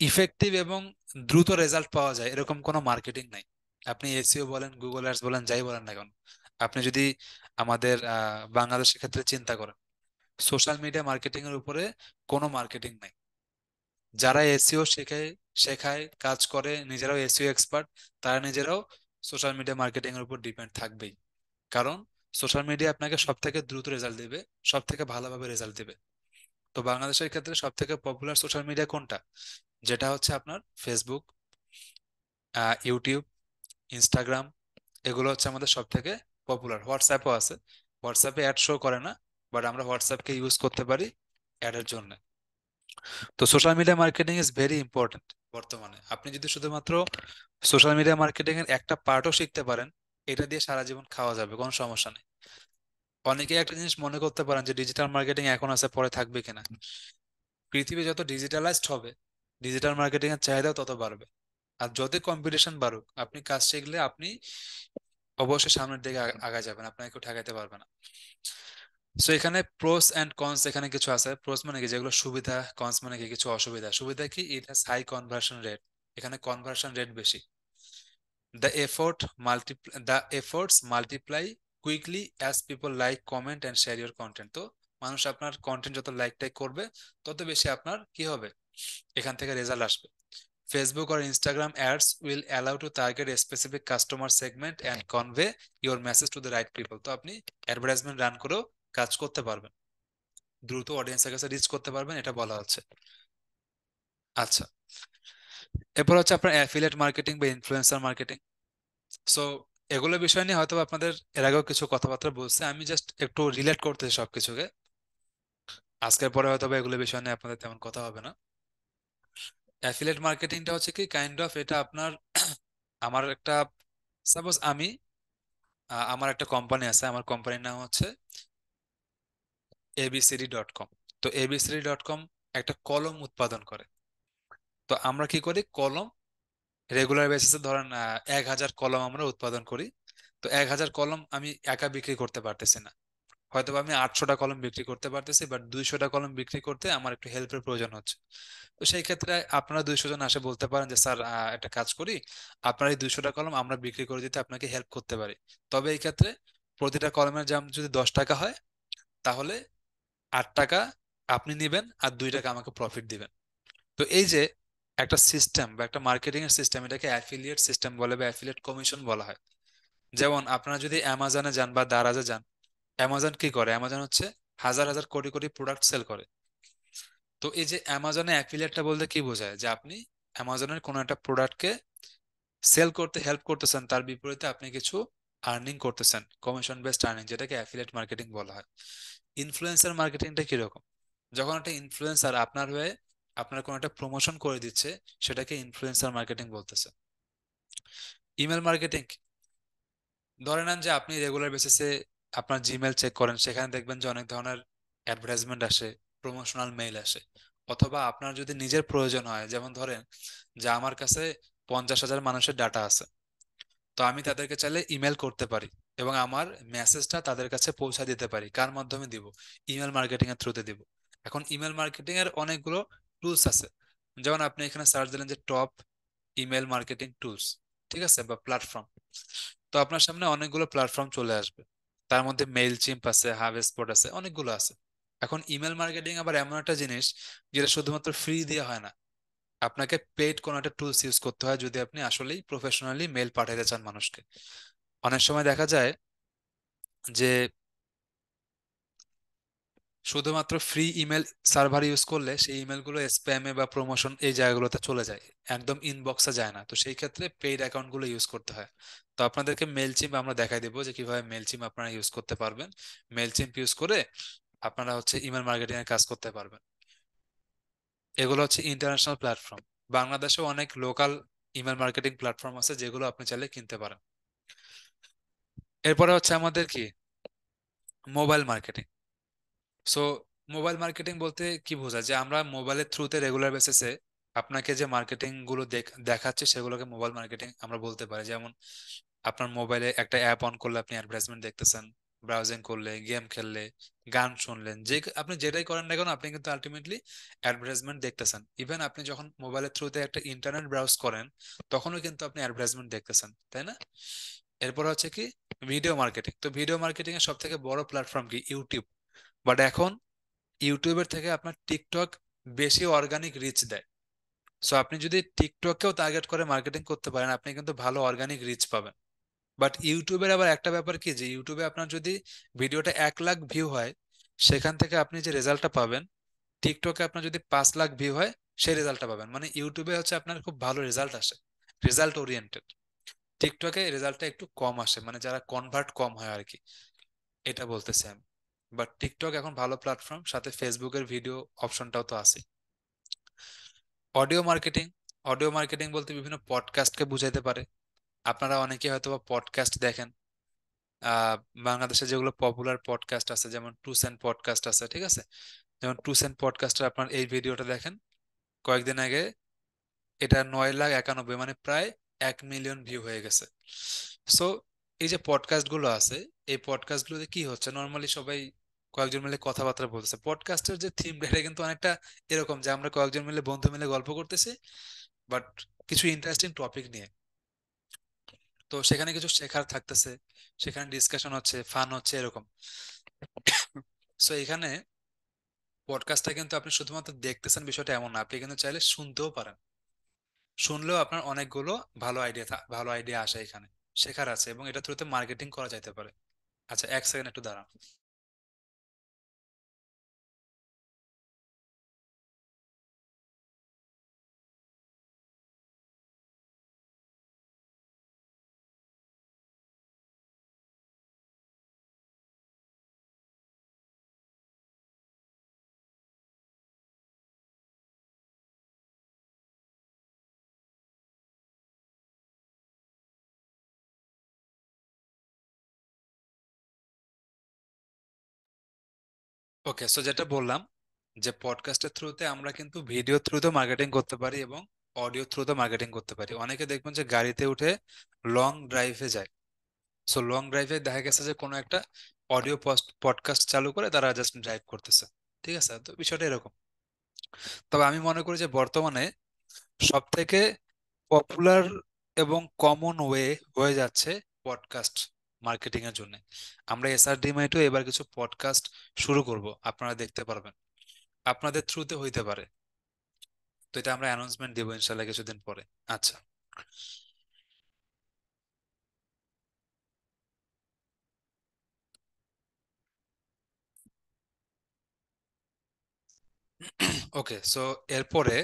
[SPEAKER 1] ইফেক্টিভ এবং দ্রুত রেজাল্ট পাওয়া যায় এরকম কোনো মার্কেটিং নাই। আপনি এসইও বলেন, গুগল অ্যাডস বলেন, যাই বলেন না কেন, আপনি যদি আমাদের বাংলাদেশের ক্ষেত্রে চিন্তা করেন, সোশ্যাল মিডিয়া মার্কেটিং এর উপরে কোনো মার্কেটিং নাই। যারা এসইও শেখায়, কাজ করে, নিজেরাও এসইও এক্সপার্ট, তারা নিজেরাও সোশ্যাল মিডিয়া মার্কেটিং এর উপর ডিপেন্ড থাকবেই। কারণ সোশ্যাল মিডিয়া আপনাকে সব থেকে দ্রুত রেজাল্ট দিবে, সব থেকে ভালোভাবে রেজাল্ট দিবে। তো বাংলাদেশের ক্ষেত্রে সব থেকে পপুলার সোশ্যাল মিডিয়া কোনটা? যেটা হচ্ছে আপনার ফেসবুক, ইউটিউব, ইনস্টাগ্রাম, এগুলো হচ্ছে আমাদের সব থেকে পপুলার। হোয়াটসঅ্যাপও আছে, হোয়াটসঅ্যাপে অ্যাড শো করে না, বাট আমরা হোয়াটসঅ্যাপকে ইউজ করতে পারি অ্যাডের জন্য। তো social media marketing is very important. বর্তমানে আপনি যদি শুধুমাত্র সোশ্যাল মিডিয়া মার্কেটিং এর একটা পার্টও শিখতে পারেন, এটা দিয়ে সারা জীবন খাওয়া যাবে, কোনো সমস্যা নেই। অনেকেই একটা জিনিস মনে করতে পারেন যে ডিজিটাল মার্কেটিং এখন আছে, পরে থাকবে কিনা। পৃথিবী যত ডিজিটালাইজড হবে, ডিজিটাল মার্কেটিং এর চাহিদাও তত বাড়বে। আর যত কম্পিটিশন বাড়ুক, আপনি কাজ শিখলে আপনি অবশ্যই সামনের দিকে আগা যাবেন, আপনাকে কেউ ঠেকাইতে পারবে না। সো এখানে প্রোস এন্ড কনস এখানে কিছু আছে। প্রোস মানে কি, যেগুলো সুবিধা, কনস মানে কি কিছু অসুবিধা। সুবিধা কি, it has high conversion rate, এখানে কনভার্সন রেট বেশি। The efforts multiply quickly as people like, comment and share your content. তো মানুষ আপনার কন্টেন্ট যত লাইক টাইক করবে, তত বেশি আপনার কি হবে, এখান থেকে রেজাল্ট আসবে। Facebook or Instagram ads will allow to target a specific customer segment and convey your message to the right people. তো আপনি অ্যাডভার্টাইজমেন্ট রান করেও কাজ করতে পারবেন, দ্রুত অডিয়েন্সের কাছে রিচ করতে পারবেন, এটা বলা হচ্ছে। আচ্ছা, এরপর হচ্ছে আপনার অ্যাফিলিয়েট মার্কেটিং বা ইনফ্লুয়েন্সার মার্কেটিং। সো এগুলো বিষয় নিয়ে হয়তো আপনাদের এর আগেও কিছু কথাবার্তা বলছে, আমি জাস্ট একটু রিলেট করতেছি সবকিছুকে। আজকের পরে হয়তো এগুলো বিষয় নিয়ে আপনাদের তেমন কথা হবে না। অ্যাফিলিয়েট মার্কেটিংটা হচ্ছে কি কাইন্ড অফ, এটা আপনার আমার একটা, সাপোজ আমি আমার একটা কোম্পানি আছে, আমার কোম্পানির নাম হচ্ছে abcd.com। তো abcd.com একটা কলম উৎপাদন করে। তো আমরা কি করি, কলম রেগুলার বেসিসে ধরেন 1000 কলম আমরা উৎপাদন করি। তো 1000 কলম আমি একা বিক্রি করতে পারতেছি না, হয়তো বা আমি 800টা কলম বিক্রি করতে পারতেছি, বাট 200টা কলম বিক্রি করতে আমার একটু হেল্পের প্রয়োজন হচ্ছে। তো সেই ক্ষেত্রে আপনারা 200 জন আসে বলতে পারেন যে স্যার একটা কাজ করি, আপনার এই 200টা কলম আমরা বিক্রি করে দিতে আপনাকে হেল্প করতে পারি। তবে এই ক্ষেত্রে প্রতিটা কলমের দাম যদি 10 টাকা হয়, তাহলে 8 টাকা আপনি নিবেন আর 2 টাকা আমাকে প্রফিট দিবেন। তো এই যে একটা সিস্টেম বা একটা মার্কেটিং এর সিস্টেম, এটাকে অ্যাফিলিয়েট সিস্টেম বলে বা অ্যাফিলিয়েট কমিশন বলা হয়। যেমন আপনারা যদি অ্যামাজনে যান বা দারাজে যান, অ্যামাজন কি করে, অ্যামাজন হচ্ছে হাজার হাজার কোটি কোটি প্রোডাক্ট সেল করে। তো এই যে অ্যামাজনে অ্যাফিলিয়েটটা বলতে কি বোঝায়, যে আপনি অ্যামাজনের কোনো একটা প্রোডাক্টকে সেল করতে হেল্প করতেছেন, তার বিপরীতে আপনি কিছু আর্নিং করতেছেন, কমিশন বেসড আর্নিং, যেটাকে অ্যাফিলিয়েট মার্কেটিং বলা হয়। ইনফ্লুয়েন্সার মার্কেটিংটা কিরকম, যখন একটা ইনফ্লুয়েন্সার আপনার হয়ে আপনার কোনো একটা প্রমোশন করে দিচ্ছে, সেটাকে ইনফ্লুয়েন্সার মার্কেটিং বলতেছে। ইমেল মার্কেটিং, ধরে নেন যে আপনি রেগুলার বেসিসে আপনার জিমেল চেক করেন, সেখানে দেখবেন যে অনেক ধরনের অ্যাডভার্টাইজমেন্ট আসে, প্রমোশনাল মেইল আসে। অথবা আপনার যদি নিজের প্রয়োজন হয়, যেমন ধরেন যে আমার কাছে 50,000 মানুষের ডাটা আছে, তো আমি তাদেরকে চাইলে ইমেল করতে পারি এবং আমার মেসেজটা তাদের কাছে পৌঁছা দিতে পারি। কার মাধ্যমে দিব, ইমেল মার্কেটিং এর থ্রুতে দিব। এখন ইমেল মার্কেটিং এর অনেকগুলো টুলস আছে, যেমন আপনি এখানে সার্চ দিলেন যে টপ ইমেল মার্কেটিং টুলস, ঠিক আছে, বা প্ল্যাটফর্ম। তো আপনার সামনে অনেকগুলো প্ল্যাটফর্ম চলে আসবে, তার মধ্যে মেইল চিম্প আছে, হাবস্পট আছে, অনেকগুলো আছে। এখন ইমেল মার্কেটিং আবার এমন একটা জিনিস যেটা শুধুমাত্র ফ্রি দিয়ে হয় না, আপনাকে পেইড কোনো একটা টুলস ইউজ করতে হয় যদি আপনি আসলেই প্রফেশনালি মেল পাঠাতে চান মানুষকে। অনেক সময় দেখা যায় যে শুধুমাত্র ফ্রি ইমেল সার্ভার ইউজ করলে সেই ইমেলগুলো স্প্যামে বা প্রমোশন এই জায়গাগুলোতে চলে যায়, একদম ইনবক্সে যায় না। তো সেই ক্ষেত্রে পেইড অ্যাকাউন্টগুলো ইউজ করতে হয়। তো আপনাদেরকে মেলচিম্প আমরা দেখাই দেবো যে কিভাবে মেলচিম্প আপনারা ইউজ করতে পারবেন। মেলচিম্প ইউজ করে আপনারা হচ্ছে ইমেল মার্কেটিং এর কাজ করতে পারবেন। এগুলো হচ্ছে ইন্টারন্যাশনাল প্ল্যাটফর্ম। বাংলাদেশেও অনেক লোকাল ইমেল মার্কেটিং প্ল্যাটফর্ম আছে, যেগুলো আপনি চাইলে কিনতে পারেন। এরপরে হচ্ছে আমাদের কি, mobile marketing. So mobile marketing বলতে কি বোঝায়, যে আমরা মোবাইলের থ্রুতে রেগুলার বেসিসে আপনাকে যে মার্কেটিং গুলো দেখাচ্ছে, সেগুলোকে মোবাইল মার্কেটিং আমরা বলতে পারি। যেমন আপনার মোবাইলে একটা অ্যাপ অন করলে আপনি অ্যাডভার্টাইজমেন্ট দেখতেছেন, ব্রাউজিং করলে, গেম খেললে, গান শুনলেন, যে আপনি যেটাই করেন না কেন, আপনি কিন্তু আলটিমেটলি অ্যাডভার্টাইজমেন্ট দেখতেছেন। ইভেন আপনি যখন মোবাইলের থ্রুতে একটা ইন্টারনেট ব্রাউজ করেন, তখনও কিন্তু আপনি অ্যাডভার্টাইজমেন্ট দেখতেছেন, তাই না? এরপর হচ্ছে কি, ভিডিও মার্কেটিং। তো ভিডিও মার্কেটিং এর সব থেকে বড় প্ল্যাটফর্ম কি, ইউটিউব। বাট এখন ইউটিউবের থেকে আপনার টিকটক বেশি অর্গানিক রিচ দেয়। সো আপনি যদি টিকটককেও টার্গেট করে মার্কেটিং করতে পারেন, আপনি কিন্তু ভালো অর্গানিক রিচ পাবেন। বাট ইউটিউবের আবার একটা ব্যাপার কি, যে ইউটিউবে আপনার যদি ভিডিওটা 1 লাখ ভিউ হয়, সেখান থেকে আপনি যে রেজাল্টটা পাবেন, টিকটকে আপনার যদি 5 লাখ ভিউ হয়, সেই রেজাল্টটা পাবেন। মানে ইউটিউবে হচ্ছে আপনার খুব ভালো রেজাল্ট আসে, রেজাল্ট ওরিয়েন্টেড। টিকটকে রেজাল্টটা একটু কম আসে, মানে যারা কনভার্ট কম হয় আর কি, এটা বলতেছি আমি। বাট টিকটক এখন ভালো প্ল্যাটফর্ম, সাথে ফেসবুকের ভিডিও অপশনটাও তো আছে। অডিও মার্কেটিং, অডিও মার্কেটিং বলতে বিভিন্ন পডকাস্টকে বুঝাইতে পারে। আপনারা অনেকে হয়তো বা পডকাস্ট দেখেন, আহ বাংলাদেশে যেগুলো পপুলার পডকাস্ট আছে, যেমন টুস এন্ড পডকাস্ট আছে, ঠিক আছে। যেমন টু সেন্ট পডকাস্টার, আপনার এই ভিডিওটা দেখেন, কয়েকদিন আগে এটা 9,91,000 মানে প্রায় 1 মিলিয়ন ভিউ হয়ে গেছে। সো এই যে পডকাস্ট গুলো আছে, এই পডকাস্ট গুলোতে কি হচ্ছে, নর্মালি সবাই কয়েকজন মিলে কথাবার্তা বলতেছে। পডকাস্টের যে থিম, এটা কিন্তু অনেকটা এরকম যে আমরা কয়েকজন মিলে, বন্ধু মিলে গল্প করতেছি, বাট কিছু ইন্টারেস্টিং টপিক নিয়ে। তো সেখানে কিছু শেখার থাকতেছে, সেখানে ডিসকাশন হচ্ছে, ফান হচ্ছে, এরকম। সো এখানে পডকাস্টটা কিন্তু আপনি শুধুমাত্র দেখতেছেন বিষয়টা এমন না, আপনি কিন্তু চাইলে শুনতেও পারেন। শুনলেও আপনার অনেকগুলো ভালো আইডিয়া আসে এখানে, শেখার আছে, এবং এটা থ্রুতে মার্কেটিং করা যাইতে পারে। আচ্ছা, এক সেকেন্ড একটু দাঁড়ান। ওকে, সো যেটা বললাম, যে পডকাস্টের থ্রুতে আমরা কিন্তু ভিডিও থ্রুতে মার্কেটিং করতে পারি এবং অডিও থ্রুতে মার্কেটিং করতে পারি। অনেকে দেখবেন যে গাড়িতে উঠে লং ড্রাইভে যায়। সো লং ড্রাইভে দেখা গেছে যে কোনো একটা অডিও পডকাস্ট চালু করে তারা জাস্ট ড্রাইভ করতেছে। ঠিক আছে, তো বিষয়টা এরকম। তবে আমি মনে করি যে বর্তমানে সব থেকে পপুলার এবং কমন ওয়ে হয়ে যাচ্ছে পডকাস্ট মার্কেটিং এর জন্য। আমরা এসআরডিমাইটও এবার কিছু পডকাস্ট শুরু করব, আপনারা দেখতে পারবেন, আপনাদের থ্রুতে হইতে পারে। তো এটা আমরা অ্যানাউন্সমেন্ট দিব ইনশাল্লাহ কিছুদিন পরে। আচ্ছা। ওকে, সো এরপরে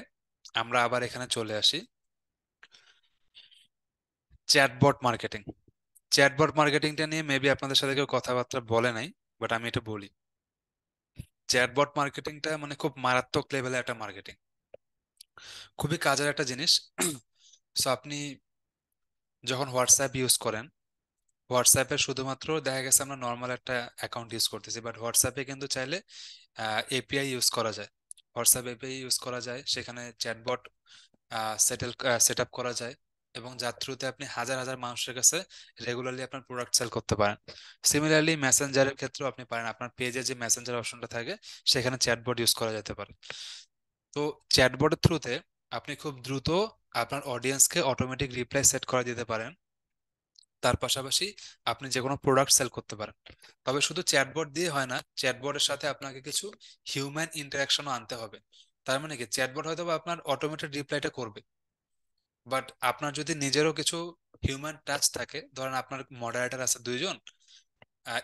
[SPEAKER 1] আমরা আবার এখানে চলে আসি, চ্যাটবট মার্কেটিং। চ্যাটবট মার্কেটিংটা নিয়ে মেবি আপনাদের সাথে কেউ কথাবার্তা বলে নাই, বাট আমি এটা বলি। চ্যাটবট মার্কেটিংটা মানে খুব মারাত্মক লেভেলের একটা মার্কেটিং, খুবই কাজের একটা জিনিস। সো আপনি যখন হোয়াটসঅ্যাপ ইউজ করেন, হোয়াটসঅ্যাপে শুধুমাত্র দেখা গেছে আমরা নর্মাল একটা অ্যাকাউন্ট ইউজ করতেছি, বাট হোয়াটসঅ্যাপে কিন্তু চাইলে এপিআই ইউজ করা যায়। হোয়াটসঅ্যাপ এপিআই ইউজ করা যায়, সেখানে চ্যাটবট সেট আপ করা যায়, এবং যার থ্রুতে আপনি হাজার হাজার মানুষের কাছে রেগুলারলি আপনার প্রোডাক্ট সেল করতে পারেন। সিমিলারলি মেসেঞ্জারের ক্ষেত্রেও আপনি পারেন, আপনার পেজে যে মেসেঞ্জার অপশনটা থাকে সেখানে চ্যাটবট ইউজ করা যেতে পারে। তো চ্যাটবটের থ্রুতে আপনি খুব দ্রুত আপনার অডিয়েন্সকে অটোমেটিক রিপ্লাই সেট করে দিতে পারেন। তার পাশাপাশি আপনি যে কোনো প্রোডাক্ট সেল করতে পারেন। তবে শুধু চ্যাটবট দিয়ে হয় না, চ্যাটবটের সাথে আপনাকে কিছু হিউম্যান ইন্টারাকশনও আনতে হবে। তার মানে কি, চ্যাটবট হয়তো বা আপনার অটোমেটেড রিপ্লাইটা করবে, বাট আপনার যদি নিজেরও কিছু হিউম্যান টাচ থাকে, ধরেন আপনার মডারেটর আছে দুইজন,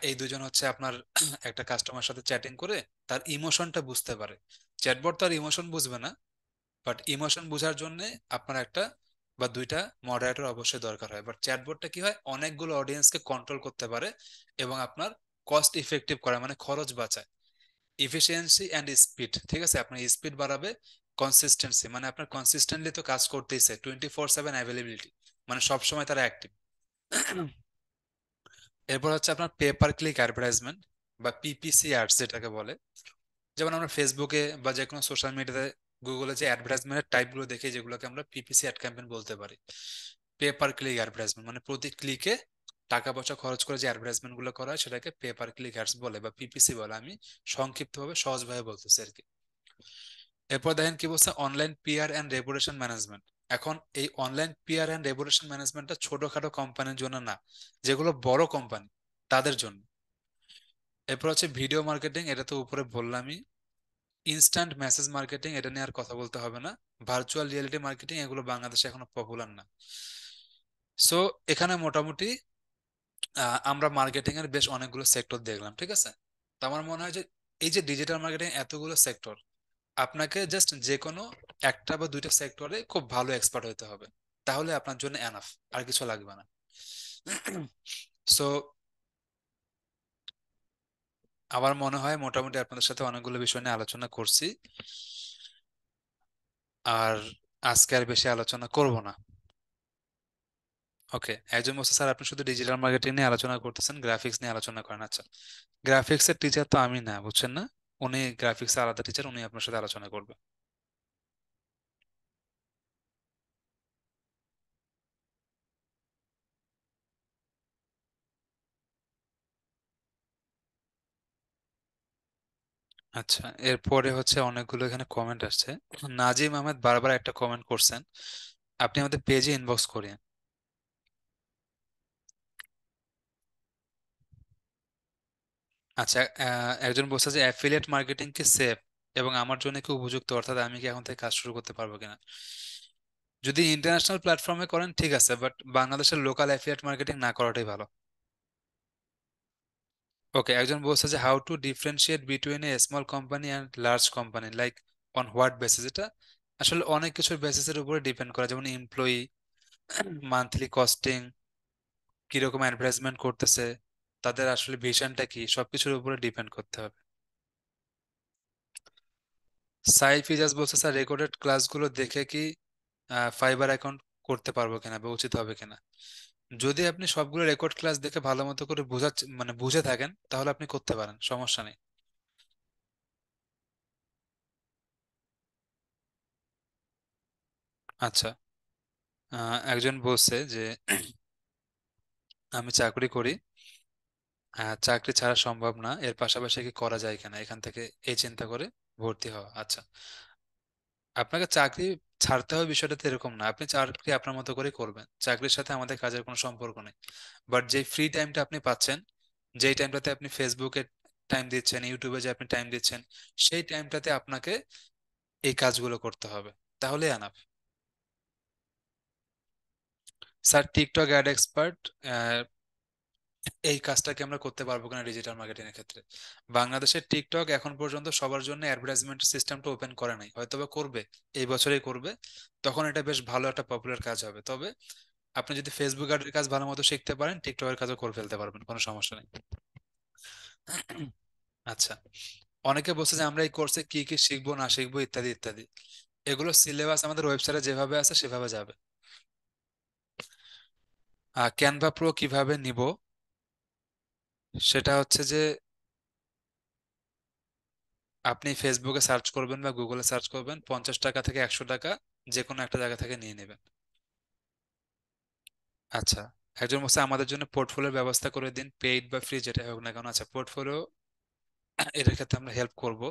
[SPEAKER 1] এই দুজন হচ্ছে আপনার একটা কাস্টমার সাথে চ্যাটিং করে তার ইমোশনটা বুঝতে পারে। চ্যাটবট তার ইমোশন বুঝবে না, বাট ইমোশন বোঝার জন্য আপনার একটা বা দুইটা মডারেটর অবশ্যই দরকার হয়। বাট চ্যাটবটটা কি হয়, অনেকগুলো অডিয়েন্সকে কন্ট্রোল করতে পারে এবং আপনার কস্ট ইফেক্টিভ করে, মানে খরচ বাঁচায়। ইফিসিয়েন্সি অ্যান্ড স্পিড, ঠিক আছে, আপনার স্পিড বাড়াবে। কনসিস্টেন্সি, মানে আপনার কনসিস্টেন্টলি তো কাজ করতেইছে, 24/7 অ্যাভেলেবিলিটি, মানে সবসময় তারা অ্যাক্টিভ। এরপর হচ্ছে আপনার পে পার ক্লিক অ্যাডভার্টাইজমেন্ট বা পিপিসি অ্যাডস যেটাকে বলে। যেমন আমরা ফেসবুকে বা যে কোনো সোশ্যাল মিডিয়াতে, গুগলে যে অ্যাডভার্টাইজমেন্টের টাইপগুলো দেখি, যেগুলোকে আমরা পিপিসি অ্যাড ক্যাম্পেইন বলতে পারি। পে পার ক্লিক অ্যাডভার্টাইজমেন্ট মানে প্রতি ক্লিকে টাকা পয়সা খরচ করে যে অ্যাডভার্টাইজমেন্ট গুলো করা হয় সেটাকে পে পার ক্লিক অ্যাডস বলে বা পিপিসি বলে, আমি সংক্ষিপ্তভাবে সহজভাবে বলতেছি আর কি। এরপর দেখেন কি বলছে, online PR and reputation management. এখন এই অনলাইন পিআর অ্যান্ড রেপুটেশন ম্যানেজমেন্টটা ছোটখাটো কোম্পানির জন্য না, যেগুলো বড় কোম্পানি তাদের জন্য। এরপর হচ্ছে ভিডিও মার্কেটিং, এটা তো উপরে বললামই। ইনস্ট্যান্ট মেসেজ মার্কেটিং, এটা নিয়ে আর কথা বলতে হবে না। ভার্চুয়াল রিয়েলিটি মার্কেটিং, এগুলো বাংলাদেশে এখনো পপুলার না। সো এখানে মোটামুটি আমরা মার্কেটিং এর বেশ অনেকগুলো সেক্টর দেখলাম, ঠিক আছে। তো আমার মনে হয় যে এই যে ডিজিটাল মার্কেটিং এতগুলো সেক্টর, আপনাকে জাস্ট যে কোনো একটা বা দুইটা সেক্টরে খুব ভালো এক্সপার্ট হতে হবে, তাহলে আপনার জন্য এনাফ, আর কিছু লাগবে না। সো আমার মনে হয় মোটামুটি আপনাদের সাথে অনেকগুলো বিষয় নিয়ে আলোচনা করছি, আর আজকে আর বেশি আলোচনা করব না। ওকে, একজন বলছে স্যার আপনি শুধু ডিজিটাল মার্কেটিং নিয়ে আলোচনা করতেছেন, গ্রাফিক্স নিয়ে আলোচনা করেন। আচ্ছা, গ্রাফিক্স এর টিচার তো আমি না, বুঝছেন না। উনি গ্রাফিক্স আলাদা টিচার, উনি আপনার সাথে আলোচনা করবে। আচ্ছা, এরপরে হচ্ছে অনেকগুলো এখানে কমেন্ট আসছে। নাজিম আহমেদ বারবার একটা কমেন্ট করছেন, আপনি আমাদের পেজে ইনবক্স করেন। আচ্ছা, একজন বলছে যে অ্যাফিলিয়েট মার্কেটিং কি সেফ এবং আমার জন্য কি উপযুক্ত, অর্থাৎ আমি কি এখন থেকে কাজ শুরু করতে পারবো কিনা। যদি ইন্টারন্যাশনাল প্ল্যাটফর্মে করেন ঠিক আছে, বাট বাংলাদেশের লোকাল অ্যাফিলিয়েট মার্কেটিং না করাটাই ভালো। ওকে, একজন বলছে যে how to differentiate between a small company and large company, like on what basis. এটা আসলে অনেক কিছুর বেসিসের উপরে ডিপেন্ড করে, যেমন এমপ্লয়ি, মান্থলি কস্টিং, কিরকম অ্যাডভার্টাইজমেন্ট করতেছে, তাদের আসলে ভিশনটা কি, সবকিছুর উপরে ডিপেন্ড করতে হবে। সাইফ ইজাজ বলছে স্যার রেকর্ডেড ক্লাসগুলো দেখে কি ফাইবার অ্যাকাউন্ট করতে পারবো কিনা বা উচিত হবে কিনা। যদি আপনি সবগুলো রেকর্ড ক্লাস দেখে ভালো মতো করে মানে বুঝে থাকেন, তাহলে আপনি করতে পারেন, সমস্যা নেই। আচ্ছা, একজন বলছে যে আমি চাকরি করি, চাকরি ছাড়া সম্ভব না, এর পাশাপাশি কি করা যায় কিনা, এখান থেকে এই চিন্তা করে ভর্তি হওয়া। আচ্ছা, আপনাকে চাকরি ছাড়তে হবে বিষয়টা তো এরকম না, আপনি চাকরি আপনার মতো করে করবেন, চাকরির সাথে আমাদের কাজের কোনো সম্পর্ক নেই। বাট যে ফ্রি টাইমটা আপনি পাচ্ছেন, যেই টাইমটাতে আপনি ফেসবুকে টাইম দিচ্ছেন, ইউটিউবে যে আপনি টাইম দিচ্ছেন, সেই টাইমটাতে আপনাকে এই কাজগুলো করতে হবে, তাহলে আনাফ। স্যার টিকটক অ্যাড এক্সপার্ট, এই কাজটাকে আমরা করতে পারবো কিনা ডিজিটাল মার্কেটিং এর ক্ষেত্রে। বাংলাদেশের টিকটক এখন পর্যন্ত সবার জন্য অ্যাডভার্টাইজমেন্ট সিস্টেমটা ওপেন করে নাই, হয়তোবা করবে, এই বছরেই করবে। তখন এটা বেশ ভালো একটা পপুলার কাজ হবে। তবে আপনি যদি ফেসবুক অ্যাডের কাজ ভালো মতো শিখতে পারেন, টিকটকের কাজও করে ফেলতে পারবেন, কোনো সমস্যা নেই। আচ্ছা, অনেকে বলছে যে আমরা এই কোর্সে কি কি শিখবো না শিখবো ইত্যাদি ইত্যাদি। এগুলো সিলেবাস আমাদের ওয়েবসাইটে যেভাবে আছে সেভাবে যাবে। ক্যানভা প্রো কিভাবে নিব, সেটা হচ্ছে যে আপনি ফেসবুকে সার্চ করবেন বা গুগলে সার্চ করবেন, 50 টাকা থেকে 100 টাকা যে কোনো একটা জায়গা থেকে নিয়ে নেবেন। আচ্ছা, একজন বলছে আমাদের জন্য পোর্টফোলিওর ব্যবস্থা করে দিন, পেইড বা ফ্রি যেটা হোক না কেন। আচ্ছা, পোর্টফোলিও এটার ক্ষেত্রে আমরা হেল্প করব।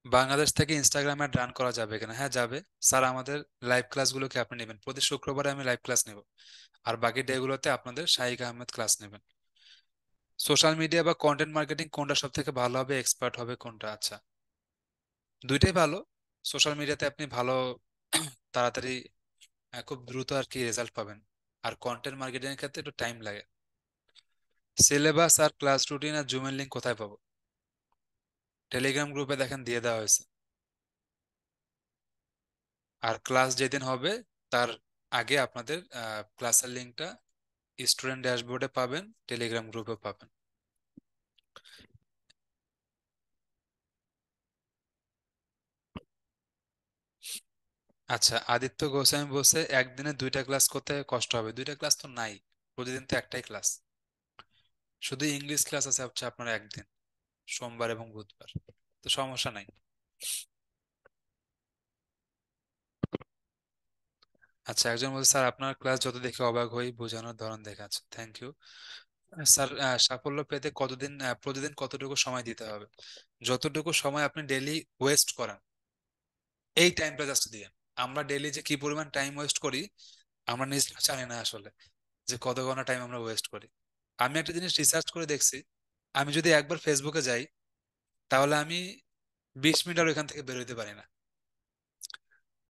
[SPEAKER 1] বাংলাদেশ থেকে ইনস্টাগ্রামে রান করা যাবে কিনা, হ্যাঁ যাবে। স্যার আমাদের লাইভ ক্লাসগুলোকে আপনি নেবেন, প্রতি শুক্রবারে আমি লাইভ ক্লাস নেব, আর বাকি ডে গুলোতে আপনাদের শাহিক আহমেদ ক্লাস নেবেন। সোশ্যাল মিডিয়া বা কন্টেন্ট মার্কেটিং কোনটা সব থেকে ভালো হবে, এক্সপার্ট হবে কোনটা। আচ্ছা, দুইটাই ভালো। সোশ্যাল মিডিয়াতে আপনি ভালো তাড়াতাড়ি খুব দ্রুত আর কি রেজাল্ট পাবেন, আর কন্টেন্ট মার্কেটিং এর ক্ষেত্রে একটু টাইম লাগে। সিলেবাস আর ক্লাস রুটিন আর জুমের লিঙ্ক কোথায় পাবো? টেলিগ্রাম গ্রুপে দেখেন দিয়ে দেওয়া হয়েছে। আর ক্লাস যেদিন হবে তার আগে আপনাদের ক্লাসের লিঙ্কটা স্টুডেন্ট ড্যাশবোর্ডে পাবেন, টেলিগ্রাম গ্রুপে পাবেন। আচ্ছা, আদিত্য গোস্বামী বলছে একদিনে দুইটা ক্লাস করতে কষ্ট হবে, দুইটা ক্লাস তো নাই, প্রতিদিন তো একটাই ক্লাস। শুধু ইংলিশ ক্লাস আছে হচ্ছে আপনার একদিন, সোমবার এবং বুধবার, তো সমস্যা নাই। আচ্ছা, একজন বলছে স্যার আপনার ক্লাস যত দেখে অবাক হই, বোঝানোর ধরন দেখে। আচ্ছা, থ্যাংক ইউ। স্যার সাফল্য পেতে কতদিন প্রতিদিন কতটুকু সময় দিতে হবে? যতটুকু সময় আপনি ডেইলি ওয়েস্ট করেন, এই টাইমটা জাস্ট দিয়ে। আমরা ডেইলি যে কি পরিমাণ টাইম ওয়েস্ট করি, আমরা নিজেরা জানি না আসলে, যে কত ঘন্টা টাইম আমরা ওয়েস্ট করি। আমি একটা জিনিস রিসার্চ করে দেখছি, আমি যদি একবার ফেসবুকে যাই, তাহলে আমি 20 মিনিট আর ওইখান থেকে বেরোতে পারি না।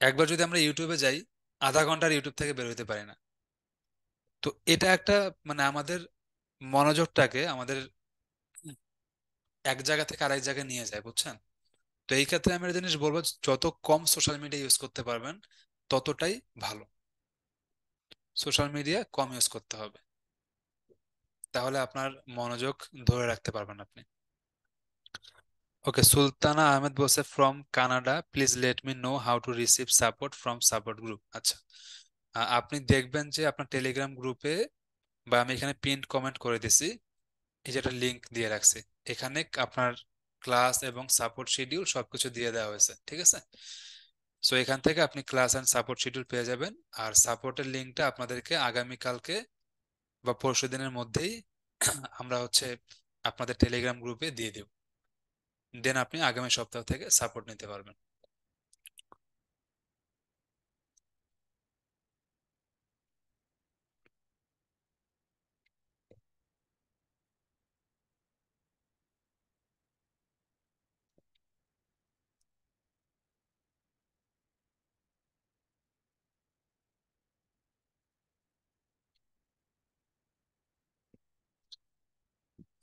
[SPEAKER 1] একবার যদি আমরা ইউটিউবে যাই, আধা ঘন্টার ইউটিউব থেকে বের হইতে পারি না। তো এটা একটা মানে আমাদের মনোযোগটাকে আমাদের এক জায়গা থেকে আরেক জায়গায় নিয়ে যায়, বুঝছেন। তো এই ক্ষেত্রে আমি একটা জিনিস বলবো, যত কম সোশ্যাল মিডিয়া ইউজ করতে পারবেন ততটাই ভালো। সোশ্যাল মিডিয়া কম ইউজ করতে হবে, তাহলে আপনার মনোযোগ ধরে রাখতে পারবেন আপনি। ওকে, সুলতানা আহমেদ বলছে from Canada, please let me know how to receive support from support group. আচ্ছা, আপনি দেখবেন যে আপনার টেলিগ্রাম গ্রুপে, বা আমি এখানে পিন কমেন্ট করে দিছি, এই যে একটা লিংক দিয়ে রাখছি, এখানে আপনার ক্লাস এবং সাপোর্ট শিডিউল সবকিছু দিয়ে দেওয়া হয়েছে, ঠিক আছে? সো এখান থেকে আপনি ক্লাস অ্যান্ড সাপোর্ট শিডিউল পেয়ে যাবেন। আর সাপোর্টের লিঙ্কটা আপনাদেরকে আগামীকালকে বা পরশু দিনের মধ্যেই আমরা হচ্ছে আপনাদের টেলিগ্রাম গ্রুপে দিয়ে দেব। দেন আপনি আগামী সপ্তাহ থেকে সাপোর্ট নিতে পারবেন।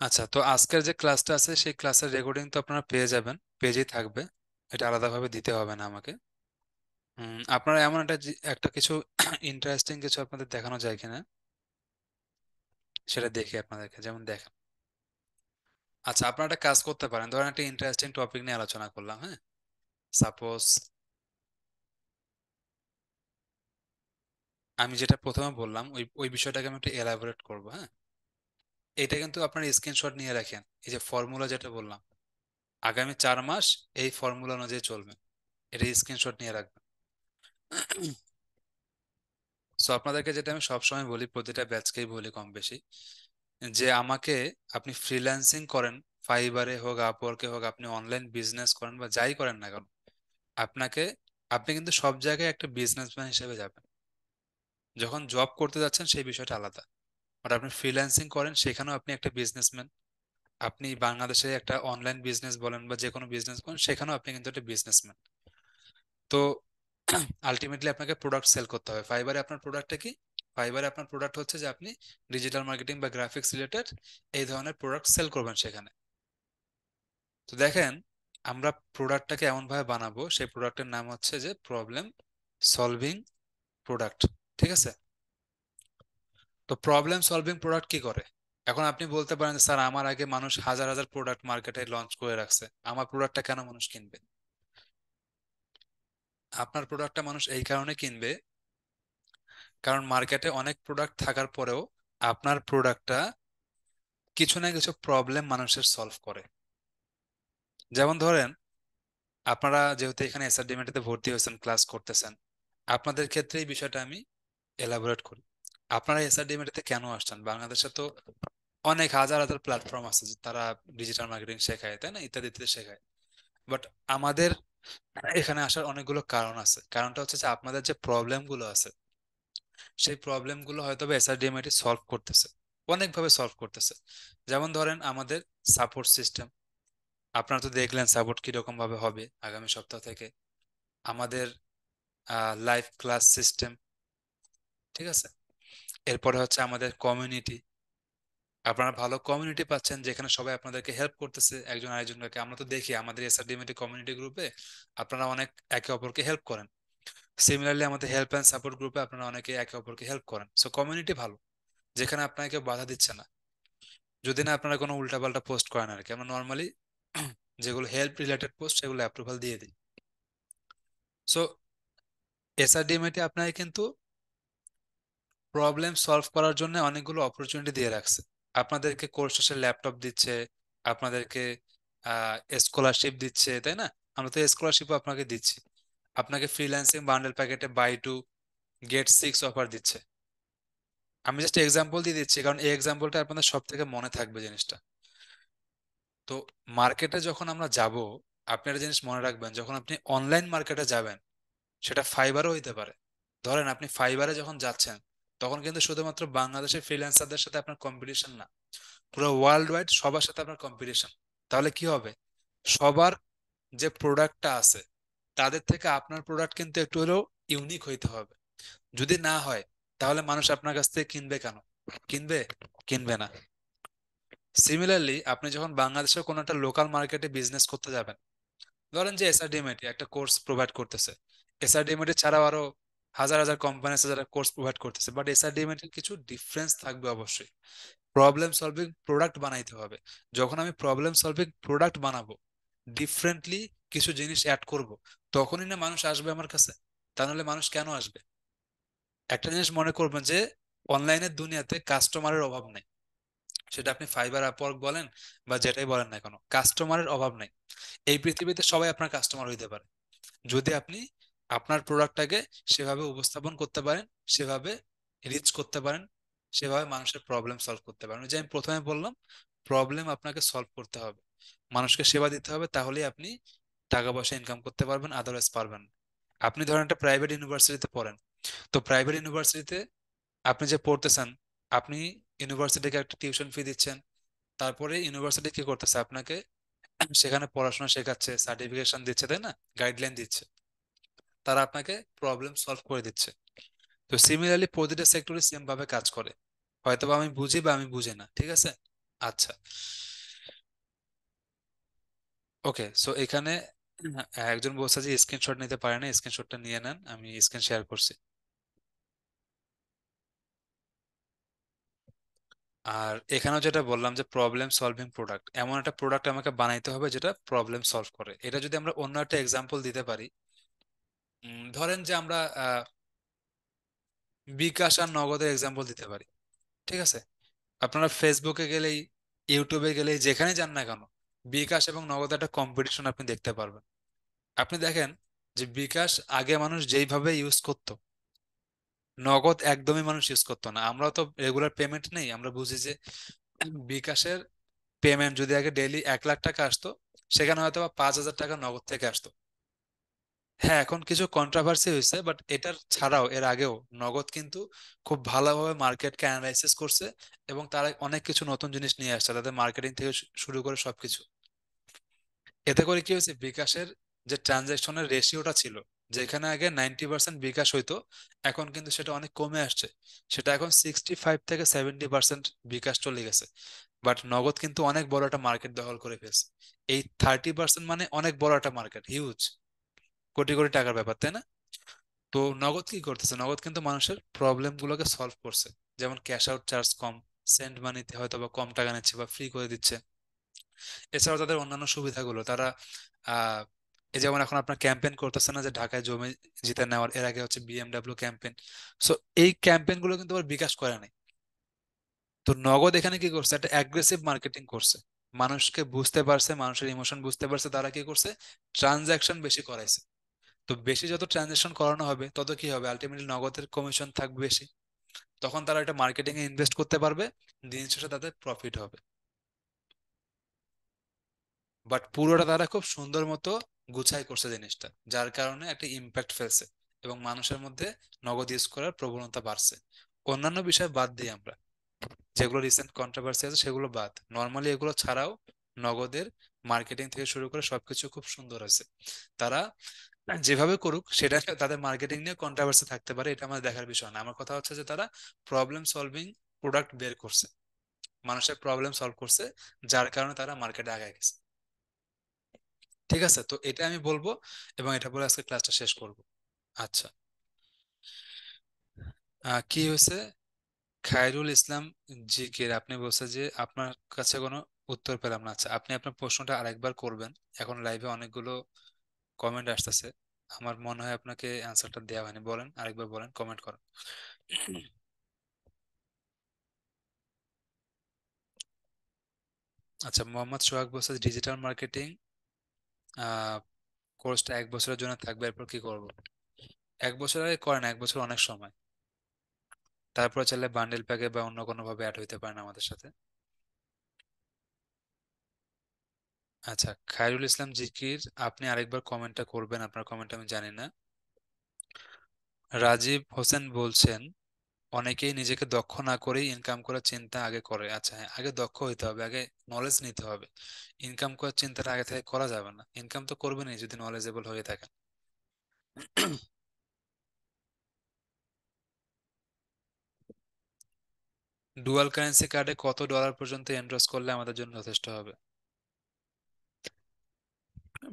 [SPEAKER 1] আচ্ছা, তো আজকের যে ক্লাসটা আছে সেই ক্লাসের রেকর্ডিং তো আপনারা পেয়ে যাবেন, পেজেই থাকবে, এটা আলাদাভাবে দিতে হবে না আমাকে। আপনারা এমন একটা কিছু ইন্টারেস্টিং কিছু আপনাদের দেখানো যায় কিনা সেটা দেখি আপনাদেরকে, যেমন দেখেন। আচ্ছা, আপনারা একটা কাজ করতে পারেন, ধরেন একটা ইন্টারেস্টিং টপিক নিয়ে আলোচনা করলাম, হ্যাঁ? সাপোজ আমি যেটা প্রথমে বললাম ওই ওই বিষয়টাকে আমি একটু এলাবোরেট করবো, হ্যাঁ? এটা কিন্তু আপনার স্ক্রিনশট নিয়ে রাখেন, এই যে ফর্মুলা যেটা বললাম, আগামী 4 মাস এই ফর্মুলা অনুযায়ী চলবেন, এটা স্ক্রিনশট নিয়ে রাখবেন। সো আপনাদেরকে যেটা আমি সবসময় বলি, প্রতিটা ব্যাচকেই বলি কম বেশি, যে আমাকে, আপনি ফ্রিল্যান্সিং করেন, ফাইবারে হোক, আপওয়ার্কে হোক, আপনি অনলাইন বিজনেস করেন বা যাই করেন না কেন, আপনাকে, আপনি কিন্তু সব জায়গায় একটা বিজনেসম্যান হিসেবে যাবেন। যখন জব করতে যাচ্ছেন সেই বিষয়টা আলাদা, বাট আপনি ফ্রিল্যান্সিং করেন সেখানেও আপনি একটা বিজনেসম্যান। আপনি বাংলাদেশে একটা অনলাইন বিজনেস বলেন বা যে কোনো বিজনেস করেন সেখানেও আপনি কিন্তু একটা বিজনেসম্যান। তো আলটিমেটলি আপনাকে প্রোডাক্ট সেল করতে হবে। ফাইবারে আপনার প্রোডাক্টটা কি? ফাইবারে আপনার প্রোডাক্ট হচ্ছে যে আপনি ডিজিটাল মার্কেটিং বা গ্রাফিক্স রিলেটেড এই ধরনের প্রোডাক্ট সেল করবেন সেখানে। তো দেখেন, আমরা প্রোডাক্টটাকে এমন ভাবে বানাবো, সেই প্রোডাক্টের নাম হচ্ছে যে প্রবলেম সলভিং প্রোডাক্ট, ঠিক আছে? তো প্রবলেম সলভিং প্রোডাক্ট কি করে? এখন আপনি বলতে পারেন, স্যার আমার আগে মানুষ হাজার হাজার প্রোডাক্ট মার্কেটে লঞ্চ করে রাখছে, আমার প্রোডাক্টটা কেন মানুষ কিনবে? আপনার প্রোডাক্টটা মানুষ এই কারণে কিনবে, কারণ মার্কেটে অনেক প্রোডাক্ট থাকার পরেও আপনার প্রোডাক্টটা কিছু না কিছু প্রবলেম মানুষের সলভ করে। যেমন ধরেন, আপনারা যেহেতু এখানে এসআরডিএমএটিতে ভর্তি হয়েছেন, ক্লাস করতেছেন, আপনাদের ক্ষেত্রে এই বিষয়টা আমি এলাবোরেট করি। আপনারা এসআরডিএমএটিতে কেন আসছেন? বাংলাদেশে তো অনেক হাজার হাজার প্ল্যাটফর্ম আছে যে তারা ডিজিটাল মার্কেটিং শেখায়, তাই না, ইত্যাদি ইত্যাদি শেখায়। বাট আমাদের এখানে আসার অনেকগুলো কারণ আছে। কারণটা হচ্ছে যে আপনাদের যে প্রবলেম গুলো আছে, সেই প্রবলেম গুলো হয়তো বা এসআরডিএমআইটি সলভ করতেছে, অনেকভাবে সলভ করতেছে। যেমন ধরেন আমাদের সাপোর্ট সিস্টেম, আপনারা তো দেখলেন সাপোর্ট কিরকম ভাবে হবে আগামী সপ্তাহ থেকে। আমাদের লাইভ ক্লাস সিস্টেম, ঠিক আছে? এরপরে হচ্ছে আমাদের কমিউনিটি, আপনারা ভালো কমিউনিটি পাচ্ছেন যেখানে সবাই আপনাদেরকে হেল্প করতেছে একজন আরেকজনকে। আমরা তো দেখি আমাদের এসআরডিএমএটি কমিউনিটি গ্রুপে আপনারা অনেক একে অপরকে হেল্প করেন। সিমিলারলি আমাদের হেল্প অ্যান্ড সাপোর্ট গ্রুপে আপনারা অনেকে একে অপরকে হেল্প করেন। সো কমিউনিটি ভালো, যেখানে আপনাকে কেউ বাধা দিচ্ছে না, যদি না আপনারা কোনো উল্টাপাল্টা পোস্ট করেন আর কি। আমরা নর্মালি যেগুলো হেল্প রিলেটেড পোস্ট সেগুলো অ্যাপ্রুভাল দিয়ে দিই। সো এসআরডিএমএটি আপনাকে কিন্তু প্রবলেম সলভ করার জন্য অনেকগুলো অপরচুনিটি দিয়ে রাখছে। আপনাদেরকে কোর্স শেষে ল্যাপটপ দিচ্ছে, আপনাদেরকে স্কলারশিপ দিচ্ছে, তাই না? আমরা তো স্কলারশিপও আপনাকে দিচ্ছি। আপনাকে ফ্রিল্যান্সিং বান্ডেল প্যাকেটে বাই 2 গেট 6 অফার দিচ্ছে। আমি জাস্ট এক্সাম্পল দিয়ে দিচ্ছি, কারণ এই এক্সাম্পলটা আপনাদের সব থেকে মনে থাকবে জিনিসটা। তো মার্কেটে যখন আমরা যাব, আপনি একটা জিনিস মনে রাখবেন, যখন আপনি অনলাইন মার্কেটে যাবেন, সেটা ফাইবারও হইতে পারে। ধরেন আপনি ফাইবারে যখন যাচ্ছেন, তখন কিন্তু শুধুমাত্র বাংলাদেশের ফ্রিল্যান্সারদের সাথে আপনার কম্পিটিশন না, পুরো ওয়ার্ল্ড ওয়াইড সবার সাথে আপনার কম্পিটিশন। তাহলে কি হবে? সবার যে প্রোডাক্টটা আছে, তাদের থেকে আপনার প্রোডাক্ট কিন্তু একটু হলেও ইউনিক হইতে হবে। যদি না হয়, তাহলে মানুষ আপনার কাছ থেকে কিনবে কেন? কিনবে? কিনবে না। সিমিলারলি আপনি যখন বাংলাদেশের কোনো একটা লোকাল মার্কেটে বিজনেস করতে যাবেন, ধরেন যে এসআরডিএমএটি একটা কোর্স প্রোভাইড করতেছে, এসআরডিএমএটি ছাড়াও আরো হাজার হাজার কোম্পানি আছে যারা কোর্স প্রোভাইড করতেছে, বাট এসআরডিএমএটির কিছু ডিফারেন্স থাকবে অবশ্যই। প্রবলেম সলভিং প্রোডাক্ট বানাইতে হবে। যখন আমি প্রবলেম সলভিং প্রোডাক্ট বানাবো, ডিফারেন্টলি কিছু জিনিস অ্যাড করব, তখনই না মানুষ আসবে আমার কাছে। তা নাহলে মানুষ কেন আসবে? একটা জিনিস মনে করবেন যে অনলাইনের দুনিয়াতে কাস্টমারের অভাব নেই। সেটা আপনি ফাইবার, আপওয়ার্ক বলেন বা যেটাই বলেন না কেন, কাস্টমারের অভাব নাই। এই পৃথিবীতে সবাই আপনার কাস্টমার হইতে পারে, যদি আপনি আপনার প্রোডাক্টটাকে সেভাবে উপস্থাপন করতে পারেন, সেভাবে রিচ করতে পারেন, সেভাবে মানুষের প্রবলেম সলভ করতে পারেন। ওই যে আমি প্রথমে বললাম, প্রবলেম আপনাকে সলভ করতে হবে, মানুষকে সেবা দিতে হবে, তাহলেই আপনি টাকা পয়সা ইনকাম করতে পারবেন, আদারওয়াইজ পারবেন না। আপনি ধরেন একটা প্রাইভেট ইউনিভার্সিটিতে পড়েন, তো প্রাইভেট ইউনিভার্সিটিতে আপনি যে পড়তেছেন, আপনি ইউনিভার্সিটিকে একটা টিউশন ফি দিচ্ছেন, তারপরে ইউনিভার্সিটি কি করতেছে, আপনাকে সেখানে পড়াশোনা শেখাচ্ছে, সার্টিফিকেশন দিচ্ছে, তাই না, গাইডলাইন দিচ্ছে, তারা আপনাকে প্রবলেম সলভ করে দিচ্ছে। তো সিমিলারলি প্রতিটা সেক্টরে সেম ভাবে কাজ করে, হয়তোবা আমি বুঝি বা আমি বুঝি না, ঠিক আছে। আচ্ছা, ওকে, সো এখানে একজন বলছে যে স্ক্রিনশট নিতে পারে না, স্ক্রিনশটটা নিয়ে নেন, আমি স্ক্রিন শেয়ার করছি। আর এখানেও যেটা বললাম যে প্রবলেম সলভিং প্রোডাক্ট, এমন একটা প্রোডাক্ট আমাকে বানাইতে হবে যেটা প্রবলেম সলভ করে। এটা যদি আমরা অন্য একটা এক্সাম্পল দিতে পারি, ধরেন যে আমরা বিকাশ আর নগদের এক্সাম্পল দিতে পারি, ঠিক আছে। আপনারা ফেসবুকে গেলেই, ইউটিউবে গেলেই, যেখানে যান না কেন, বিকাশ এবং নগদ একটা কম্পিটিশন আপনি দেখতে পারবেন। আপনি দেখেন যে বিকাশ আগে মানুষ যেইভাবে ইউজ করতো, নগদ একদমই মানুষ ইউজ করতো না। আমরা তো রেগুলার পেমেন্ট নেই, আমরা বুঝি যে বিকাশের পেমেন্ট যদি আগে ডেইলি 1 লাখ টাকা আসতো, সেখানে হয়তো বা 5,000 টাকা নগদ থেকে আসতো। হ্যাঁ, এখন কিছু কন্ট্রোভার্সি হয়েছে, বাট এটার ছাড়াও এর আগেও নগদ কিন্তু খুব ভালোভাবে মার্কেটকে অ্যানালাইসিস করছে, এবং তারা অনেক কিছু নতুন জিনিস নিয়ে আসছে, তাদের মার্কেটিং থেকে শুরু করে সবকিছু। এতে করে কি হয়েছে, বিকাশের যে ট্রানজাকশনের রেশিওটা ছিল, যেখানে আগে 90% বিকাশ হইতো, এখন কিন্তু সেটা অনেক কমে আসছে। সেটা এখন 65 থেকে 70% বিকাশ চলে গেছে। বাট নগদ কিন্তু অনেক বড় একটা মার্কেট দখল করে ফেলছে। এই 30% মানে অনেক বড় একটা মার্কেট, হিউজ, কোটি কোটি টাকার ব্যাপার, তাই না? তো নগদ কি করতেছে, নগদ কিন্তু মানুষের প্রবলেম গুলোকে সলভ করছে। যেমন ক্যাশ আউট চার্জ কম, সেন্ড মানিতে হয়তো বা কম টাকা নিচ্ছে বা ফ্রি করে দিচ্ছে। এছাড়াও তাদের অন্যান্য সুবিধাগুলো তারা আহ এই যেমন এখন আপনার ক্যাম্পেইন করতেছে না, যে ঢাকায় জমি জিতে নেওয়ার, এর আগে হচ্ছে বিএমডাব্লিউ ক্যাম্পেইন। সো এই ক্যাম্পেইন গুলো কিন্তু আবার বিকাশ করে নাই। তো নগদ এখানে কি করছে, একটা অ্যাগ্রেসিভ মার্কেটিং করছে, মানুষকে বুঝতে পারছে, মানুষের ইমোশন বুঝতে পারছে, তারা কি করছে, ট্রানজাকশন বেশি করাইছে। তো বেশি যত ট্রানজাকশন করানো হবে, তত কি হবে, আলটিমেটলি নগদের কমিশন থাকবে বেশি, তখন তারা এটা মার্কেটিং এ ইনভেস্ট করতে পারবে, দিন শেষে তাদের প্রফিট হবে। বাট পুরোটা তারা খুব সুন্দর মতো গুছাই করছে জিনিসটা, যার কারণে একটা ইম্প্যাক্ট ফেলছে, এবং মানুষের মধ্যে নগদ ইউজ করার প্রবণতা বাড়ছে। অন্যান্য বিষয় বাদ দিই আমরা, যেগুলো রিসেন্ট কন্ট্রোভার্সি আছে সেগুলো বাদ, নর্মালি এগুলো ছাড়াও নগদের মার্কেটিং থেকে শুরু করে সবকিছু খুব সুন্দর আছে। তারা যেভাবে করুক, সেটা তাদের মার্কেটিং নিয়ে কন্ট্রোভার্সি থাকতে পারে, এটা আমাদের দেখার বিষয় না। আমার কথা হচ্ছে যে তারা প্রবলেম সলভিং প্রোডাক্ট বের করছে, মানুষের প্রবলেম সলভ করছে, যার কারণে তারা মার্কেটে আগায় গেছে। ঠিক আছে, তো এটা আমি বলবো, এবং এটা বলে আজকে ক্লাসটা শেষ করব। আচ্ছা, কি হয়েছে, খায়রুল ইসলাম জিকির আপনি বলছে যে আপনার কাছে কোনো উত্তর পেলাম না। আচ্ছা, আপনি আপনার প্রশ্নটা আরেকবার করবেন, এখন লাইভে অনেকগুলো কমেন্ট আসতেছে, আমার মনে হয় আপনাকে অ্যান্সারটা দেওয়া হয়নি, বলেন আরেকবার, বলেন, কমেন্ট করেন। আচ্ছা, মোহাম্মদ সোহাগ বলছে ডিজিটাল মার্কেটিং আহ কোর্সটা 1 বছরের জন্য থাকবে, এরপর কি করব? 1 বছর আগে করেন, 1 বছর অনেক সময়, তারপর চাইলে বান্ডেল প্যাকে বা অন্য কোনো ভাবে অ্যাড হইতে পারেন আমাদের সাথে। আচ্ছা, খায়রুল ইসলাম জিকির, আপনি আরেকবার কমেন্টটা করবেন, আপনার কমেন্ট আমি জানি না। রাজীব হোসেন বলছেন অনেকেই নিজেকে দক্ষ না করেই ইনকাম করার চিন্তা আগে করে। আচ্ছা, হ্যাঁ, আগে দক্ষ হইতে হবে, আগে নলেজ নিতে হবে। ইনকাম করার চিন্তাটা আগে থেকে করা যাবে না, ইনকাম তো করবেনই যদি নলেজেবল হয়ে থাকেন। ডুয়াল কারেন্সি কার্ডে কত ডলার পর্যন্ত এনরোল করলে আমাদের জন্য যথেষ্ট হবে?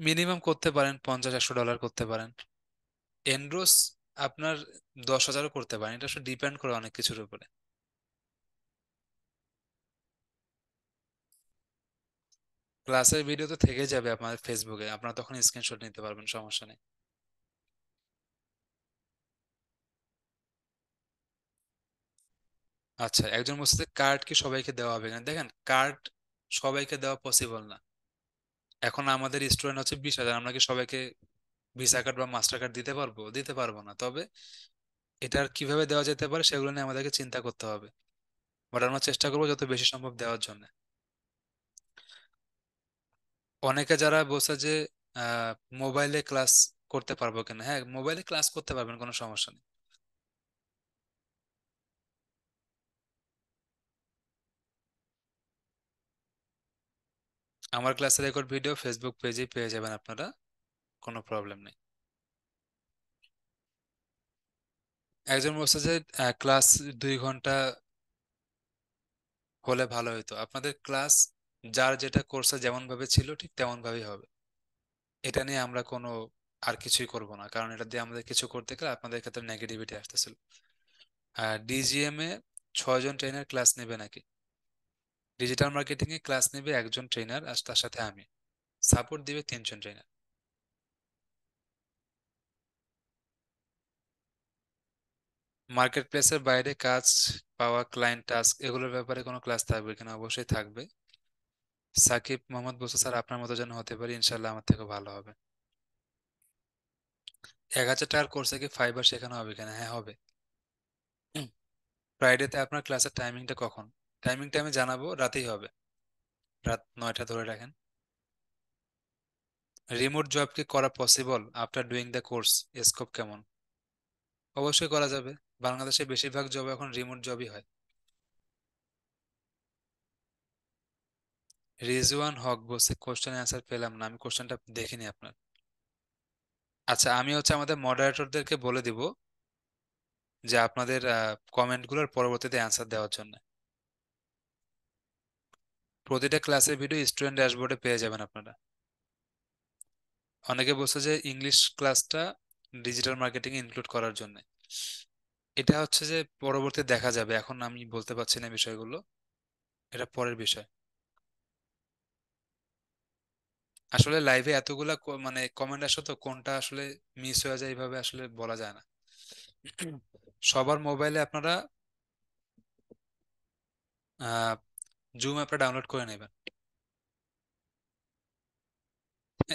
[SPEAKER 1] মিনিমাম করতে পারেন 50-100 ডলার করতে পারেন। এনরোস আপনার 10,000ও করতে পারেন, এটা আসলে ডিপেন্ড করে অনেক কিছুর উপরে। ক্লাসের ভিডিও তো থেকে যাবে আপনাদের ফেসবুকে, আপনারা তখন স্ক্রিনশট নিতে পারবেন, সমস্যা নেই। আচ্ছা, একজন বলছে কার্ড কি সবাইকে দেওয়া হবে না, দেখেন কার্ড সবাইকে দেওয়া পসিবল না। এখন আমাদের স্টুডেন্ট হচ্ছে 20,000, আমরা কি সবাইকে ভিসা কার্ড বা মাস্টার কার্ড দিতে পারবো? দিতে পারবো না। তবে এটার কিভাবে দেওয়া যেতে পারে সেগুলো নিয়ে আমাদেরকে চিন্তা করতে হবে। বাট আমরা চেষ্টা করবো যত বেশি সম্ভব দেওয়ার জন্য। অনেকে যারা বলছে যে মোবাইলে ক্লাস করতে পারবো কিনা, হ্যাঁ মোবাইলে ক্লাস করতে পারবেন, কোনো সমস্যা নেই। আমার ক্লাসের রেকর্ড ভিডিও ফেসবুক পেজে পেয়ে যাবেন আপনারা, কোনো প্রবলেম নেই। একজন বলছে যে ক্লাস 2 ঘন্টা হলে ভালো হতো। আপনাদের ক্লাস যার যেটা কোর্সে যেমন ভাবে ছিল ঠিক তেমন ভাবেই হবে। এটা নিয়ে আমরা কোনো আর কিছুই করব না, কারণ এটা দিয়ে আমাদের কিছু করতে গেলে আপনাদের ক্ষেত্রে নেগেটিভিটি আসতেছিল। আর ডিজিএম এ 6 জন ট্রেনার ক্লাস নেবে নাকি? ডিজিটাল মার্কেটিং এ ক্লাস নেবে একজন ট্রেনার, আর তার সাথে আমি সাপোর্ট দিবে 3 জন ট্রেনার। মার্কেট প্লেসের বাইরে কাজ পাওয়া, ক্লায়েন্ট টাস্ক, এগুলোর ব্যাপারে কোনো ক্লাস থাকবে কিনা? অবশ্যই থাকবে। সাকিব মোহাম্মদ বলছে স্যার আপনার মতো যেন হতে পারি, ইনশাল্লাহ আমার থেকে ভালো হবে। 1,000 টাকার কোর্সে কি ফাইবার শেখানো হবে কিনা? হ্যাঁ হবে। ফ্রাইডেতে আপনার ক্লাসের টাইমিংটা কখন? টাইমিংটা আমি জানাবো, রাতেই হবে, রাত 9টা ধরে রাখেন। রিমোট জব কি করা possible after doing the course? Scope কেমন? অবশ্যই করা যাবে। বাংলাদেশে বেশিরভাগ জব এখন রিমোট জবই হয়। রিজওয়ান হক বলছে কোশ্চেন অ্যান্সার পেলাম না, আমি কোশ্চেনটা দেখিনি আপনার। আচ্ছা, আমি হচ্ছে আমাদের মডারেটরদেরকে বলে দিব যে আপনাদের কমেন্টগুলোর পরবর্তীতে অ্যান্সার দেওয়ার জন্য। প্রতিটা ক্লাসের ভিডিও স্টুডেন্ট ড্যাশবোর্ডে পেয়ে যাবেন আপনারা। অনেকে বলছে যে ইংলিশ ক্লাসটা ডিজিটাল মার্কেটিং ইনক্লুড করার জন্য। এটা হচ্ছে যে পরবর্তী দেখা যাবে, এখন আমি বলতে পারছি না বিষয়গুলো, এটা পরের বিষয়। আসলে লাইভে এতগুলা মানে কমেন্ট আসে তো কোনটা আসলে মিস হয়ে যায় এইভাবে আসলে বলা যায় না। সবার মোবাইলে আপনারা আহ জুম অ্যাপটা ডাউনলোড করে নেবেন।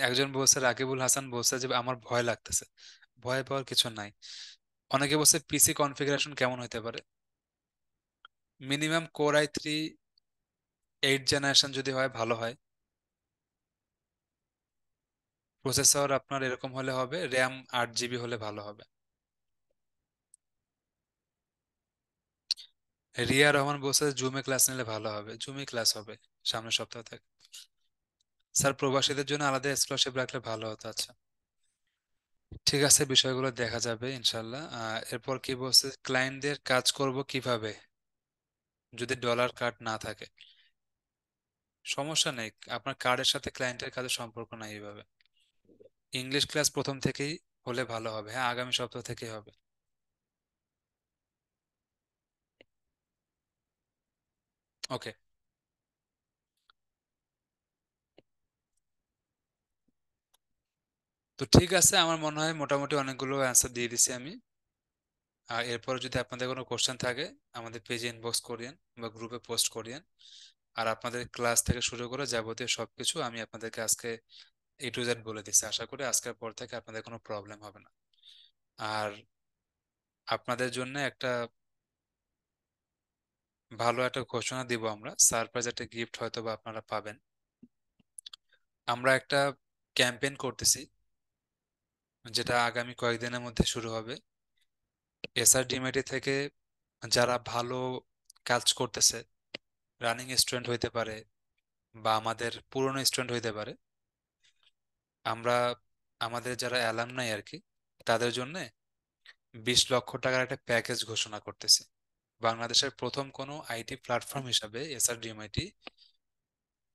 [SPEAKER 1] একজন বলছে, রাকিবুল হাসান বলছে যে আমার ভয় লাগতেছে। ভয় পাওয়ার কিছু নাই। অনেকে বলছে পিসি কনফিগারেশন কেমন হতে পারে? মিনিমাম কোর i3 8 জেনারেশন যদি হয় ভালো হয়। প্রসেসর আপনার এরকম হলে হবে, র্যাম 8 জিবি হলে ভালো হবে। রিয়া রহমান বলছে জুমে ক্লাস নিলে ভালো হবে। জুমে ক্লাস হবে সামনের সপ্তাহ থেকে। স্যার প্রবাসীদের জন্য আলাদা স্কলারশিপ রাখলে ভালো হতো। আচ্ছা, ঠিক আছে, বিষয়গুলো দেখা যাবে ইনশাল্লাহ। এরপর কি বলছে, ক্লায়েন্টদের কাজ করব কিভাবে যদি ডলার কার্ড না থাকে? সমস্যা নেই, আপনার কার্ডের সাথে ক্লায়েন্টের কাজের সম্পর্ক নাই এইভাবে। ইংলিশ ক্লাস প্রথম থেকেই হলে ভালো হবে, হ্যাঁ আগামী সপ্তাহ থেকেই হবে। ওকে। তো ঠিক আছে, আমার মনে হয় মোটামুটি অনেকগুলো অ্যান্সার দিয়ে দিছি আমি। আর এরপর যদি আপনাদের কোনো কোশ্চেন থাকে আমাদের পেজে ইনবক্স করিয়েন বা গ্রুপে পোস্ট করিয়েন। আর আপনাদের ক্লাস থেকে শুরু করে যাবতীয় সবকিছু আমি আপনাদেরকে আজকে A to Z বলে দিচ্ছি। আশা করি আজকের পর থেকে আপনাদের কোনো প্রবলেম হবে না। আর আপনাদের জন্য একটা ভালো একটা ঘোষণা দিব, আমরা সারপ্রাইজ একটা গিফট হয়তো বা আপনারা পাবেন। আমরা একটা ক্যাম্পেইন করতেছি, যেটা আগামী কয়েকদিনের মধ্যে শুরু হবে। এসআরডিএমআইটি থেকে যারা ভালো কাজ করতেছে, রানিং স্টুডেন্ট হইতে পারে বা আমাদের পুরনো স্টুডেন্ট হইতে পারে, আমরা আমাদের যারা অ্যালামনাই আর কি, তাদের জন্য 20 লক্ষ টাকার একটা প্যাকেজ ঘোষণা করতেছি। বাংলাদেশের প্রথম কোনো আইটি প্ল্যাটফর্ম হিসাবে এসআরডিএমআইটি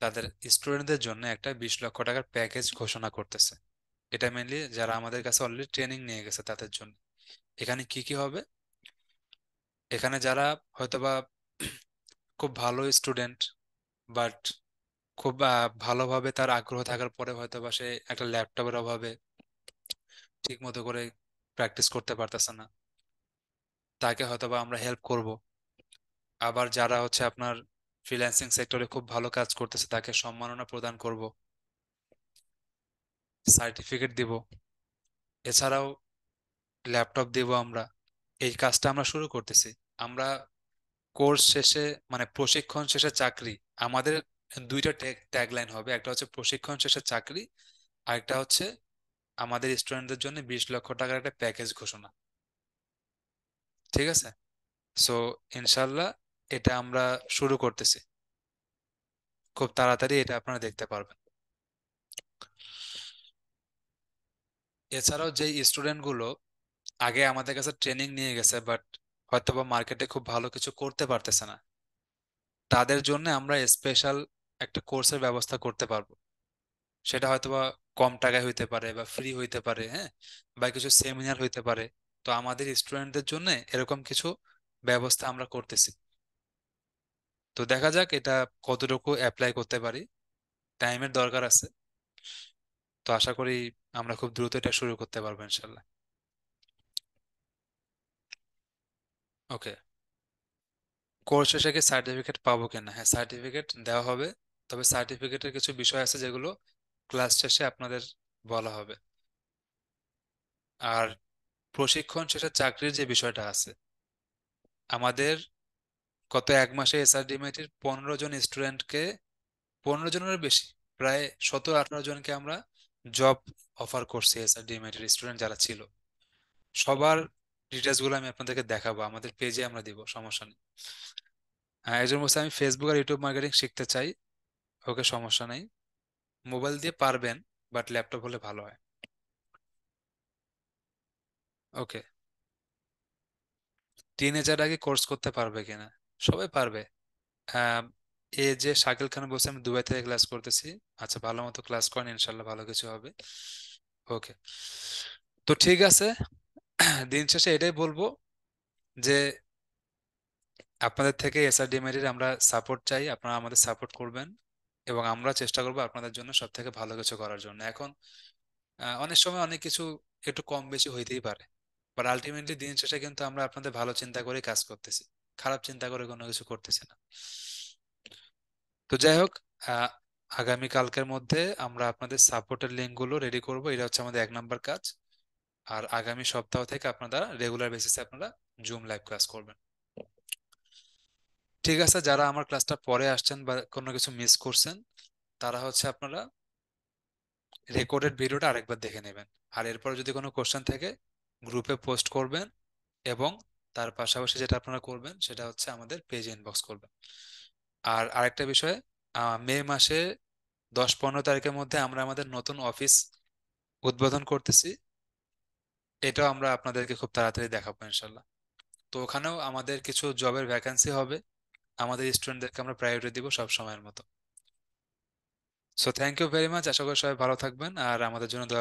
[SPEAKER 1] তাদের স্টুডেন্টদের জন্য একটা 20 লক্ষ টাকার প্যাকেজ ঘোষণা করতেছে। এটা মেনলি যারা আমাদের কাছে অলরেডি ট্রেনিং নিয়ে গেছে তাদের জন্য। এখানে কি কি হবে? এখানে যারা হয়তোবা খুব ভালো স্টুডেন্ট, বাট খুব ভালোভাবে তার আগ্রহ থাকার পরে হয়তোবা সে একটা ল্যাপটপের অভাবে ঠিক মতো করে প্র্যাকটিস করতে পারতেছে না, তাকে হয়তোবা আমরা হেল্প করব। আবার যারা হচ্ছে আপনার ফ্রিল্যান্সিং সেক্টরে খুব ভালো কাজ করতেছে তাকে সম্মাননা প্রদান করব, সার্টিফিকেট দিব, এছাড়াও ল্যাপটপ দিব আমরা। এই কাজটা আমরা শুরু করতেছি। আমরা কোর্স শেষে, মানে প্রশিক্ষণ শেষে চাকরি, আমাদের দুইটা ট্যাগলাইন হবে, একটা হচ্ছে প্রশিক্ষণ শেষে চাকরি, আরেকটা হচ্ছে আমাদের স্টুডেন্টদের জন্য 20 লক্ষ টাকার একটা প্যাকেজ ঘোষণা। ঠিক আছে? সো ইনশাল্লাহ এটা আমরা শুরু করতেছি, খুব তাড়াতাড়ি এটা আপনারা দেখতে পারবেন। এছাড়াও যে স্টুডেন্ট গুলো আগে আমাদের কাছে ট্রেনিং নিয়ে গেছে বাট হয়তোবা মার্কেটে খুব ভালো কিছু করতে পারতেছে না, তাদের জন্য আমরা স্পেশাল একটা কোর্সের ব্যবস্থা করতে পারবো। সেটা হয়তোবা কম টাকায় হইতে পারে বা ফ্রি হইতে পারে, হ্যাঁ, বা কিছু সেমিনার হইতে পারে। তো আমাদের স্টুডেন্টদের জন্য এরকম কিছু ব্যবস্থা আমরা করতেছি। তো দেখা যাক এটা কতটুকু অ্যাপ্লাই করতে পারি, টাইমের দরকার আছে। তো আশা করি আমরা খুব দ্রুত এটা শুরু করতে পারবো ইনশাল্লাহ। ওকে, কোর্স শেষে কি সার্টিফিকেট পাবো কিনা? হ্যাঁ, সার্টিফিকেট দেওয়া হবে। তবে সার্টিফিকেটের কিছু বিষয় আছে যেগুলো ক্লাস শেষে আপনাদের বলা হবে। আর প্রশিক্ষণ শেষে চাকরির যে বিষয়টা আছে, আমাদের গত 1 মাসে এসআরডিএমআইটির 15 জন স্টুডেন্টকে, 15 জনেরও বেশি, প্রায় 17-18 জনকে আমরা জব অফার করছি। এসআরডিএমআইটির স্টুডেন্ট যারা ছিল, সবার ডিটেলস গুলো আমি আপনাদেরকে দেখাবো, আমাদের পেজে আমরা দিব, সমস্যা নেই। একজন বলছে আমি ফেসবুক আর ইউটিউব মার্কেটিং শিখতে চাই। ওকে, সমস্যা নেই, মোবাইল দিয়ে পারবেন, বাট ল্যাপটপ হলে ভালো হয়। ওকে, টিনেজার আগে কোর্স করতে পারবে কিনা? সবাই পারবে। আহ, এ যে শাকিল খান বলছে আমি দুবাই থেকে ক্লাস করতেছি, আচ্ছা ভালো মতো ক্লাস করেন, ইনশাল্লাহ ভালো কিছু হবে। ওকে, তো ঠিক আছে। দিন শেষে এটাই বলবো যে আপনাদের থেকে এসআরডিএমএর আমরা সাপোর্ট চাই, আপনারা আমাদের সাপোর্ট করবেন, এবং আমরা চেষ্টা করবো আপনাদের জন্য সব থেকে ভালো কিছু করার জন্য। এখন অনেক সময় অনেক কিছু একটু কম বেশি হইতেই পারে, বাট আলটিমেটলি দিন শেষে কিন্তু আমরা আপনাদের ভালো চিন্তা করে কাজ করতেছি, খারাপ চিন্তা করে কোনো কিছু করতেছি না। তো যাই হোক, আহ, আগামী কালকের মধ্যে আমরা আপনাদের সাপোর্টের লিঙ্ক গুলো রেডি করব, এটা হচ্ছে আমাদের 1 নম্বর কাজ। আর আগামী সপ্তাহ থেকে আপনারা রেগুলার বেসিসে আপনারা জুম লাইভ ক্লাস করবেন। ঠিক আছে, যারা আমার ক্লাসটা পরে আসছেন বা কোনো কিছু মিস করছেন, তারা হচ্ছে আপনারা রেকর্ডেড ভিডিওটা আরেকবার দেখে নেবেন। আর এরপর যদি কোনো কোশ্চেন থাকে গ্রুপে পোস্ট করবেন, এবং তার পাশাপাশি যেটা আপনারা করবেন সেটা হচ্ছে আমাদের পেজে ইনবক্স করবেন। আর আরেকটা বিষয়, মে মাসে 10-15 তারিখের মধ্যে আমরা আমাদের নতুন অফিস উদ্বোধন করতেছি। এটাও আমরা আপনাদেরকে খুব তাড়াতাড়ি দেখাবো ইনশাল্লাহ। তো ওখানেও আমাদের কিছু জবের ভ্যাকান্সি হবে, আমাদের স্টুডেন্টদেরকে আমরা প্রায়োরিটি দিব সব সময়ের মতো। So thank you very much, আশা করি সবাই ভালো থাকবেন আর আমাদের জন্য দোয়া